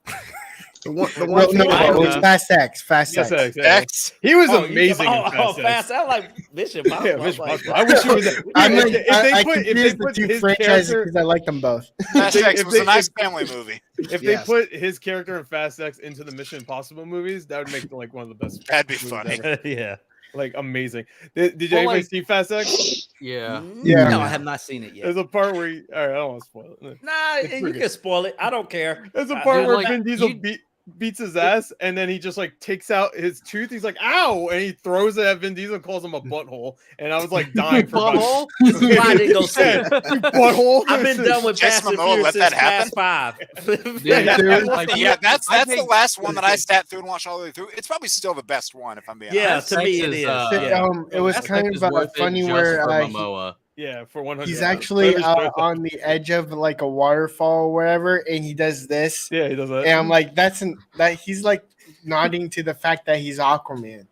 The one No, thing no, I it was know. Fast X. Fast Yes, X. yeah. X. He was Oh, amazing. in Oh, Fast fast! I like Mission Impossible. Yeah, I was Mission like, Impossible. I wish he was. I If mean, they I put confused the two his franchises character, because I like them both. Fast they- X if was they- a nice if- family movie. if Yes. they put his character in Fast X into the Mission Impossible movies, that would make it like one of the best. That'd be movies funny. ever. yeah. Like amazing. Did you Well, anybody like- see Fast X? Yeah. Yeah. No, I have not seen it yet. There's a part where all right, I don't want to spoil it. Nah, It's you pretty can spoil it. I don't care. There's a I part Dude, where like, Vin Diesel you- beats his ass, and then he just like takes out his tooth. He's like, "Ow!" and he throws it at Vin Diesel, and calls him a butthole. And I was like dying for about- Butthole? This is why I didn't go see Yeah, it. you butthole. I've been done with Jason Fast and Momoa Furious let since that happen? Fast 5. Yeah, dude. like, Yeah, that's I the think- last one that I sat through and watched all the way through. It's probably still the best one, if I'm being Yeah, honest. to me it Fast X is. is, Yeah. It was Fast kind X is of worth it funny just where for he- Momoa. Yeah, for 100. he's yeah. actually Whatever's birthday. on the edge of like a waterfall or wherever, and he does this. Yeah, he does that. And I'm like, that he's like nodding to the fact that he's Aquaman.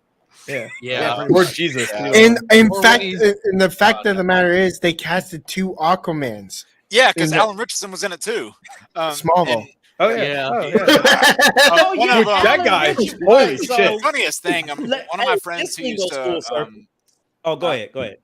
Yeah. Or Jesus. Yeah. too. And in Or fact, when he's- and the fact of the matter is, they casted 2 Aquamans. Yeah, because In the- Alan Richardson was in it too. Smallville. and, Oh yeah. Yeah. Oh, yeah. Oh, one yeah, of, that guy. Richardson. Holy So- shit. the funniest thing, one of my Hey, friends this who thing used goes full to, circle. Oh, go ahead. Go ahead.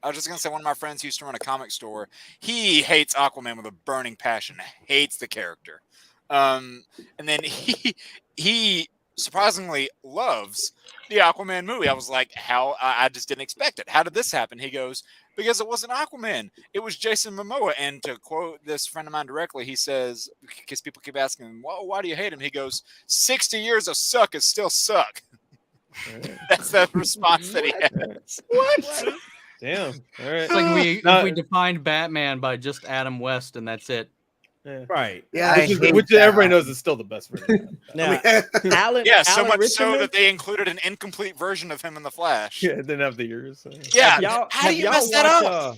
I was just gonna say, one of my friends who used to run a comic store. He hates Aquaman with a burning passion. Hates the character, and then he surprisingly loves the Aquaman movie. I was like, how? I just didn't expect it. How did this happen? He goes, because it wasn't Aquaman. It was Jason Momoa. And to quote this friend of mine directly, he says, because people keep asking him, well, why do you hate him? He goes, 60 years of suck is still suck. That's the response that he has. What? Damn. All right. It's like if Not- we defined Batman by just Adam West and that's it. Yeah. Right. Yeah, Which everybody knows is still the best version. Now, Alan. Yeah, so Alan much Richardson, so that they included an incomplete version of him in the Flash. Yeah, it didn't have the ears. So. Yeah, y'all- how do have you y'all mess that up?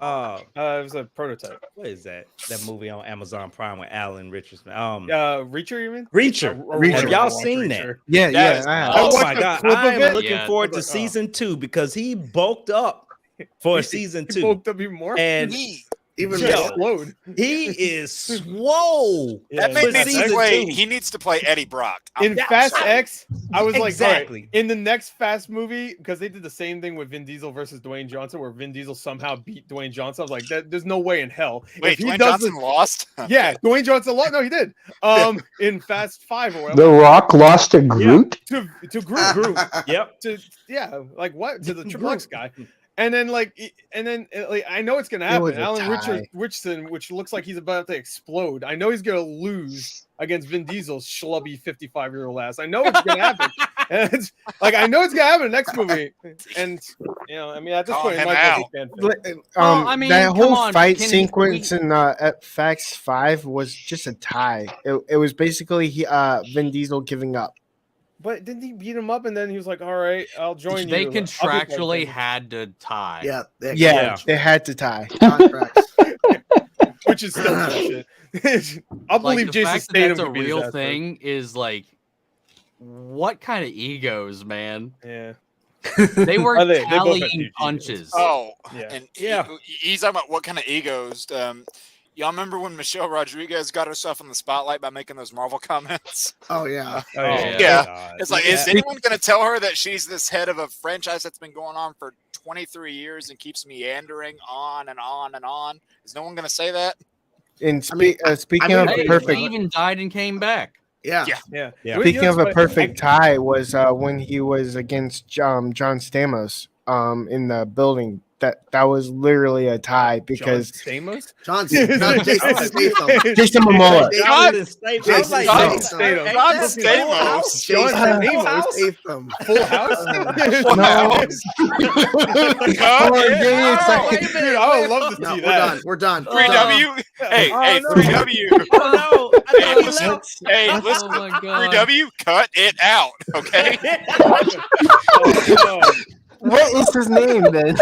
watched, It was a prototype. what is that? That movie on Amazon Prime with Alan Richardson. Reacher, you mean? Reacher. Reacher. Have y'all Watch seen that? Reacher. Yeah, That is- I have. I Oh watched my a god! clip of I am it. looking Yeah. forward to I was like, oh. season 2 because he bulked up for season He 2, bulked up even more. and Even He Yo. more. explode. he is swole. That Yeah, made for me season play. 2. He needs to play Eddie Brock. In Yeah, Fast sorry. X, I was like, Exactly. all right, in the next Fast movie, because they did the same thing with Vin Diesel versus Dwayne Johnson, where Vin Diesel somehow beat Dwayne Johnson. I was like, there's no way in hell. Wait, If he Dwayne does Johnson this- lost? Yeah, Dwayne Johnson lost. No, he did. In Fast 5 or whatever. The Rock lost to Groot. To Groot. Yep. To like what? To the Triple X guy. And then I know it's gonna happen. was a Alan tie. Richardson, which looks like he's about to explode. I know he's gonna lose against Vin Diesel's schlubby 55-year-old ass. I know it's gonna happen. And it's like I know it's gonna happen in the next movie. And I mean, at this point, it might as well be fan fiction. I mean, that come whole on, fight can sequence in FX 5 was just a tie. It was basically Vin Diesel giving up. But didn't he beat him up and then he was like, "All right, I'll join They you." contractually had to tie. Yeah, They had to tie. contracts. Which is still bullshit. I'll believe the Jason fact that Statham that's a would be his real ass thing is like, what kind of egos, man? Yeah. They were They both have huge tallying egos. punches. Oh, Yeah. and he's talking about what kind of egos. Y'all remember when Michelle Rodriguez got herself in the spotlight by making those Marvel comments? Oh yeah. Oh, yeah. Yeah. God. It's like, is anyone going to tell her that she's this head of a franchise that's been going on for 23 years and keeps meandering on and on and on? Is no one going to say that? And speaking of Hey, a perfect, he even died and came back. Yeah. Yeah. Yeah. speaking of a perfect tie was when he was against John Stamos in the building. That was literally a tie because Stamos? Jason Statham. Jason Momoa. Jason Statham. I was like, John Statham. John Ain't that Stamos. Full House? Statham. Full House? No. Hold on, give me a second. Wait a minute, Dude, I would love to No, see we're that. done. We're done. 3W. Hey, hey, no. 3W. Oh, no. I Hey, thought he listen, left. hey, Oh listen. my god. 3W, cut it out, okay? Oh, no. What is his name then?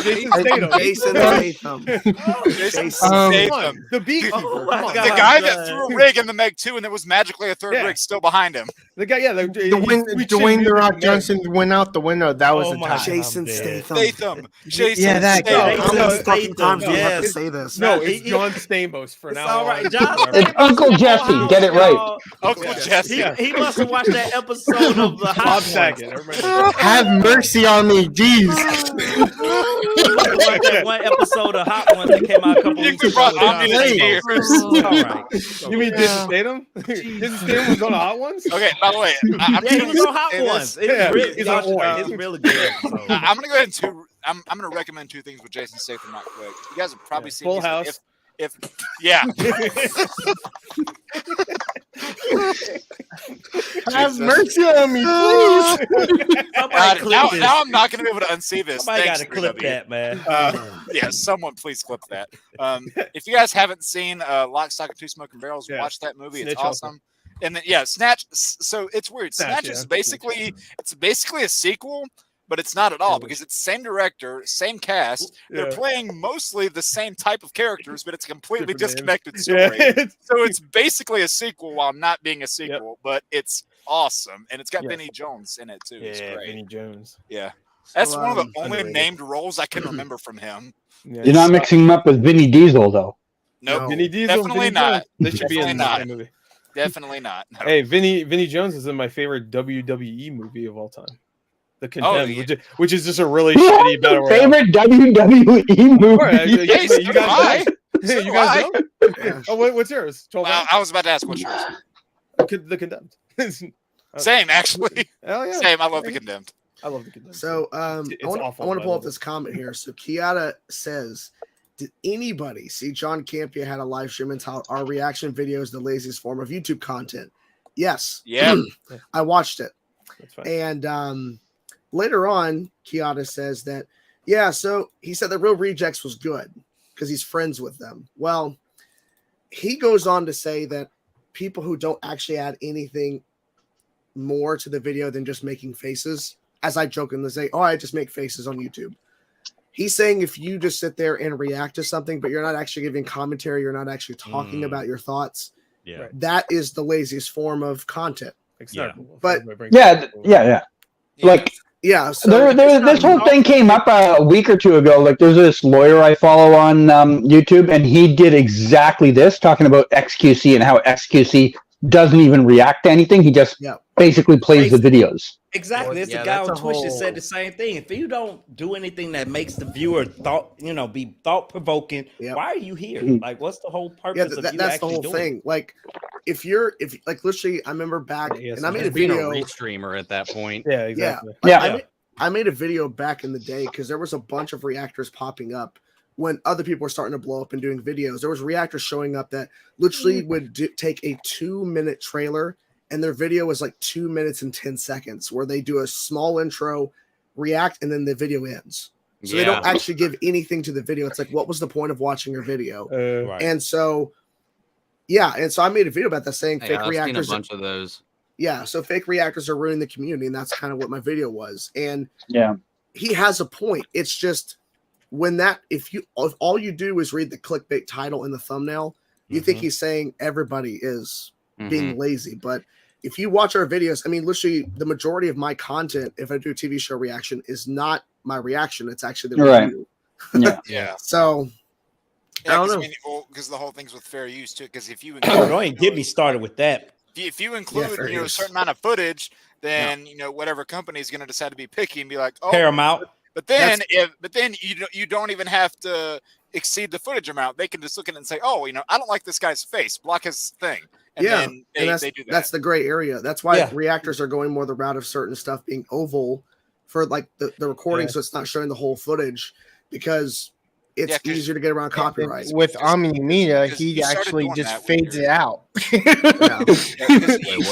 Jason Statham. Jason Statham. Jason Come Statham. on, the beekeeper. Oh, Come my on. God. The guy that threw a rig in the Meg 2 and there was magically a third Yeah. rig still behind him. The guy, yeah. Dwayne The Rock Johnson went out the window. That was Oh a my tie. God. Jason dead. Statham. Statham. Jason Yeah, that guy. Statham. How many Jason fucking times do you have to yes. say this? No, Nah, it's John Stamos for It's now. all right. on. John It's Stamos Uncle in Full Jesse. House, Get it right. y'all. Uncle Jesse. He must have watched that episode of the Bob Hot Saget. I Ones. remember that. Have mercy on me, jeez. He must have watched that one episode of Hot Ones that came out a couple You weeks could ago. brought with John Omni to Stamos. tears. All right. You mean Jason Statham? Jason Statham was on the Hot Ones? Okay, by the way, I'm Yeah, he gonna was on Hot say this. Ones. It's Yeah, really, he's on Orange. it's really good. So. I'm gonna go ahead and I'm gonna recommend two things with Jason Statham right quick. You guys have probably seen Full these, but House. If yeah, Have mercy on me, please. Somebody clip now, this. now I'm not gonna be able to unsee this. Somebody got Thanks, to clip 3W. that, man. Yeah, someone please clip that. If you guys haven't seen Lock, Stock, and Two Smoking Barrels, Yeah. watch that movie. It's Snitch awesome. And then Snatch. So it's weird. Snatch yeah. is basically a sequel, but it's not at all because it's the same director, same cast. They're Yeah. playing mostly the same type of characters, but it's a completely Different names. disconnected story. Yeah. So it's basically a sequel while not being a sequel, but it's awesome, and it's got Vinny Jones in it too. It's Yeah, great. Vinny Jones. Yeah, that's So, one of the only underrated. named roles I can remember from him. Yeah, You're not mixing him up with Vinny Diesel, though. Nope, No. Vinny Diesel. definitely Vinny not. Jones. They should be in Definitely that not. movie. Definitely not. No. Hey, Vinny Jones is in my favorite WWE movie of all time. The Condemned, yeah. which is just a really shitty battle royale. Favorite WWE movie? Alright, Yes, you guys so know? do You I. guys know? Oh, what's yours? 12 Well, I was about to ask what's yours. The Condemned. Same, actually. Hell yeah. Same. I love the Condemned. I love the Condemned. So It's I want awful, to but I pull up love this comment here. So Kiata says, did anybody see John Campia had a live stream and how our reaction video is the laziest form of YouTube content? Yes. Yeah. I watched it. That's fine. And later on, Kiata says that, yeah, so he said the Real Rejects was good because he's friends with them. Well, he goes on to say that people who don't actually add anything more to the video than just making faces, as I jokingly say, oh, I just make faces on YouTube. He's saying if you just sit there and react to something, but you're not actually giving commentary, you're not actually talking about your thoughts, Yeah. that is the laziest form of content. But- Yeah. Like Yeah, so this whole thing came up a week or two ago. Like there's this lawyer I follow on YouTube, and he did exactly this, talking about XQC and how XQC doesn't even react to anything. He just basically plays the videos. Exactly. It's Yeah, a guy that's on a Twitch that whole- said the same thing. If you don't do anything that makes the viewer be thought provoking, why are you here? Like, what's the whole purpose of you that's the actually whole doing thing. Like, if like literally, I remember back and I made a Just being a video. restreamer at that point. Yeah, exactly. Yeah. I made a video back in the day because there was a bunch of reactors popping up when other people were starting to blow up and doing videos. There was reactors showing up that literally would take a 2-minute trailer, and their video was like 2 minutes and 10 seconds, where they do a small intro, react, and then the video ends. So they don't actually give anything to the video. It's like, what was the point of watching your video? Right. And so, and so I made a video about that saying fake I've reactors. seen a bunch of those. Yeah, so fake reactors are ruining the community, and that's kind of what my video was. And he has a point. It's just when if all you do is read the clickbait title and the thumbnail, you think he's saying everybody is being lazy. But if you watch our videos, I mean, literally the majority of my content, if I do a TV show reaction, is not my reaction. It's actually the review. Yeah. So I don't know. Because the whole thing's with fair use too. Because if you don't get me started with that. If you include a certain amount of footage, then whatever company is going to decide to be picky and be like, oh, Paramount. But then you don't even have to exceed the footage amount. They can just look at it and say, oh, I don't like this guy's face. Block his thing. And then they do that. That's the gray area. That's why reactors are going more the route of certain stuff being oval for like the recording, so it's not showing the whole footage, because it's easier to get around copyright. With Omn1media, he actually just fades it out. You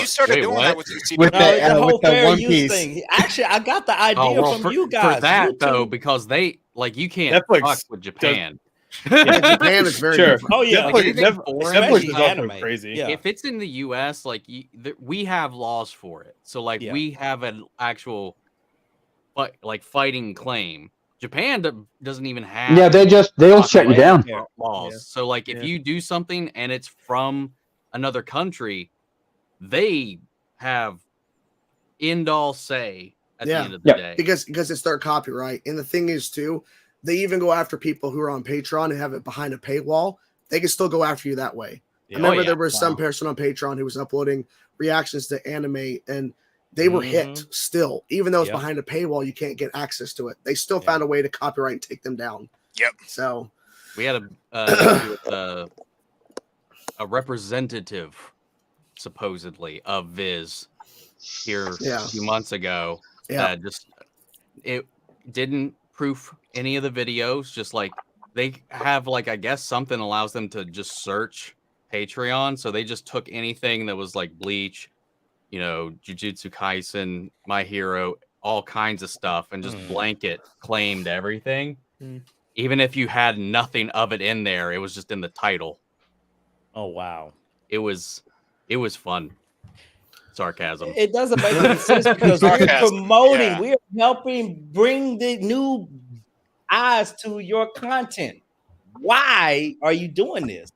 started doing that with the One Piece thing. Actually, I got the idea from you guys for that though, because they you can't fuck with Japan. Japan is very different. Oh yeah, Netflix is also crazy. Yeah. If it's in the US, we have laws for it, so we have an actual fighting claim. Japan doesn't even have. Yeah, they'll shut you down. Laws. Yeah. So if you do something and it's from another country, they have end all say at the end of the day. Because it's their copyright. And the thing is too, they even go after people who are on Patreon and have it behind a paywall. They can still go after you that way. I remember there was some person on Patreon who was uploading reactions to anime, and they were hit still, even though it's behind a paywall. You can't get access to it. They still found a way to copyright and take them down. Yep. So we had a representative, supposedly, of Viz here a few months ago. That it didn't proof any of the videos. Just they have I guess something allows them to just search Patreon. So they just took anything that was Bleach, Jujutsu Kaisen, My Hero, all kinds of stuff, and just blanket claimed everything. Even if you had nothing of it in there, it was just in the title. Oh wow. It was fun. Sarcasm. It doesn't make any sense because we're promoting, we're helping bring the new eyes to your content. Why are you doing this?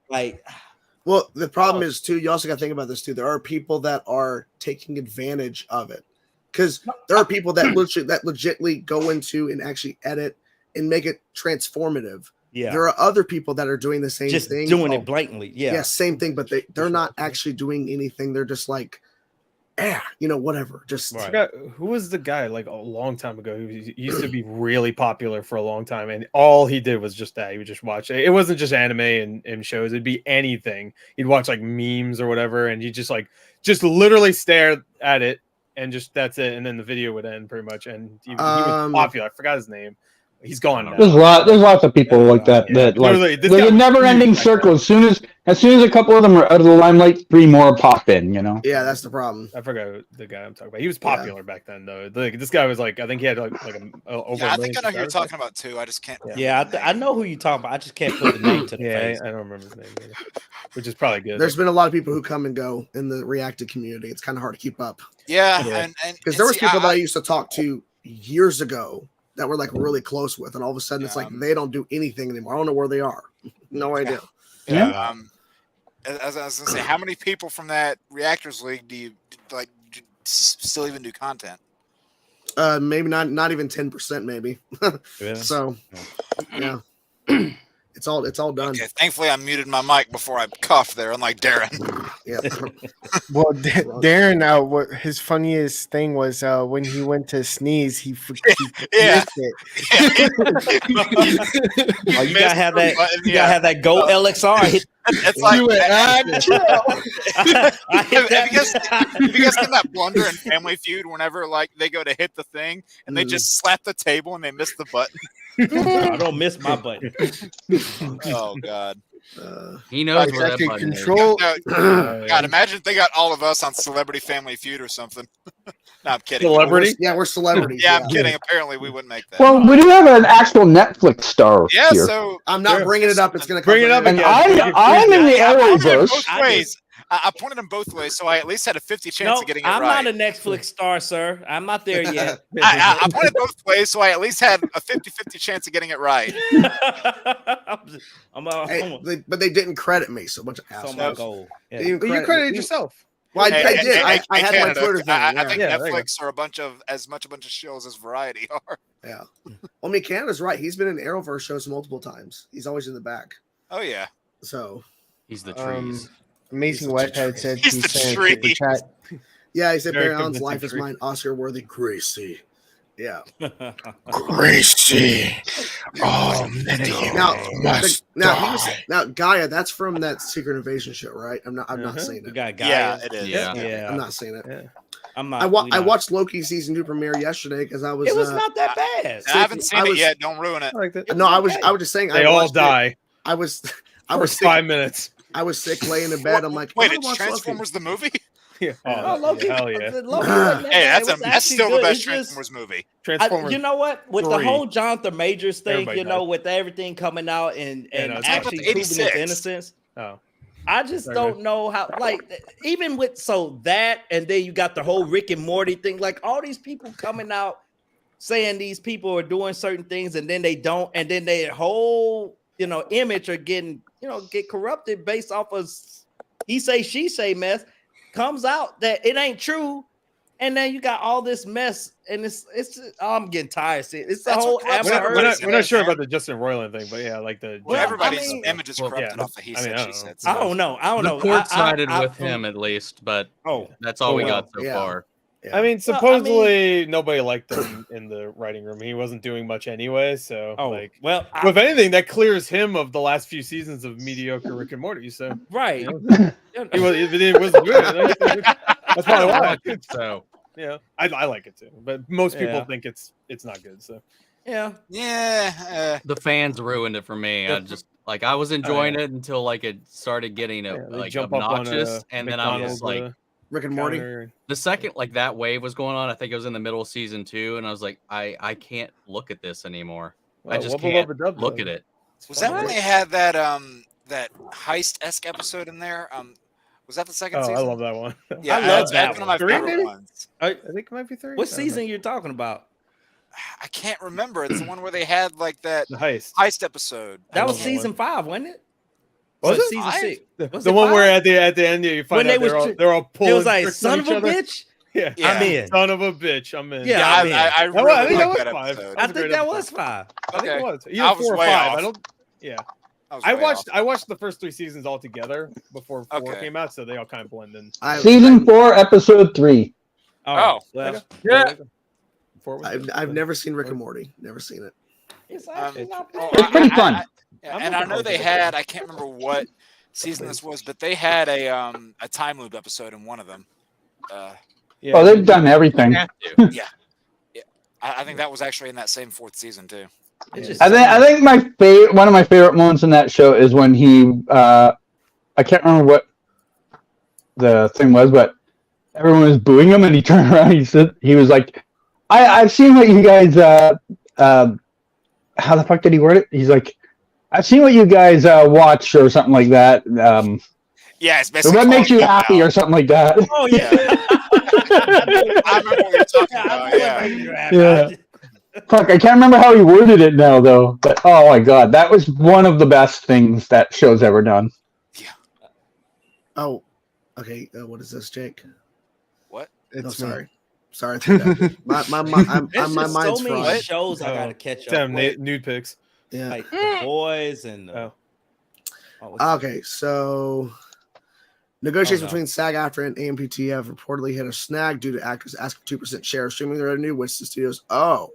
Well, the problem is too, you also got to think about this too. There are people that are taking advantage of it, because there are people that legitimately go into and actually edit and make it transformative. Yeah. There are other people that are doing the same just thing. Doing it blatantly. Yeah, same thing, but they're not actually doing anything. They're just whatever. Just who was the guy a long time ago who used to be really popular for a long time, and all he did was just that. He would just watch it. It wasn't just anime and shows. It'd be anything. He'd watch memes or whatever, and he just literally stare at it, and just that's it. And then the video would end pretty much. And he was popular. I forgot his name. He's gone now. There's lots of people like that. That there's a never-ending circle. As soon as a couple of them are out of the limelight, 3 more pop in. Yeah, that's the problem. I forgot the guy I'm talking about. He was popular back then, though. This guy was I think he had over. I think I know who you're talking about too. I just can't. I know who you're talking about. I just can't put the name to the face. I don't remember his name either, which is probably good. There's been a lot of people who come and go in the reactive community. It's kind of hard to keep up. Yeah, and because there was people that I used to talk to years ago that we're really close with, and all of a sudden it's they don't do anything anymore. I don't know where they are. No idea. Yeah. As I was gonna say, how many people from that Reactors League do you still even do content? Maybe not even 10%, maybe. So yeah. It's all done. Okay, thankfully I muted my mic before I coughed there, unlike Darren. Yeah. Well, Darren, what his funniest thing was when he went to sneeze, he missed it. You gotta have that. You gotta have that Go LXR. Hit It's like, Do it, have I you guys seen that blunder in Family Feud whenever like they go to hit the thing and they just slap the table and they miss the button? I don't miss my button. Oh God. He knows it's where that actually button is. control. God, imagine if they got all of us on Celebrity Family Feud or something. No, I'm kidding. Celebrity? Yeah, we're celebrities. Yeah, I'm kidding. Apparently, we wouldn't make that. Well, we do have an actual Netflix star yeah, here. so I'm not bringing it up. It's going to Bring it up And again. I'm in the I pointed them Arrowverse. both ways. I pointed them both ways, so I at least had a 50 chance No, of getting it I'm right. not a Netflix star, sir. I'm not there yet. I pointed both ways, so I at least had a 50-50 chance of getting it right. But they didn't credit me, so much of That's on assholes. my goal. They Yeah. didn't But you credit credited me. yourself. Well, I Hey, did. hey, I hey, had Canada, my Twitter thing. I think Yeah, there you Netflix are as much a bunch of shills as Variety are. Yeah. Well, I mean, Canada's right. He's been in Arrowverse shows multiple times. He's always in the back. Oh yeah. So. He's the trees. Amazing Whitehead said He's he the sent tree. it to the chat. Yeah, he said Very Barry Allen's convincing life is tree. mine, Oscar-worthy Gracie. Yeah. Gracie. Oh, Now Gaia, that's from that Secret Invasion show, right? I'm not saying We it. got Gaia. Yeah, it is. Yeah. I'm not saying it. Yeah. I'm not. I watched Loki season 2 premiere yesterday because I was. It was not that bad. I haven't seen I it was- yet. Don't ruin it. I like that. No, I was just saying. They I all watched it. die. I was First sick. 5 minutes. I was sick, laying in bed. I'm like, Wait, I'm it's gonna watch Loki. Transformers the movie? Yeah. Oh, Loki. Hell yeah. Loki wasn't Hey, that bad. It was that's actually still the good. best It's just- Transformers movie. Transformers. You know what? With the 3. whole Jonathan Majors thing, Everybody with everything coming out and Yeah, no, it's actually not proving his 86. innocence, Oh. I just Sorry, don't man. know how. Like, even with that, and then you got the whole Rick and Morty thing. Like, all these people coming out saying these people are doing certain things, and then they don't, and then their whole image are getting get corrupted based off of he say she say mess. Comes out that it ain't true, and then you got all this mess, and it's I'm getting tired. See, it's the That's whole what corrupts Amber We're Heard. not sure about the Justin Roiland thing, but yeah, like the. Well, Everybody's I mean- image is corrupted yeah. off the he I mean, said, I she don't said. I don't know. The court sided I- with him at least, but Oh, that's all we well, got so yeah. far. I mean, Well, I supposedly nobody liked him in the writing room. He wasn't doing much anyway, so oh, well, if anything, that clears him of the last few seasons of mediocre Rick and Morty. So right. he wasn't doing it. That's probably why. So Yeah, I like it too, but most people Yeah. think it's not good. So Yeah, Yeah. the fans ruined it for me. I just I was enjoying it until like it started getting they jump up on obnoxious, and then I was like, Rick and Morty. the second that wave was going on, I think it was in the middle of season 2, and I was like, I can't look at this anymore. I just can't look at it. Was that when they had that that heist-esque episode in there? Was that the second season? I love that one. Yeah, I love that's that one of my 3, favorite maybe? ones. I think it might be 3. what season you're talking about? I can't remember. It's the one where they had like that The heist. heist episode. That was love that season 5, wasn't it? Was Or it? season 6? Was The it one 5? where at the end you find When out they they're all pulling. It was like, tricks on son of each a other. bitch. Yeah. Yeah. I'm in. Son of a bitch. I'm in. Yeah, Yeah, I'm in. I I really think that like was that 5. episode. I That's a think great that episode. was 5. I think it Okay. was. I Either was 4 or way 5. off. I don't. Yeah. was I way watched. off. I watched the first 3 seasons all together before 4 Okay. came out, so they all kind of blend in. Season 4, episode 3. Oh. well, Yeah. 4 was I've never seen Rick and Morty. Never seen it. it's actually not bad. It's pretty fun. And I know they had. I can't remember what season this was, but they had a time loop episode in one of them. Yeah. Oh, they've done everything. Have to. I think that was actually in that same 4th season too. It's just I think one of my favorite moments in that show is when he I can't remember what the thing was, but everyone was booing him and he turned around and he was like, I've seen what you guys how the fuck did he word it? He's like, I've seen what you guys watch or something like that. Yeah, it's So basically. what makes you calling happy out. or something like that? Oh yeah. I remember what you're talking about. Yeah. Yeah. Fuck, I can't remember how he worded it now though. But oh my god, that was one of the best things that show's ever done. Oh, okay. What is this, Jake? What? No, It's sorry. Sorry. my There's just mind's so many fried. shows I gotta catch up Damn, with. nude pics. Yeah. Like The Boys and Okay, so negotiations Oh, no. between SAG-AFTRA and AMPT have reportedly hit a snag due to actors asking 2% share of streaming revenue, which the studios oh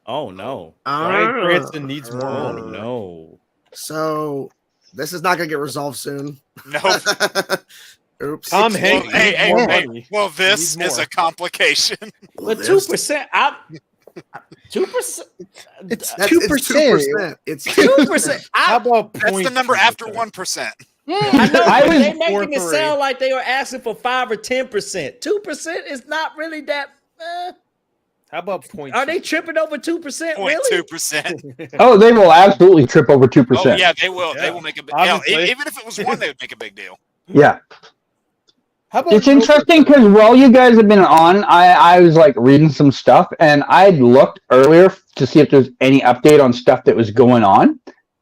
no. Bryan Cranston needs more Oh money. no. So This is not gonna get resolved soon. No. Oops. Tom Hanks. Well, this is a complication. But 2%, 2%. It's That's 2%. It's 2%. How about That's the number after 1%. I know, I but was- they making it 4-3. sound like they were asking for 5 or 10%. 2% is not really that. How about point? Are they tripping over 2%? Really? 0.2%. Oh, they will absolutely trip over 2%. Oh yeah, they will. They will make a big. Hell, Obviously. even if it was 1, they would make a big deal. Yeah. How about It's interesting because while you guys have been on, I was like reading some stuff, and I'd looked earlier to see if there's any update on stuff that was going on,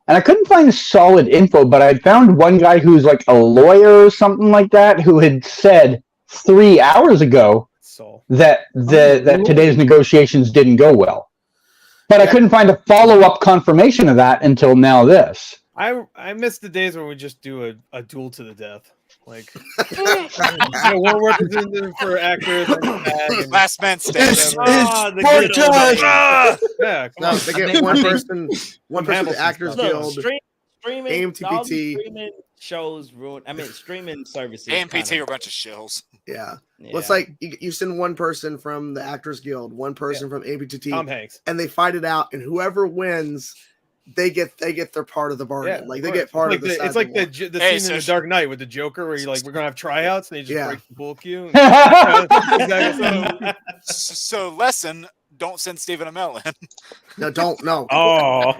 and I couldn't find solid info, but I found one guy who's like a lawyer or something like that who had said 3 hours ago So that that today's negotiations didn't go well. But I couldn't find a follow-up confirmation of that until now this. I miss the days when we just do a duel to the death. Like one representative for actors. Last man standing. Oh, the good old days. Yeah, come No, on. they get one person from the Hamilton Actors stuff. Guild. Streaming, all AMTPT. these streaming shows ruin. I mean, streaming services. AMPT are a bunch of shills. Yeah. Yeah. Well, it's like you send one person from the Actors Guild, one person from AMPT, Tom Hanks. and they fight it out, and whoever wins, they get their part of the bargain. Yeah, like they get part of the. It's like the Hey, scene so in The Dark Knight with the Joker where you're like, we're gonna have tryouts, and they just break the pool cue. Exactly. So lesson: don't send Stephen Amell in. No, don't no. Oh,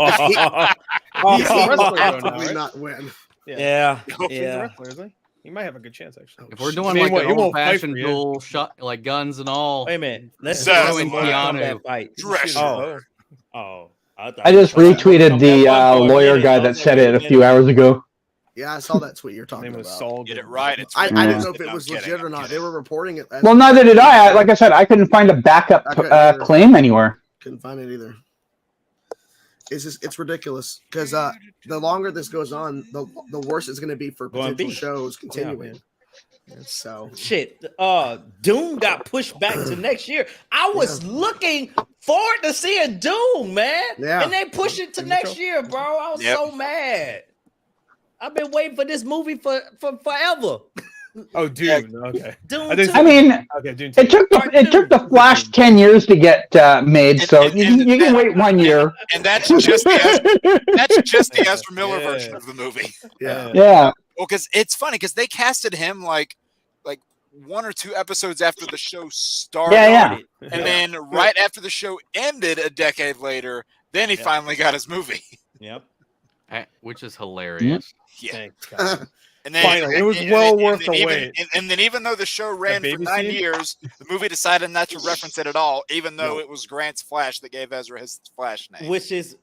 He's a wrestler, though, now, Absolutely right? not win. yeah, He's a yeah. wrestler, isn't he? He might have a good chance, actually. If we're shit. doing I mean, like what, an he won't old fight fashioned for you. duel shot, like guns and all, Wait a minute. Let's So- do some and Mortal Keanu. Kombat fight. Dress. Oh. I just retweeted the lawyer guy that said it a few hours ago. Yeah, I saw that tweet you're His talking name was about. Saul. Get it right. It's I Yeah. didn't know if it No, was I'm kidding, legit or I'm not. They kidding. were reporting it. Well, neither did I. Like I said, I couldn't find a backup I couldn't either. claim anywhere. Couldn't find it either. It's ridiculous because the longer this goes on, the worse it's going to be for Going potential be. shows continuing. So Shit, Doom got pushed back to next year. I was looking forward to seeing Doom, man. Yeah. And they pushed it to next year, bro. I was Yep. so mad. I've been waiting for this movie for forever. Oh, dude. Okay. Doom. I think- 2. I mean, Okay, Dune it took the Flash 10 years to get made, so you can wait 1 year. And that's just the Ezra Miller Yeah. version of the movie. yeah, Yeah. Well, because it's funny because they casted him like 1 or 2 episodes after the show started. Yeah. And then right after the show ended a decade later, then he finally got his movie. Yep. which is hilarious. Yeah. Thank God. And then Finally, it was and well then- worth and the even- wait. And then even though the show ran for baby 9 scene? years, the movie decided not to reference it at all, even though it was Grant's Flash that gave Ezra his Flash name. Which is,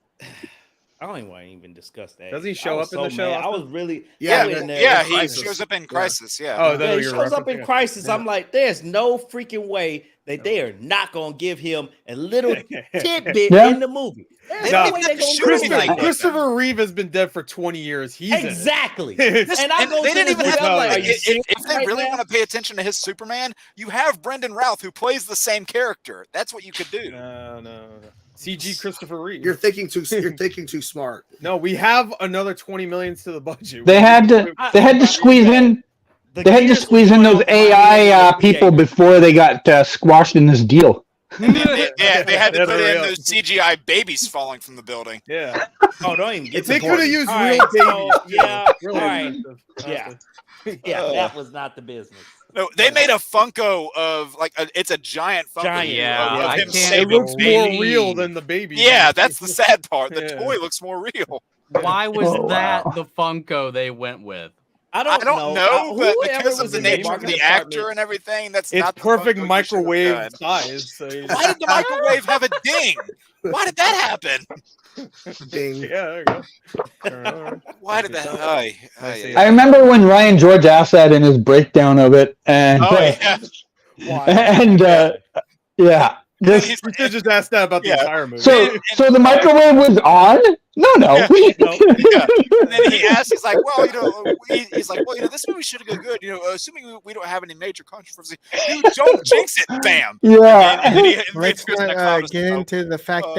I don't even want to even discuss that. Does he I show was up in the so show mad. I often? was really Yeah, in there. Yeah, in he Crisis. shows up in Crisis. Yeah. Oh, Yeah, then he you're shows up in referencing it. Crisis. I'm like, there's no freaking way that they are not gonna give him a little tidbit Yeah. in the movie. There's No. no way they're gonna Shoot do him it like that. Christopher Reeve has been dead for 20 years. He's in it. Exactly. This- And I And go they to didn't this even movie, have I'm like, are you if serious they right really now? want to pay attention to his Superman, you have Brendan Routh who plays the same character. That's what you could do. No. CG Christopher Reeve. you're thinking too smart. No, we have another 20 million to the budget. They had to squeeze in. They had to squeeze in those AI people before they got squashed in this deal. And then they had to Yeah, put hurry in up. those CGI babies falling from the building. Yeah. Oh, don't even get They to could have Gordon. used All real right, babies. so, yeah, Really all right. expensive, Yeah. honestly. Yeah, that was not the business. No, they made a Funko of it's a giant Funko Giant, yeah, of I him can't- It saving looks more babies. real than the baby. Yeah, that's the sad part. The Yeah. toy looks more real. Why was Oh, that wow. the Funko they went with? I don't know, but Whoever because of was the in nature of marketing the actor department- and everything, that's It's not the perfect Funko you microwave should've size. So done. Why did the microwave have a ding? Why did that happen? Ding. Yeah, there you go. All right. Why did that? I remember when Ryan George asked that in his breakdown of it, and Oh yeah. and yeah, this, He's- We should just ask that about the Yeah. entire movie. so the microwave was on. No. Yeah. And then he asked, he's like, well, he's like, well, this movie should go good. Assuming we don't have any major controversy, you don't jinx it, bam. Yeah. And then he Let's goes in the not cloud get of into the fact Uh,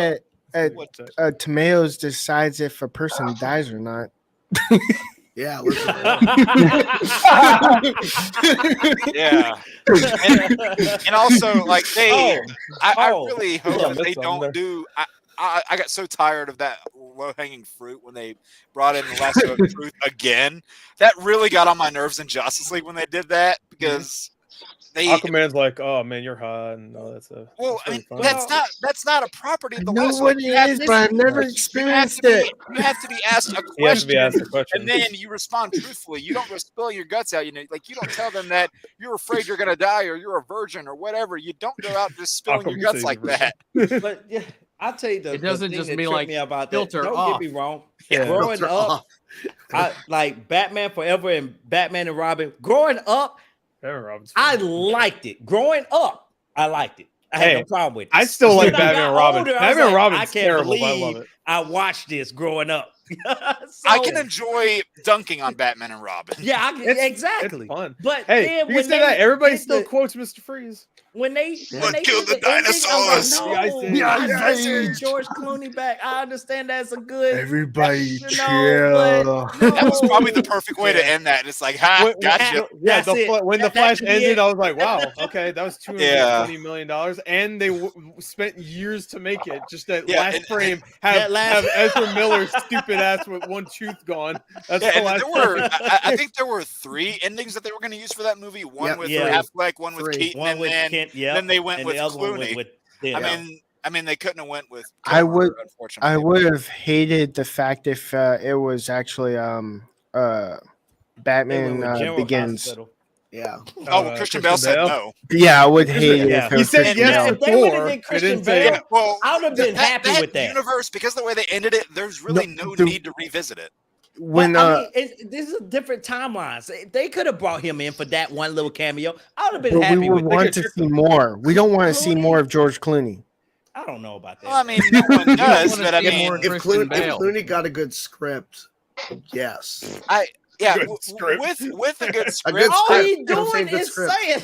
that What's that? Tomatoes decides if a person dies or not. Yeah. Yeah. And also, like, I really hope that they don't do. I got so tired of that low-hanging fruit when they brought in the lasso of truth again. That really got on my nerves in Justice League when they did that, because Aquaman's like, oh man, you're hot, and that's a. Well, I mean, that's not a property of the know lasso. what it is, but I've never experienced it. You have to be asked a You have to be question, asked a question. and then you respond truthfully. You don't go spilling your guts out. You know, like, you don't tell them that you're afraid you're gonna die or you're a virgin or whatever. You don't go out just spilling your guts like that. But yeah, I'll tell you, it doesn't just mean like about filter that. off. Don't get me wrong. Yeah, Growing up, I like Batman Forever and Batman and Robin. Growing up, I liked it. Growing up, I liked it. I had no problem with it. I still like When I Batman got and Robin. older, I was Batman and like, Robin's I can't terrible, but I believe love it. I watched this growing up. I can enjoy dunking on Batman and Robin. Yeah, exactly. It's fun. But Hey, then you when can say that. Everybody did still the- quotes Mr. Freeze. when they killed did the dinosaurs. ending, I'm like, no, The Ice I Age. deserve George Clooney back. I understand that's a good. Everybody but That was no. probably the perfect way to end that. It's like, ha, gotcha. Yeah, That's it. when the That Flash should be ended, it. I was like, wow, okay, that was $220 million, and they spent years to make it. Just that last frame have Ezra Miller's stupid ass with one tooth gone. That's the last. I think there were 3 endings that they were going to use for that movie. One with Affleck, one with Keaton, One and with then, Kent, then they went and with the other one Clooney. went with I mean, they couldn't have went with. I would. Unfortunately, I would have hated the fact if it was actually Batman Begins. Yeah. Oh, well, Christian Bale said no. Yeah, I would hate it. If it He was said Christian yes Bale. If they would have before. did Christian didn't say Bale, Well, I would have been happy that with that. universe, because of the way they ended it, there's really no need to revisit it. When But, I mean, this is different timelines. They could have brought him in for that one little cameo. I would have been but happy we would with want it. to see more. We don't want to see more of George Clooney. I don't know about that. Well, I mean, no one does, but I mean, if Clooney got a good script, yes. With a good script. All he doing is saying.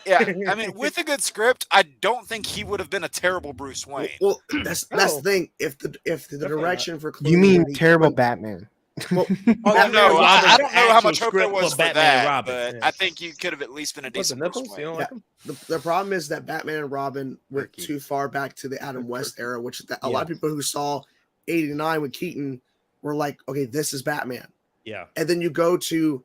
Yeah, I mean, with a good script, I don't think he would have been a terrible Bruce Wayne. Well, that's the thing. If the direction for Clooney, You mean terrible Batman? Well, I don't know how much hope there actual was script for that, Robin. but I think you could have at least been a decent Bruce Wayne. You don't like him? The problem is that Batman and Robin went too far back to the Adam West era, which a lot of people who saw 89 with Keaton were like, okay, this is Batman. Yeah. And then you go to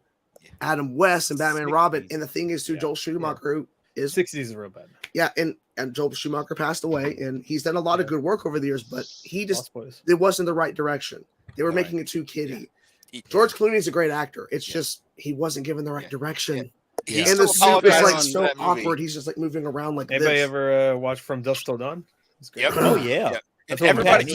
Adam West and Batman and Robin, and the thing is, Joel Schumacher is 60s is real bad. Yeah, and Joel Schumacher passed away, and he's done a lot of good work over the years, but he just Lost it wasn't the right direction. They were making it too kiddie. George Clooney's a great actor. It's just he wasn't given the right direction. He And the still suit is like apologized so on that movie. awkward. He's just like moving around like Anybody this. ever watch From Dusk Till Dawn? It's good. Yep. Oh yeah. Yep. That's And what everybody, he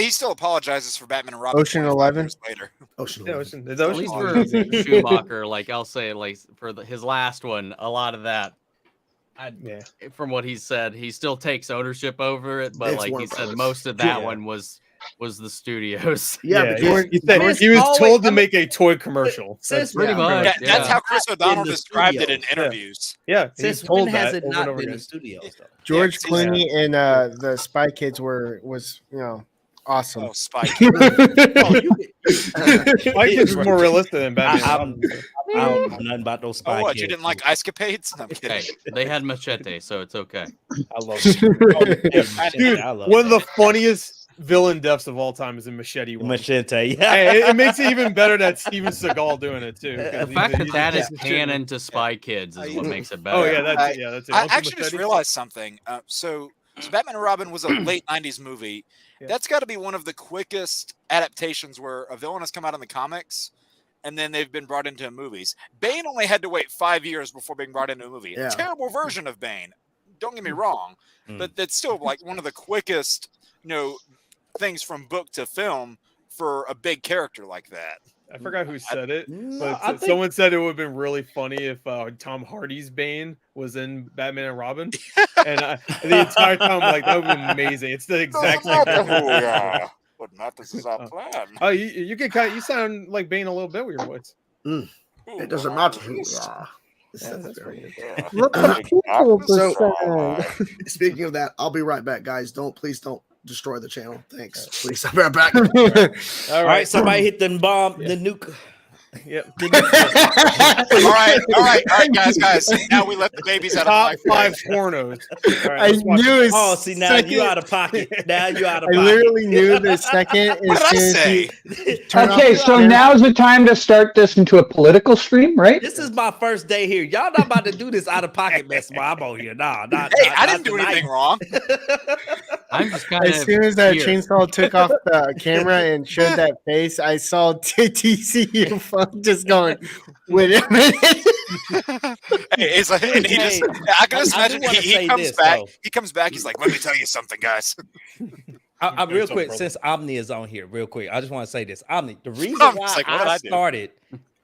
he still apologizes for Batman and Robin. Ocean 25 11? years later. Ocean Yeah, 11. Ocean. It's At Ocean. least for Schumacher, like I'll say, like for his last one, a lot of that. From what he said, he still takes ownership over it, but It's like he work said, on it. most of that one was the studios. Yeah, he said he was told to make a toy commercial. Since pretty much. That's how Chris O'Donnell In the described it in studios. interviews. Yeah, Since he's told when has that it over and not over been again. in studios though? George Yeah, Clooney and the Spy Kids was awesome. Oh, Spike. Spy Kids is more realistic than Batman. I don't know nothing about those Spy Oh, what? Kids. You didn't like Ice Capades? No, I'm kidding. Hey, they had Machete, so it's okay. I love it. Dude, I love one of that. the funniest villain deaths of all time is in Machete. one. Machete. Yeah. Hey, it makes it even better that Steven Seagal doing it too. 'cause The fact he's that is just canon to Spy Kids is what makes it better. Oh yeah, that's it. I Ultimate actually just Machete. realized something. So Batman and Robin was a late 90s movie. Yeah. That's got to be one of the quickest adaptations where a villain has come out in the comics and then they've been brought into movies. Bane only had to wait 5 years before being brought into a movie. Yeah. Terrible version of Bane. Don't get me wrong, but that's still like one of the quickest, things from book to film for a big character like that. I forgot who said it, but I think- someone said it would have been really funny if Tom Hardy's Bane was in Batman and Robin, and the entire time I'm like that would be amazing. It's the exact same. But not this is our plan. Oh, you can you sound like Bane a little bit with your voice. It doesn't matter who you are. That's very good. Look what people So- decide. Speaking of that, I'll be right back, guys. Please don't destroy the channel. Thanks. Please, I'll be right back. All All right, somebody hit the bomb, the nuke. Yep. All right, guys. Now we let the babies out Top of the 5 microwave. pornos. All right, I let's watch knew it. it. Oh, see, now you out of pocket. Now you out of I pocket. literally knew the second What as did I soon as say? he turned off Okay, the so camera. now's the time to start this into a political stream, right? This is my first day here. Y'all not about to do this out of pocket mess while I'm on here. Nah, Hey, I didn't do anything wrong. I'm just kind of As soon as that chainsaw took off the camera and showed that face, I saw DCEU phone just going, wait a minute. Hey, it's like, and he just, I can just I do imagine wanna he say comes this, back. though. He comes back. He's like, let me tell you something, guys. I'm real quick, since Omni is on here, real quick. I just want to say this. Omni, the reason I'm why just like, what did I I do? started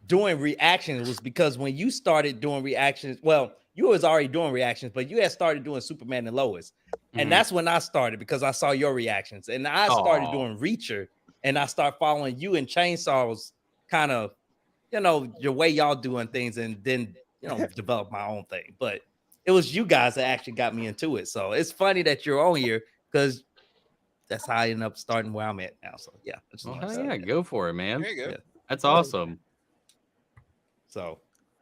doing reactions was because when you started doing reactions, well, you was already doing reactions, but you had started doing Superman and Lois. And that's when I started because I saw your reactions. And I started doing Reacher, and I started following you and Chainsaw's kind of, your way y'all doing things, and then, develop my own thing. But it was you guys that actually got me into it. So it's funny that you're on here because that's how I ended up starting where I'm at now. So yeah. Go for it, man. There you go. Yeah. That's awesome. So,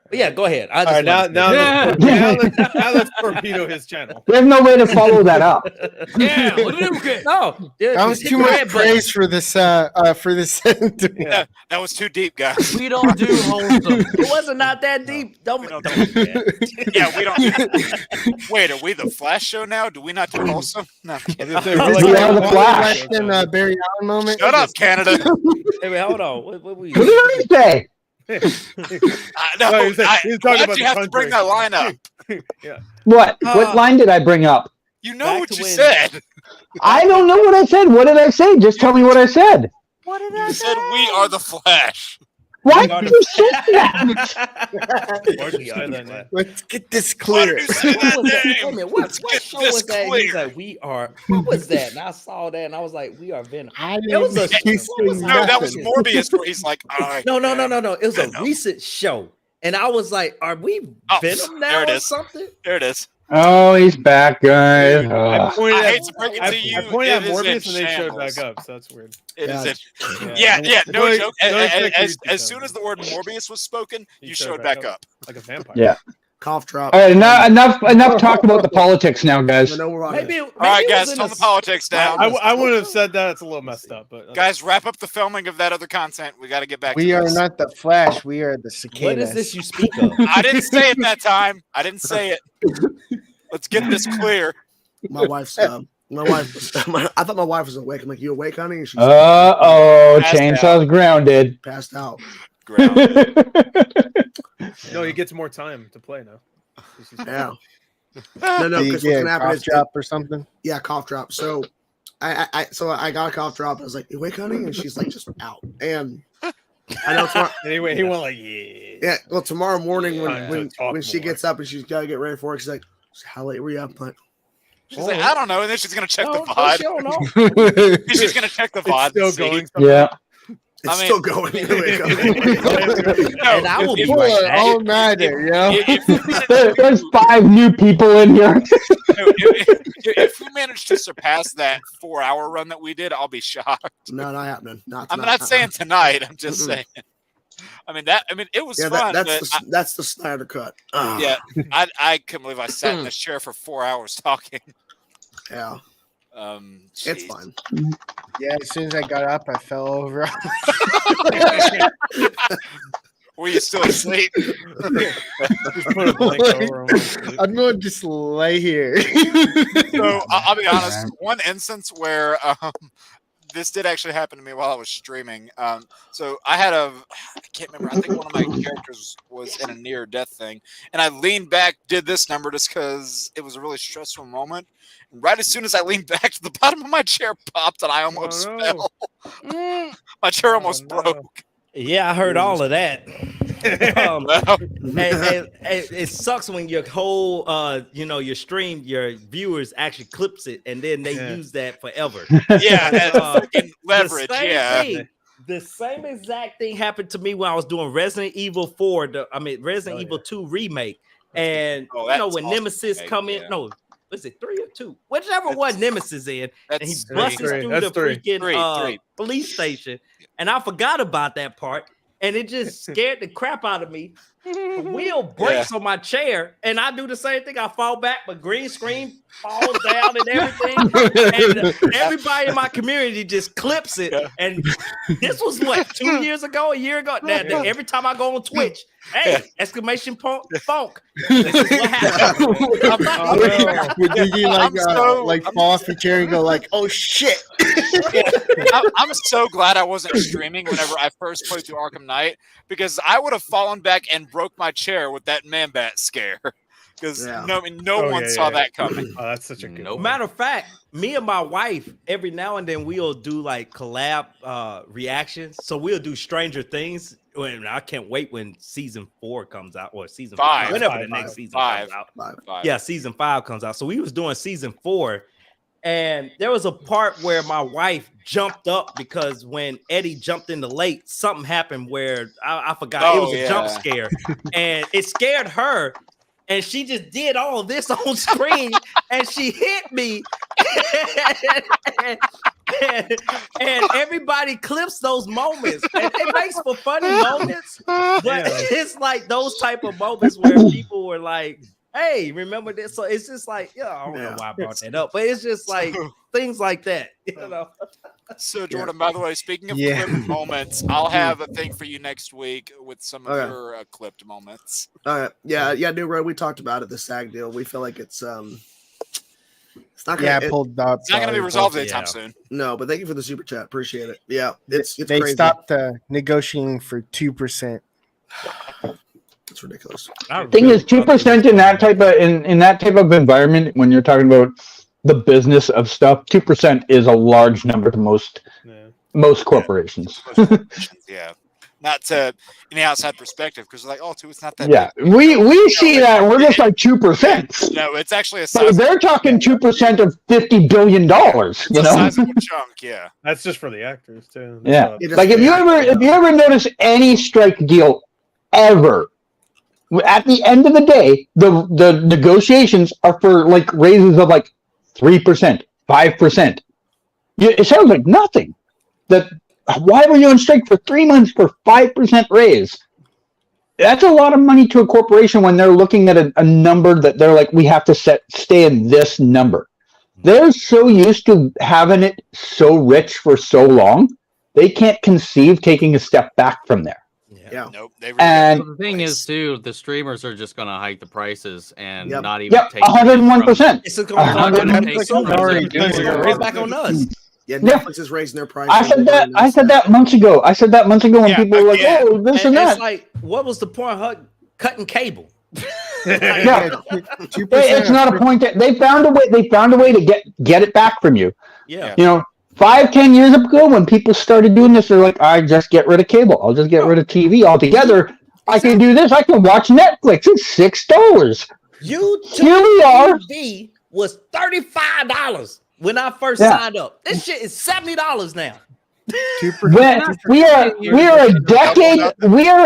but yeah, go ahead. I All right, just now let's torpedo his channel. There's no way to follow that up. Yeah, Luke. No, dude, That was hit too the much red button. praise for this. Yeah. That was too deep, guys. We don't do wholesome. It wasn't not that deep. Don't do that. Yeah, we don't. Wait, are we the Flash show now? Do we not do wholesome? No. Is We this are the a Flash. election, Barry Allen moment? Shut up, Canada. Hey, wait, hold on. What What did I say? No, he's talking why'd about you the have to bring country. that line up? What? What line did I bring up? You know Back what to you when- said. I don't know what I said. What did I say? Just tell me what I said. What did You said we are the Flash. Why did you say that? Why'd you say that, man? Let's get this Why clear. did you say What that was that? Wait a name? minute, Let's what get show this was that? He was clear. like, we are. What was that? And I saw that, and I was like, we are Venom. I It was didn't a. say What was No, that was nothing. Morbius where he's like, all right. No. It was a Venom. recent show, and I was like, "Are we Oh, Venom there now it or is. something?" There it is. Oh, he's back, guys. I Ugh. pointed I at, hate to break it to you. I pointed at it is in Morbius and they showed shambles. back up, so that's weird. It is Yeah. in. Yeah, no joke. Don't expect As you to as tell soon me. as the word Morbius was spoken, you showed showed back up. like a vampire. Yeah. Cough drop. All right, enough talk about the politics now, guys. No, we're on Maybe. it. Maybe All right, it guys, was in tone a the politics down. I wouldn't have said that. It's a little messed up, but Guys, wrap up the filming of that other content. We got to get back We to are this. not the Flash. We are the cicadas. What is this you speak of? I didn't say it that time. I didn't say it. Let's get this clear. My wife's. I thought my wife was awake. I'm like, you awake, honey? And she's Uh-oh, Passed Chainsaw's grounded. passed out. Ground. no, he gets more time to play now. Yeah. No, Do you because what's get a gonna happen cough is drop or something? yeah, cough drop. So I got a cough drop. I was like, you awake, honey? And she's like, just out. And I know tomorrow. Anyway, he went like, yeah. Yeah, well, tomorrow morning Time to talk when she more. gets up and she's got to get ready for it, she's like, how late were you up? I'm like, She's like, I don't know. And then she's going to check the No, VOD. she don't know. She's going to check the It's VOD. still and see. going. Yeah. it's I mean- still going. No, And I will be if- right Boy, back. all nighter, yo. There's 5 new people in here. if we manage to surpass that 4-hour run that we did, I'll be shocked. No, not happening. I'm not saying tonight. I'm just saying. I mean, it was Yeah, fun. that's the Snyder cut. Ugh. Yeah, I couldn't believe I sat in this chair for 4 hours talking. Yeah, it's Jeez. fine. Yeah, as soon as I got up, I fell over. Were you still asleep? Just put a blanket over him. I'm going to just lay here. So I'll be honest. One instance where this did actually happen to me while I was streaming. So I can't remember. I think one of my characters was in a near death thing, and I leaned back, did this number just because it was a really stressful moment. And right as soon as I leaned back, to the bottom of my chair popped, and I almost no. fell. My chair almost no. broke. Yeah, I heard all of that. Well, And it sucks when your whole, your stream, your viewers actually clips it, and then they use that forever. yeah, that's fucking leverage. The same Yeah. thing, the same exact thing happened to me when I was doing Resident Evil 4. Resident Evil 2 remake, and that's when awesome Nemesis remake, come in, yeah. no, was it 3 or 2? Whichever one Nemesis in, and he That's busts three. through That's the three. freaking Three. police station, and I forgot about that part. and it just scared the crap out of me. The wheel breaks on my chair, and I do the same thing. I fall back, but green screen falls down and everything. And everybody in my community just clips it. And this was what, 2 years ago, a year ago. Now, every time I go on Twitch, hey, exclamation point funk. This is what happened. Would you like fall off your chair and go like, oh shit? I'm so glad I wasn't streaming whenever I first played through Arkham Knight, because I would have fallen back and broke my chair with that man-bat scare. Because no one saw that coming. Oh, that's such a good one. Matter of fact, me and my wife, every now and then we'll do like collab reactions. So we'll do Stranger Things. And I can't wait when season 4 comes out, or season 5, whenever the next season comes out. Yeah, season 5 comes out. So we was doing season 4. And there was a part where my wife jumped up because when Eddie jumped in the lake, something happened where I forgot. It was a jump scare, and it scared her. And she just did all of this on screen, and she hit me. and everybody clips those moments. And it makes for funny moments, but it's like those type of moments where people were like, hey, remember this? So it's just like, I don't know why I brought that up, but it's just like things like that, you know. So Jordan, by the way, speaking of clipped moments, I'll have a thing for you next week with some of your clipped moments. All right, New Road. We talked about it. The SAG deal. We feel like it's not gonna, pulled up. It's not going to be resolved anytime soon. No, but thank you for the super chat. Appreciate it. Yeah, it's they crazy. stopped negotiating for 2%. It's ridiculous. Thing is, 2% in that type of in that type of environment, when you're talking about the business of stuff, 2% is a large number to most corporations. Yeah, not to any outside perspective, because like, oh, 2, it's not that. Yeah, big. we see that, and we're just like 2%. No, it's actually a So size. they're talking 2% of $50 billion. You know, sizable chunk. Yeah, that's just for the actors too. Yeah, like if you ever notice any strike deal ever, at the end of the day, the negotiations are for like raises of like 3%, 5%. It sounds like nothing. Why were you on strike for 3 months for 5% raise? That's a lot of money to a corporation when they're looking at a number that they're like, we have to stay in this number. They're so used to having it so rich for so long, they can't conceive taking a step back from there. Yeah. Nope. And the thing is, too, the streamers are just going to hike the prices and not even take 101%. It's going to raise back on us. Yeah, Netflix is raising their prices. I said that months ago. When people were like, "Oh, this and that." It's like, what was the point of cutting cable? It's not a point. They found a way. They found a way to get it back from you. Yeah. You know, 5-10 years ago, when people started doing this, they're like, "I just get rid of cable. I'll just get rid of TV altogether. I can do this. I can watch Netflix. It's $6." YouTube TV was $35 when I first signed up. This shit is $70 now. We are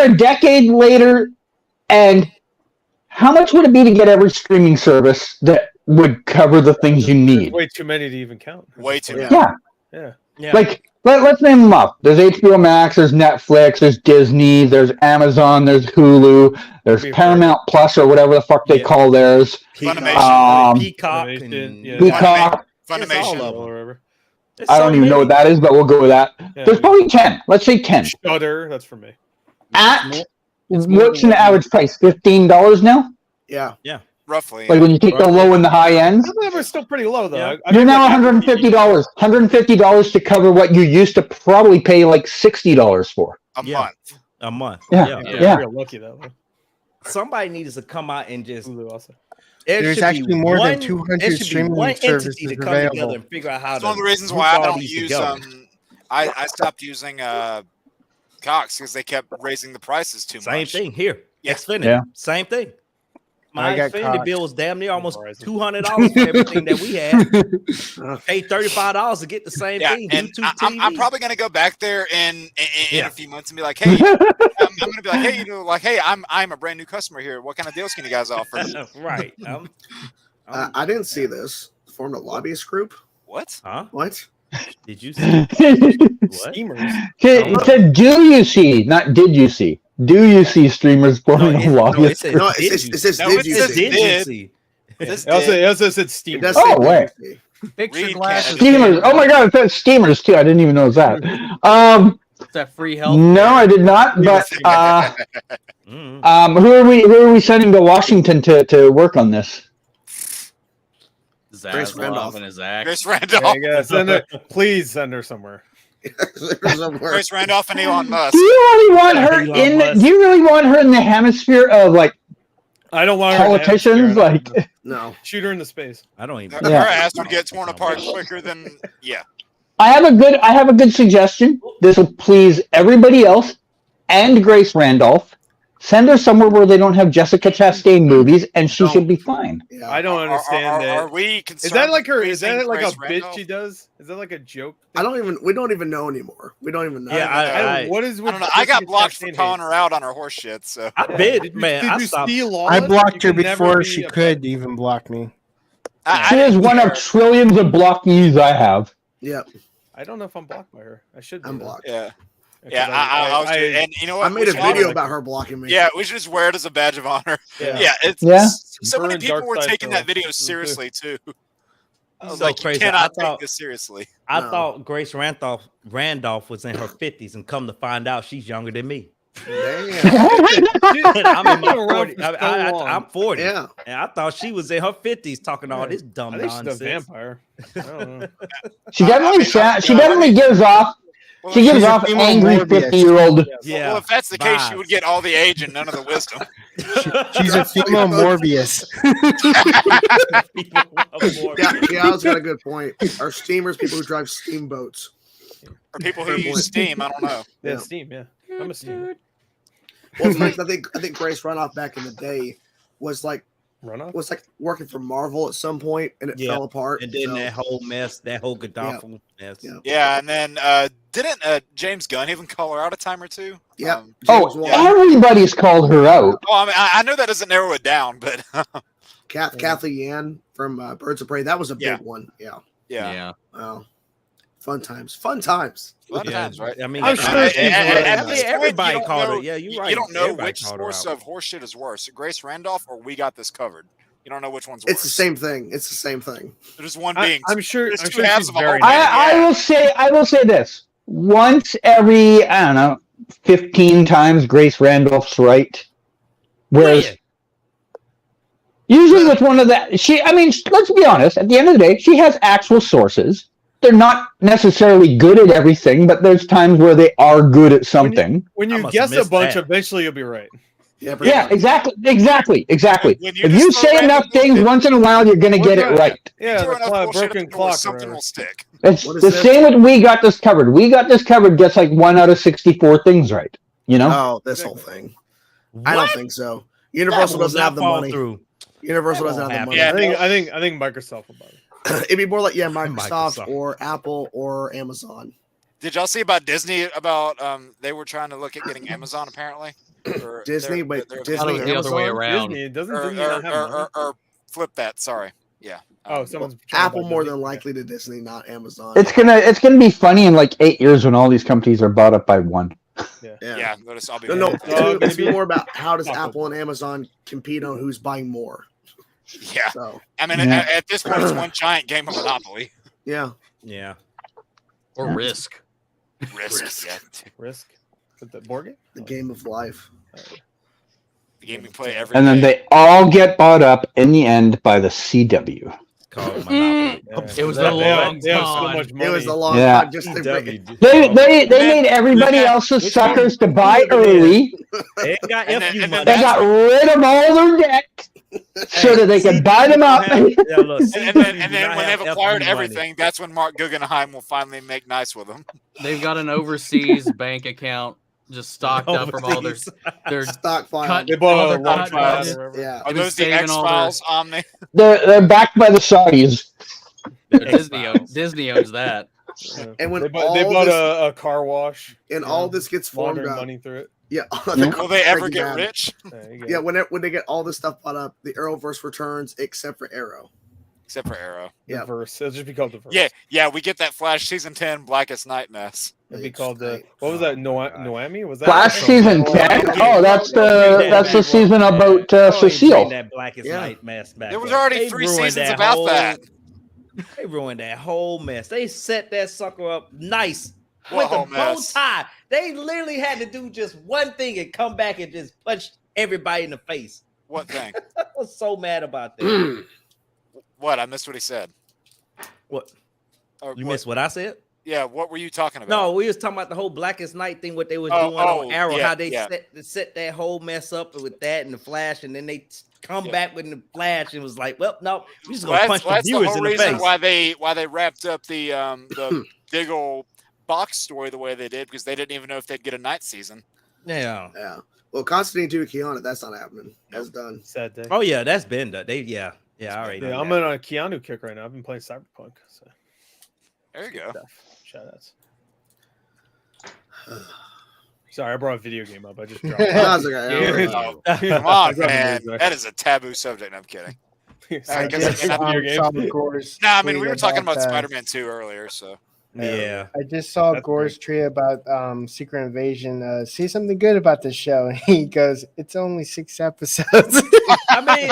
a decade later, and how much would it be to get every streaming service that would cover the things you need? There's way too many to even count. Way too many. Yeah. Like, let's name them up. There's HBO Max, there's Netflix, there's Disney, there's Amazon, there's Hulu, there's Paramount Plus, or whatever the fuck they call theirs. Funimation. Peacock. Funimation. or whatever. I don't even know what that is, but we'll go with that. There's probably 10. Let's say 10. Shudder, that's for me. What's an average price? $15 now? Yeah. Roughly. Like when you take the low and the high end? Some of them are still pretty low, though. Yeah. You're now $150. $150 to cover what you used to probably pay like $60 for. A month. Yeah. Real lucky, though. Somebody needs to come out and just... Also. There's actually more than 200 streaming services to come together available. and figure out how It's one of the reasons why I don't use I stopped using Cox because they kept raising the prices too much. Same thing here. Yes. Xfinity. Yeah. Same thing. My I got Xfinity Cox. bill was damn near almost $200 for everything that we had. Paid $35 to get the same thing. And YouTube TV. I'm probably gonna go back there in a few months and be like, hey, I'm gonna be like, hey, I'm a brand new customer here. What kind of deals can you guys offer? Right. I didn't see this. Formed a lobbyist group. What? Huh? What? Did you see what? Steamers. It said, "Do you see?" Not "Did you see?" Do you see streamers boarding a lobby? It says, No, did it you says, No, did it you says see? Did you see? This It also, did. it also said It steamers. does say Oh, did wait. you see. Picture Read glasses. Canada. Steamers. Oh my god, it said steamers too. I didn't even know it was that. Is that free health? No, I did not. But Mm. who are we sending to Washington to work on this? Grace Randolph. Zaslav and his act. Grace Yeah, Randolph. yeah, send her, please send her somewhere. Grace Randolph and Elon Musk. Do you really want her Elon in? Musk. Do you really want her in the hemisphere of like I don't want her to politicians? have to Like, No. shoot her into space. I don't even. Her Yeah. ass would get torn apart quicker than I have a good suggestion. This will please everybody else and Grace Randolph. Send her somewhere where they don't have Jessica Chastain movies, and she should be fine. Yeah. I don't understand that. Are we concerned? Is that like her? with Is that raising like a Grace bit Randolph? she does? Is that like a joke? We don't even know anymore. We don't even know. Yeah, I don't, what is? I With don't know. I got Jessica blocked for Chastain calling hate? her out on her horse shit. So I Yeah. bet, Did you, man. did I you stopped. see I Lawless? blocked You her can never before be she a- could even block me. She is one of trillions of blockies I have. Yep. I don't know if I'm blocked by her. I should be. I'm though. blocked. yeah, Because yeah. I was, and you know what? I made We a should video honor- about her blocking me. Yeah, we should just wear it as a badge of honor. Yeah. Yeah, it's Yeah. so Her many and people Dark were Side taking Girl. that video seriously too. I was So like, crazy. you cannot I thought- take this seriously. I No. thought Grace Randolph was in her 50s, and come to find out, she's younger than me. Damn. I'm in my Been around 40. for so long. I'm 40. Yeah. And I thought she was in her 50s talking all this dumb I think she's a nonsense. vampire. I don't know. She definitely she definitely gives off Well, she gives she's a off female angry Morbius. 50-year-old. Yeah. well, if that's the case, she vibes. would get all the age and none of the wisdom. She's a female Morbius. Yeah, Al's got a good point. Our steamers, people who drive steamboats. Or people who use Steam, I don't know. Yeah, Yeah. Steam. Yeah, I'm a Steam. Well, it's like, I think Grace Runoff back in the day was like Runoff. working for Marvel at some point, and it Yeah. fell apart. And then so- that whole mess, that whole Godolphin mess. Yeah. Yeah, and then didn't James Gunn even call her out a time or two? Yep. Um, James Oh, Wan. everybody's called her out. well, I mean, I know that doesn't narrow it down, but Kathleen Yan from Birds of Prey. That was a Yeah. big one. Yeah. yeah. Wow. Fun times. Fun times. Fun times, right? I mean, I'm sure I- she's I- I- really I nice. think everybody You don't called her. know- Yeah, you're You right. don't know Everybody which called her source out. of horseshit is worse, Grace Randolph or We Got This Covered. You don't know which one's worse. It's the same thing. It's the same thing. There's one being. I'm sure. there's I'm two sure halves she's of a very whole nice. I will say this. Once every, I don't know, 15 times Grace Randolph's right. Whereas When? usually with one of that, let's be honest, at the end of the day, she has actual sources. They're not necessarily good at everything, but there's times where they are good at something. When I you must guess have a missed bunch, that. eventually you'll be right. Yeah. pretty Yeah, much. exactly. When you If you just throw say enough random things bullshit- once in a while, you're going to get it What's right. Yeah, throw the enough bullshit at broken the door, clock. or something whatever. will stick. It's What is the this? same with We Got This Covered. We Got This Covered gets like 1 out of 64 things right. You know? Oh, this whole thing. I don't What? think so. That Universal will doesn't not have the fall money. through. Universal That doesn't have won't the money. happen. I think Microsoft will buy it. It'd be more like Microsoft, Microsoft. or Apple or Amazon. Did y'all see about Disney? About they were trying to look at getting Amazon apparently. Or Disney, they're- wait, they're- I Disney, thought it was the other way Amazon? around. Disney doesn't or, Disney not have money? or flip that. Sorry. Yeah. Oh, someone's trying to Apple buy more Disney. than likely to Disney, not Amazon. It's gonna be funny in like 8 years when all these companies are bought up by one. Yeah. Notice I'll be. No, It's all gonna it's be- more about how does Apple. Apple and Amazon compete on who's buying more. Yeah. So I mean, Yeah. at this point, it's one giant game of Monopoly. yeah, Yeah. Or Risk. Risk. Yeah. Risk. With the board game? the game of life. The game you play every And then day. they all get bought up in the end by the CW. Called Monopoly. It was They a have- long they have so con. much money. It was a long Yeah. time. Just to bring, They made everybody else's which suckers to one? buy early. They ain't got And FU then money. They got rid of all their debt so that they could buy them up. Yeah, look, and then when they've acquired FU money. everything, that's when Mark Guggenheim will finally make nice with them. They've got an overseas bank account just stocked up from all their stock file. cut. They bought all a their long cut file. budget. or whatever. Yeah. Are They've been those the saving X all Files Omni? They're backed by the Saudis. Disney owns that. Yeah. And when They all bought this, a car wash. and all this gets formed Laundering up, money through it. yeah, Will they ever Breaking get Bad. rich? There you go. Yeah, when they get all this stuff bought up, the Arrowverse returns except for Arrow. except for Arrow. Yeah, Verse. It'll just be called the verse. Yeah. We get that Flash season 10 Blackest Night mess. It'll be called the what was that? Noemi? Was that Flash season 10? Yeah. Oh, that's the season about Cecile. That Blackest Night mess back. There was up. already They 3 ruined seasons that about whole- that. They ruined that whole mess. They set that sucker up nice What with a whole bow mess? tie. They literally had to do just one thing and come back and just punch everybody in the face. What thing? I was so mad about that. What? I missed what he said. What? Or You missed what I said? Yeah, what were you talking about? No, we was talking about the whole Blackest Night thing, what they was doing on Arrow, how they set that whole mess up with that and the Flash, and then they come back with the Flash and was like, well, no, we just gonna punch the viewers in the face. Why they wrapped up the Diggle box story the way they did, because they didn't even know if they'd get a night season. Yeah. Well, Constantine 2 Keanu, that's not happening. That's done. Sad day. Oh yeah, that's been done. Yeah, all right. Yeah, I'm on a Keanu kick right now. I've been playing Cyberpunk. So there you go. Shout outs. Sorry, I brought a video game up. I just dropped it. Come on, man. That is a taboo subject. No, I'm kidding. I mean, we were talking about Spider-Man 2 earlier, so. Yeah. I just saw Gore's tweet about Secret Invasion. See something good about this show. And he goes, it's only 6 episodes. I mean,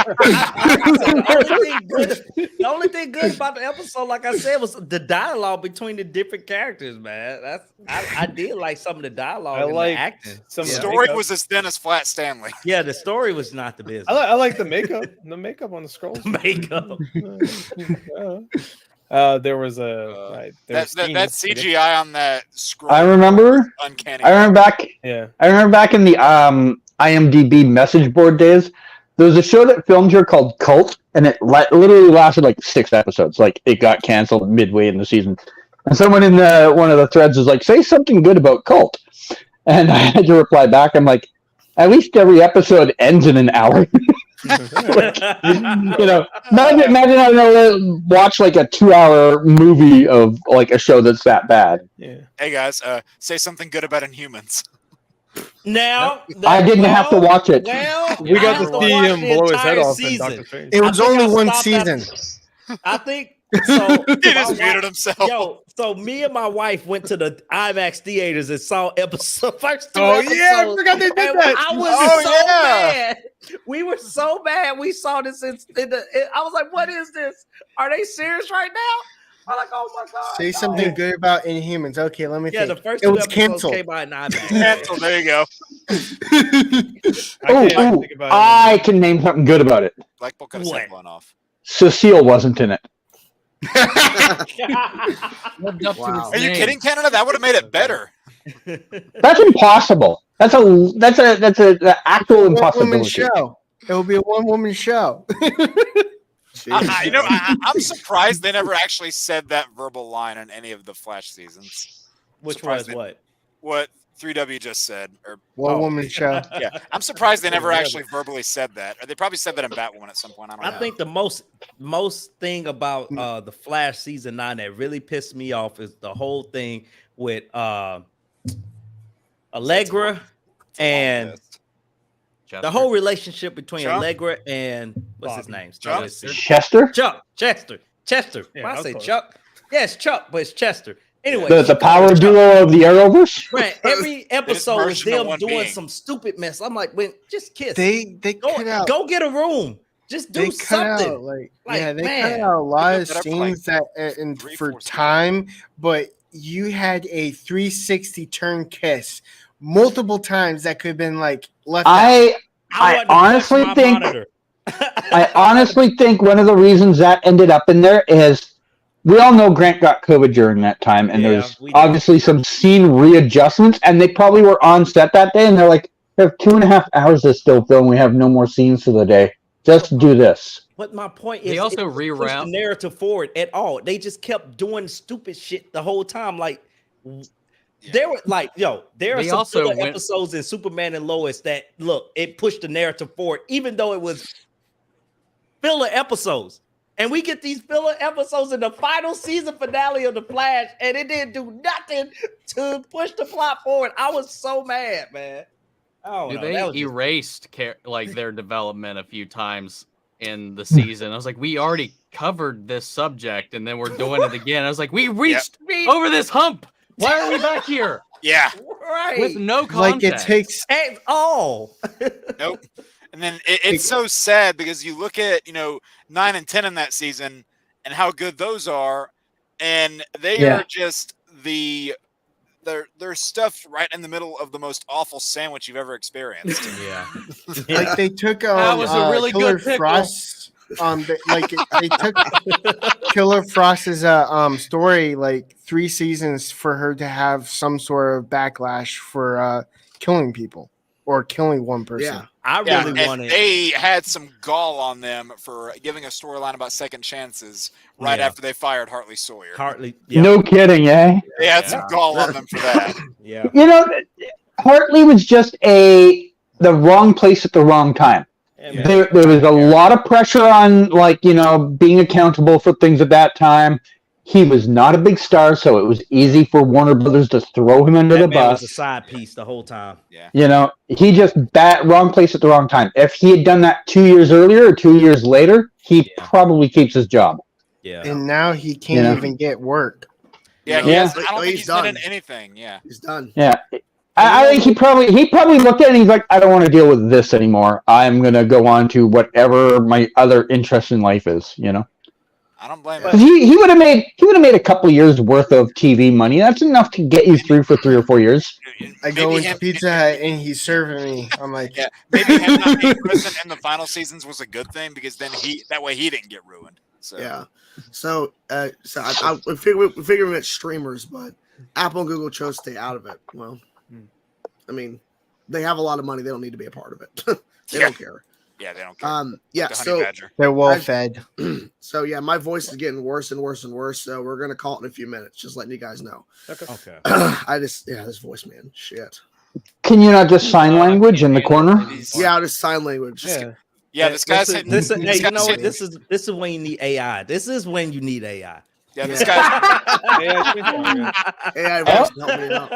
the only thing good about the episode, like I said, was the dialogue between the different characters, man. I did like some of the dialogue and the acting. The story was as thin as Flat Stanley. Yeah, the story was not the business. I like the makeup. The makeup on the scrolls. Makeup. There was a that CGI on that scroll. I remember. Uncanny. I remember back. Yeah. I remember back in the IMDb message board days. There was a show that filmed here called Cult, and it literally lasted like 6 episodes. Like it got canceled midway in the season, and someone in one of the threads was like, "Say something good about Cult," and I had to reply back. I'm like, "At least every episode ends in an hour." Like, imagine having to watch like a 2-hour movie of like a show that's that bad. Yeah. Hey guys, say something good about Inhumans. Now I didn't have to watch it. We got to see him blow his head off in Doctor Strange. It was only one season. I think so. He just muted himself. Yo, so me and my wife went to the IMAX theaters and saw first 2 episodes. Yeah, I forgot they did that. I was mad. We were so mad. We saw this I was like, what is this? Are they serious right now? I'm like, oh my god. Say something good about Inhumans. Okay, let me think. The first it 2 was episodes canceled. came out in IMAX. Canceled. There you go. I can name something good about it. Like, what could have said one off? Cecile wasn't in it. Wow. Are you kidding, Canada? That would have made it better. That's impossible. That's an actual impossibility. Show. It will be a 1-woman show. I'm surprised they never actually said that verbal line in any of the Flash seasons. Which was what 3W just said. Or 1-woman show. Yeah, I'm surprised they never actually verbally said that. Or they probably said that in Batwoman at some point. I don't know. I think the most thing about the Flash season 9 that really pissed me off is the whole thing with Allegra and the whole relationship between Allegra and what's his name? Chester. Chester. Yeah, Why I say Chuck? Yes, Chuck, but it's Chester. Anyway, the power duo of the Arrowverse. Right. Every episode was them doing some stupid mess. I'm like, just kiss. They cut out. Go get a room. Just do something. They cut out a lot of scenes for time, but you had a 360 turn kiss multiple times that could have been like left. I honestly think one of the reasons that ended up in there is we all know Grant got COVID during that time, and there's obviously some scene readjustments, and they probably were on set that day, and they're like, we have 2.5 hours to still film. We have no more scenes for the day. Just do this. But my point is, they also reroute the narrative forward at all. They just kept doing stupid shit the whole time. Like, there were there are some filler episodes in Superman and Lois that it pushed the narrative forward, even though it was filler episodes. And we get these filler episodes in the final season finale of The Flash, and it didn't do nothing to push the plot forward. I was so mad, man. They erased their development a few times in the season. I was like, we already covered this subject, and then we're doing it again. I was like, we reached over this hump. Why are we back here? Yeah, right. With no context. Like it takes Nope. And then it's so sad because you look at 9 and 10 in that season and how good those are, and they are just they're stuffed right in the middle of the most awful sandwich you've ever experienced. like they took That was a really Killer good pickle. Frost. They took Killer Frost's story like 3 seasons for her to have some sort of backlash for killing people or killing one person. Yeah. I really wanted. They had some gall on them for giving a storyline about second chances right after they fired Hartley Sawyer. No kidding, eh? They had some gall on them for that. Yeah. You know, Hartley was just the wrong place at the wrong time. Yeah. There was a lot of pressure on, being accountable for things at that time. He was not a big star, so it was easy for Warner Brothers to throw him under the bus. Was a side piece the whole time. Yeah. He just wrong place at the wrong time. If he had done that 2 years earlier or 2 years later, he probably keeps his job. Yeah. And now he can't even get work. Yeah. I don't think he's done in anything. Yeah. He's done. Yeah. I think he probably looked at it and he's like, I don't want to deal with this anymore. I'm gonna go on to whatever my other interest in life is. I don't blame him. He would have made a couple of years worth of TV money. That's enough to get you through for 3 or 4 years. I go into Pizza Hut and he's serving me. I'm like, maybe him not being present in the final seasons was a good thing because then that way he didn't get ruined. So yeah. So we figure we met streamers, but Apple and Google chose to stay out of it. Well, I mean, they have a lot of money. They don't need to be a part of it. They don't care. Yeah, they don't care. So they're well fed. So yeah, my voice is getting worse and worse and worse. So we're gonna call it in a few minutes. Just letting you guys know. Okay. This voice, man, shit. Can you not just sign language in the corner? Yeah, just sign language. Yeah, this guy's hitting. Hey, you know what? This is when you need AI. This is when you need AI. Yeah, this guy's AI voice to help me out.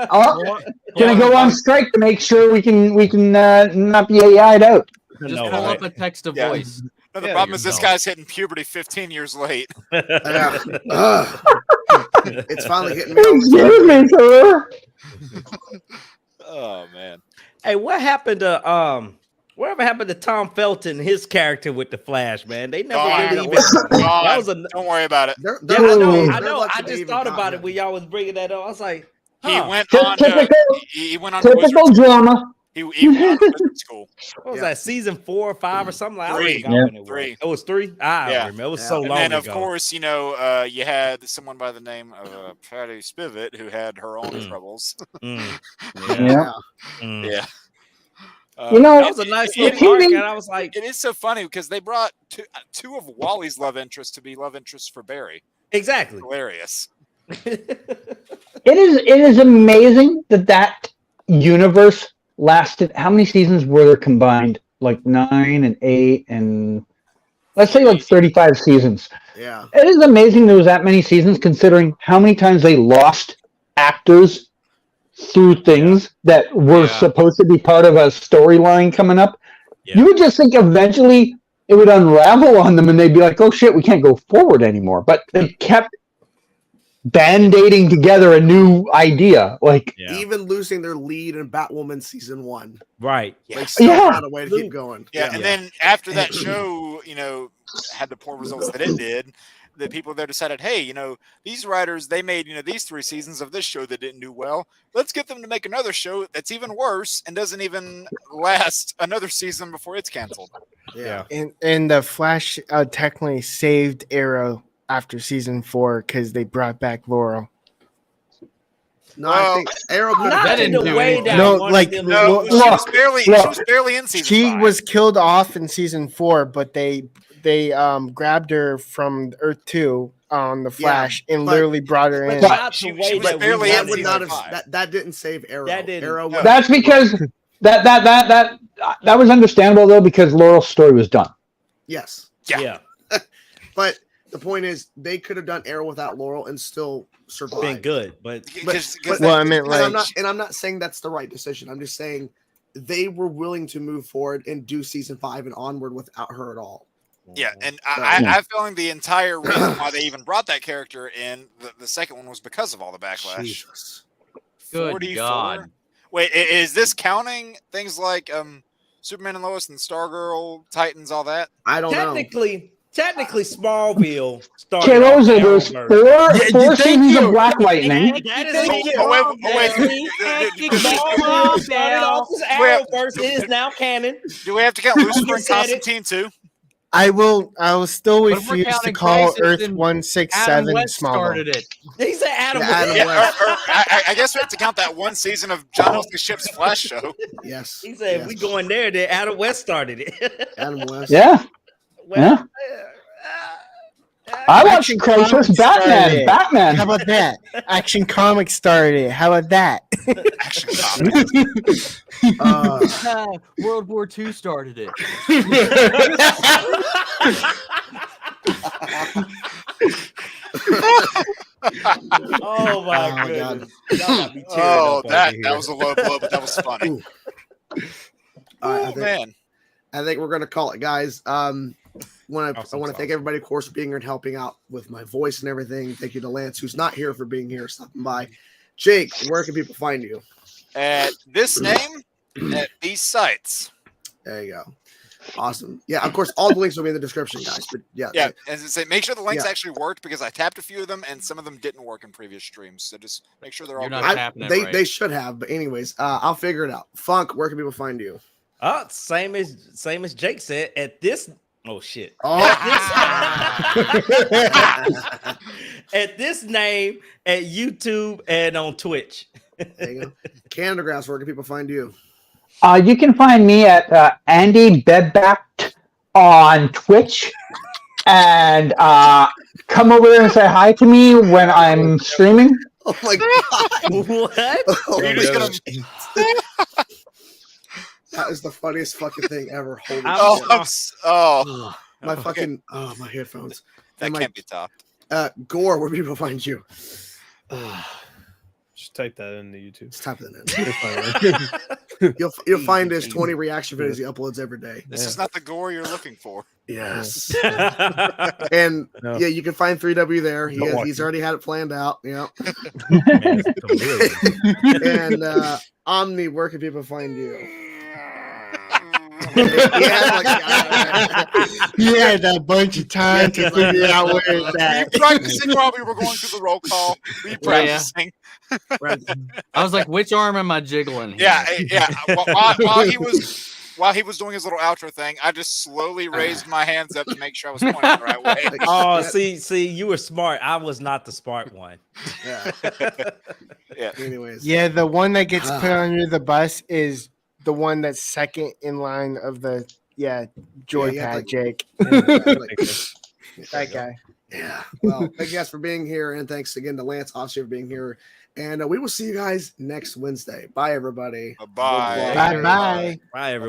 Gonna go on strike to make sure we can not be AI'd out. Just pull up a text to voice. No, the problem is this guy's hitting puberty 15 years late. It's finally hitting me. Oh man. Hey, what happened to whatever happened to Tom Felton, his character with the Flash, man? They never really even. That was don't worry about it. I know. I just thought about it when y'all was bringing that up. I was like, he went on. He went on typical drama. He went on to wizard school. What was that? Season 4 or 5 or something like that? 3. It was 3. I don't remember. It was so long ago. And then, of course, you had someone by the name of Patty Spivot who had her own troubles. Yeah. Yeah. That was a nice little arc, and I was like, it is so funny because they brought two of Wally's love interests to be love interests for Barry. Exactly. Hilarious. It is amazing that universe lasted. How many seasons were there combined? Like 9 and 8 and let's say like 35 seasons. Yeah. It is amazing there was that many seasons considering how many times they lost actors through things that were supposed to be part of a storyline coming up. You would just think eventually it would unravel on them and they'd be like, oh shit, we can't go forward anymore. But they kept band-aiding together a new idea. Like even losing their lead in Batwoman season 1. Right. They still found a way to keep going. Yeah. And then after that show, had the poor results that it did, the people there decided, hey, these writers, they made, these 3 seasons of this show that didn't do well. Let's get them to make another show that's even worse and doesn't even last another season before it's canceled. Yeah. And the Flash technically saved Arrow after season 4 because they brought back Laurel. No, I think Arrow could that have didn't do anything. She was barely in season 5. She was killed off in season 4, but they grabbed her from Earth 2 on the Flash and literally brought her in. She was barely in season 5. That didn't save Arrow. That didn't. Arrow that's because that was understandable though because Laurel's story was done. Yes. Yeah. But the point is, they could have done Arrow without Laurel and still survived. Been good, but well, I meant like, I'm not saying that's the right decision. I'm just saying they were willing to move forward and do season 5 and onward without her at all. Yeah, and So- I have feeling the entire reason why they even brought that character in the second one was because of all the backlash. Jesus. Good 44? God. Wait, is this counting things like Superman and Lois and Stargirl, Titans, all that? I don't know. Technically, Smallville started Okay, what was off it? There was Arrowverse. four seasons of Black Lightning. That is Oh, wait. Smallville started off as Arrowverse. It is now canon. Do we have to count Lucifer and said it. Constantine too? I will still But if we're refuse to counting call Crisis, Earth then 167 Adam West Smallville. started it. He said Adam. Yeah, Adam Yeah, West. I guess we have to count that one season of John Wesley Shipp's Flash show. Yes. He said yes. we going there. Then Adam West started it. Adam West. Yeah. Well, I watched Action Crisis, Comics started Batman. it. Batman. How about that? Action Comics started it. How about that? Action comics. World War II started it. oh my Oh, goodness! God. Y'all got me tearing Oh, up over that here. was a low blow, but that was funny. All right, Oh man. I think we're gonna call it, guys. I want Awesome to sauce. thank everybody, of course, for being here and helping out with my voice and everything. Thank you to Lance, who's not here, for being here, stopping by. Jake, where can people find you? At this name, at these sites. There you go. Awesome. Yeah, of course, all the links will be in the description, guys. But yeah, Yeah, and say make sure the links Yeah. actually worked because I tapped a few of them and some of them didn't work in previous streams. So just make sure they're all You're not good. tapping it they right. they should have. But anyways, I'll figure it out. Funk, where can people find you? Same as Jake said. At this, oh shit. Oh, At this name, at YouTube and on Twitch. there you go. Canadagraphs, where can people find you? You can find me at Andy Bedbacked on Twitch, and come over there and say hi to me when I'm streaming. Oh my god! What? Oh, You're just gonna. that is the funniest fucking thing ever. Holy Oh, shit. My okay. fucking my headphones. That and my- can't be topped. Gore, where do people find you? Just type that into YouTube. Just type that in. You'll find his 20 reaction videos he uploads every day. This is not the gore you're looking for. Yes. And No. yeah, you can find 3W there. Don't watch He's it. already had it planned out. Yeah. Man, it's chameleon. And Omni, where can people find you? He had a bunch of time to figure out where it's Were you at. practicing while we were going through the roll call? Were you practicing? I was like, which arm am I jiggling? Here? Yeah. While he was doing his little outro thing, I just slowly raised my hands up to make sure I was pointing the right way. Oh, see, you were smart. I was not the smart one. Yeah. Yeah. Anyways. Yeah, the one that gets put under the bus is the one that's second in line of the joy Yeah, pad, like- Jake. That That guy. Yeah. Well, thank you guys for being here, and thanks again to Lance Ossie for being here. And we will see you guys next Wednesday. Bye, everybody. Bye. Bye bye. Bye, everyone.